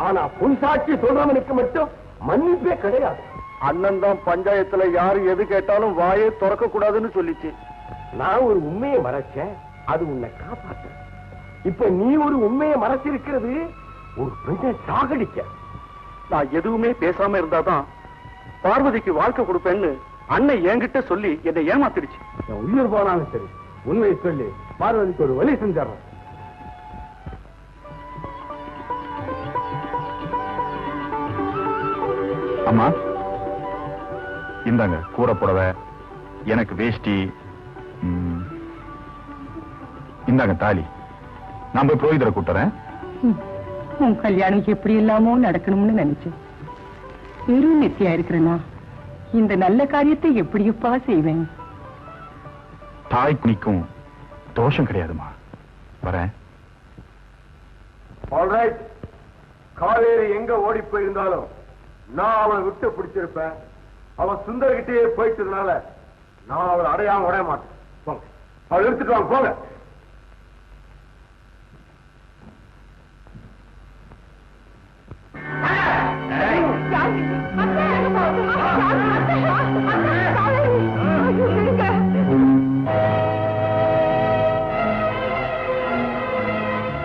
ஆனா பொய் சாட்சி சொல்றவனுக்கு மட்டும் மன்னிப்பே கிடையாது. அண்ணன் தான் பஞ்சாயத்துல யாரு எது கேட்டாலும் வாயே திறக்க கூடாதுன்னு சொல்லிச்சு. நான் ஒரு உண்மையை மறைச்சேன், அது உன்னை காப்பாத்த. இப்ப நீ ஒரு உண்மையை மறைச்சிருக்கிறது ஒரு பெண்ணை சாகடிக்க. நான் எதுவுமே பேசாம இருந்தாதான் பார்வதிக்கு வாழ்க்கை கொடுப்பேன்னு அண்ணன் என்கிட்ட சொல்லி என்னை ஏமாத்திடுச்சு. உயிர் போனாலும் சரி உண்மையை சொல்லி பார்வதிக்கு ஒரு வழி செஞ்சாரன். அம்மா இந்தாங்க கூரை புடவை, எனக்கு வேஷ்டி, இந்தாங்க தாலி. நான் போய் புரோகிதரை கூட்டுறேன். உன் கல்யாணம் எப்படி இல்லாமோ நடக்கணும்னு நினைச்சேன். வெறும் நெத்தியா இருக்கிறேனா இந்த நல்ல காரியத்தை எப்படியப்பா செய்வேன்? தாய்க்கு நிக்கும் தோஷம் கிடையாதுமா. வரேன். ஆல்ரைட். காவேரி எங்க ஓடி போயிருந்தாலும் நான் அவளை விட்டு பிடிச்சிருப்பேன். அவன் சுந்தர்கிட்டயே போயிட்டதுனால நான் அவளை அடையாம உடைய மாட்டேன். போங்க, அவளை எடுத்துட்டு வாங்க. போங்க.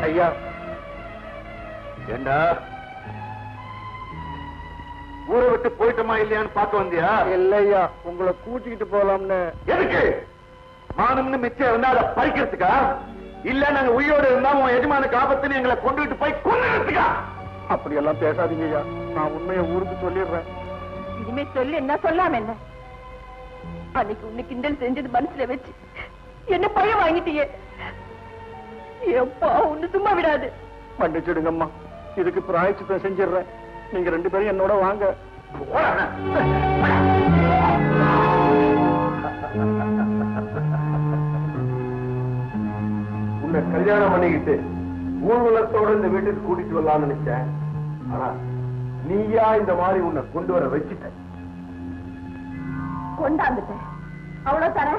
ஐயா ஏண்டா ஊரை விட்டு போயிட்டோமா இல்லையான்னு பார்க்க வந்தியா? இல்லையா, உங்களை கூட்டிக்கிட்டு போலாம்னு. எதுக்கு? மானம்னு மிச்சம் இருந்தா அதை பறிக்கிறதுக்கா? இல்ல நாங்க உயிரோடு இருந்தா உன் எஜமானுக்கு ஆபத்துன்னு எங்களை கொண்டுகிட்டு போய் கொண்டுறதுக்கா? அப்படி எல்லாம் பேசாதீங்க ஐயா. நான் உண்மையை ஊருக்கு சொல்லிடுறேன். இனிமே சொல்லி என்ன சொல்லாம என்ன? அன்னைக்கு உன்னை கிண்டல் செஞ்சது மனசுல வச்சு என்ன பழம் வாங்கிட்டீங்க. எப்பா ஒண்ணு சும்மா விடாது. மன்னிச்சிடுங்கம்மா, இதுக்கு பிராயச்சித்தம் செஞ்சிடுறேன். நீங்க 2 பேரும் என்னோட வாங்க. உன்னை கல்யாணம் பண்ணிக்கிட்டு ஊர்வலத்தோட இந்த வீட்டுக்கு கூட்டிட்டு வரலாம்னு நினைச்சேன். ஆனா நீயா இந்த மாதிரி உன்னை கொண்டு வர வச்சுட்ட. கொண்டாந்துட்டேன், அவ்வளவு தர.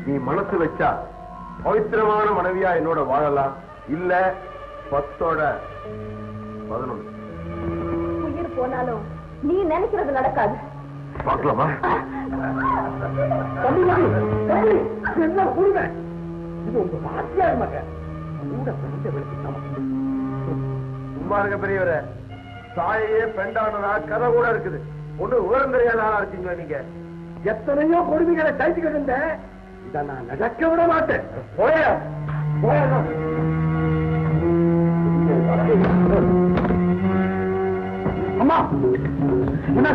நீ மனசு வச்சா பவித்திரமான மனைவியா என்னோட வாழலாம். இல்ல 10ஓட 11. உயிர் போனாலும் நீ நினைக்கிறது நடக்காது. பார்க்கலாமா? என்ன கொடுங்க, இது உங்க பாத்தியார் மகன். கூட பிறந்தவளுக்கு சமம். சும்மா இருக்க பெரியவரே. தாயே பெண்டானதா கதை கூட இருக்குது. ஒண்ணு விவரம் தெரியாத ஆளா இருக்கீங்களா நீங்க? எத்தனையோ கொடுமைகளை தைச்சுக்கிட்டு இருந்தேன். இதை நான் நடக்க விட மாட்டேன். போய அம்மா என்ன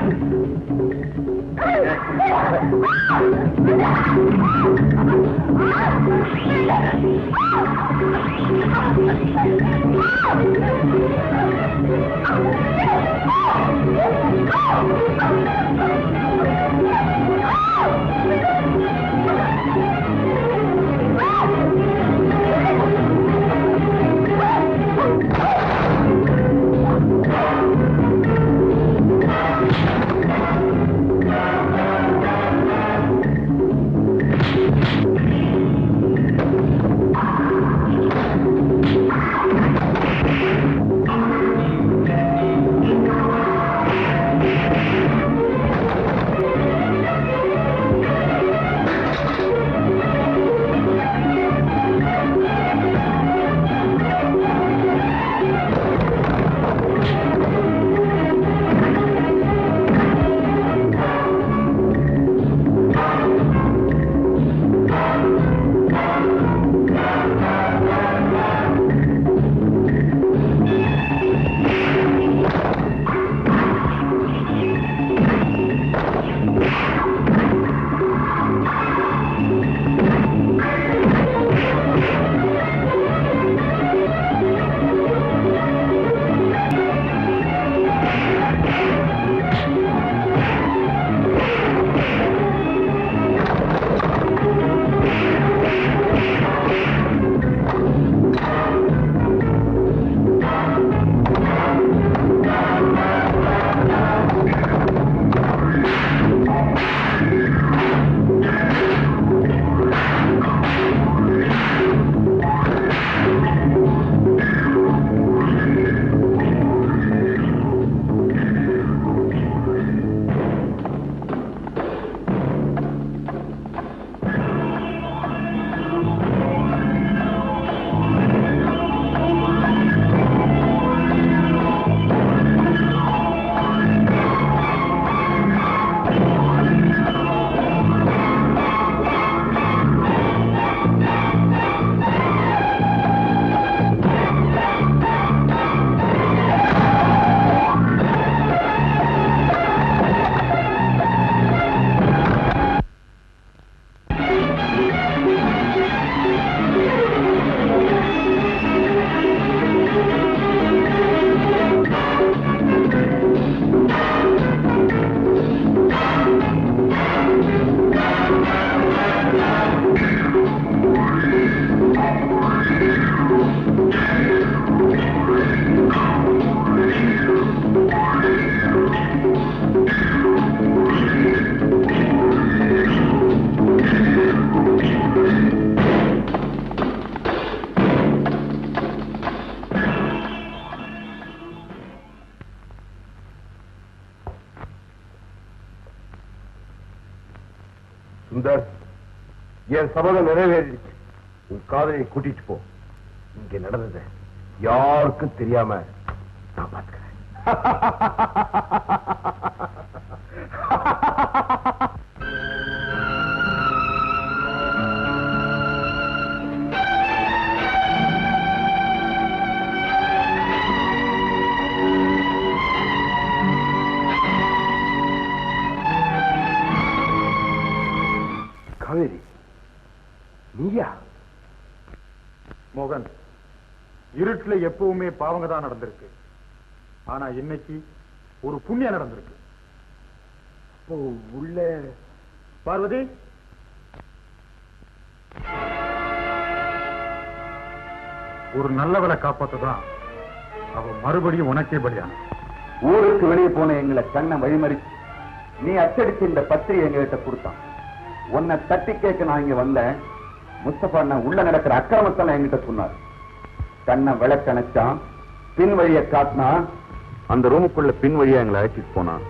சுந்தர், என் சபதம் நிறைவேறிடுச்சு. உன் காதலியை கூட்டிட்டு போ. இங்க நடந்தது யாருக்கும் தெரியாம நான் பார்க்கிறேன். காவேரி, நீயா? மோகன், இருட்டுல எப்பவுமே பாவங்க தான் நடந்திருக்கு. ஆனா இன்னைக்கு ஒரு புண்ணியம் நடந்திருக்கு. உள்ள பார்வதி, ஒரு நல்லவளை காப்பாத்ததான் அவ மறுபடியும் உனக்கே பலியான. ஊருக்கு வெளியே போன எங்களை கண்ணை வழிமறிச்சு நீ அச்சடிச்சு இந்த பத்திரிகை எங்ககிட்ட கொடுத்தான். உன்னை தட்டி கேட்க நான் இங்க வந்தேன். முஸ்தபா அண்ணன் உள்ள நடக்கிற அக்கிரமத்தை என்கிட்ட சொன்னார். கண்ணை விளக்கணைச்சான், பின் வழிய காட்டினா, அந்த ரூமுக்குள்ள பின் வழியா எங்களை அழைச்சிட்டு போனான்.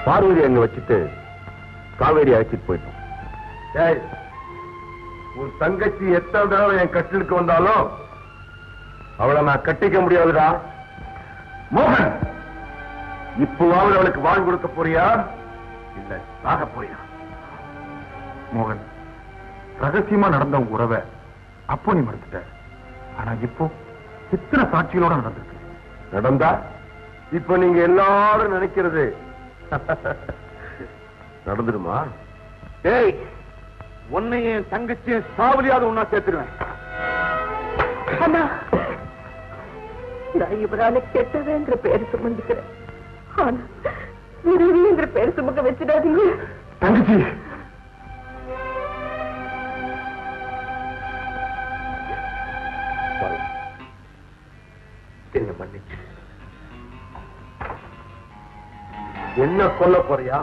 பார்வதி அங்க வச்சுட்டு காவேரி அழைச்சிட்டு போயிட்டோம். உன் தங்கச்சி எத்தனை தடவை என் கட்டிலுக்கு வந்தாலும் அவளை நான் கட்டிக்க முடியாதுடா. மோகன், இப்பவாவது அவளுக்கு வாழ் கொடுக்க போறியா இல்ல சாக போறியா? மோகன், ரகசியமா நடந்த உங்க உறவை அப்போ நீ மறுத்துட்ட. ஆனா இப்போ எத்தனை சாட்சிகளோட நடந்திருக்கு. நடந்தா இப்ப நீங்க எல்லாரும் நினைக்கிறது நடந்துடுமா? ஏய், உன்னையும் தங்கச்சியும் சாவலியாவது ஒன்னா சேர்த்துருவேன். அண்ணா, நான் இவரால கெட்டதுங்கிற பேர் சுமந்துக்கிறேன். ஆனா விரும்பிங்கிற பேர் சுமக்க வச்சிடாதீங்க. தங்கச்சி, என்ன மன்னிச்சு. என்ன கொல்ல போறியா?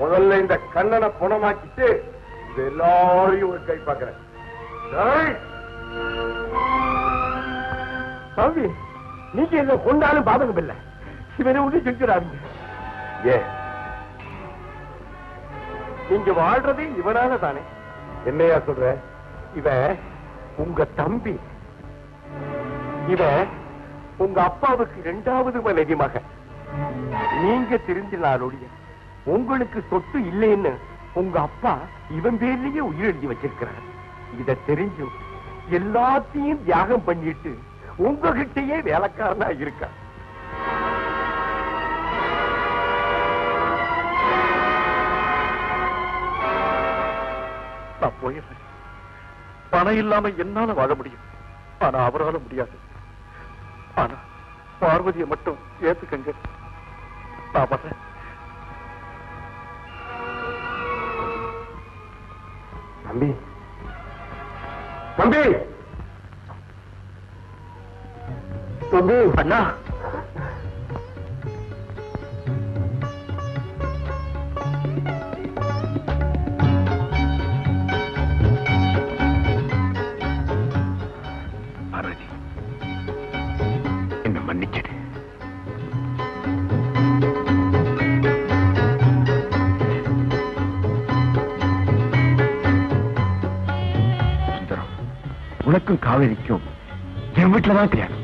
முதல்ல இந்த கண்ணனை குணமாக்கிட்டு இது எல்லாரையும் ஒரு கை பார்க்கிறேன். சாமி, நீங்க என்ன கொண்டாலும் பாதகம் இல்லை. இவனை ஒண்ணு செஞ்சிடாதீங்க. ஏன் நீங்க வாழ்றது இவனால தானே? என்னையா சொல்ற? இவன் உங்க தம்பி. இவன் உங்க அப்பாவுக்கு 2வது மனைவி மகன். நீங்க தெரிஞ்சினாலோடைய உங்களுக்கு சொத்து இல்லைன்னு உங்க அப்பா இவன் பேர்லயே உயிர் எழுதி வச்சிருக்கிறார். இத தெரிஞ்சும் எல்லாத்தையும் தியாகம் பண்ணிட்டு உங்ககிட்டயே வேலைக்காரனா இருக்க. நான் போயிடுறேன். பணம் இல்லாம என்னால வாழ முடியும், ஆனா அவரால முடியாது. ஆனா பார்வதியை மட்டும் ஏத்துக்கங்க. நான் வர்றேன். தம்பி, தம்பி, தம்பி, அண்ணா, பார்வதி, என்ன மன்னிச்சிடு. உனக்கும் காவேரிக்கும் என் வீட்டுலதான் கல்யாணம்.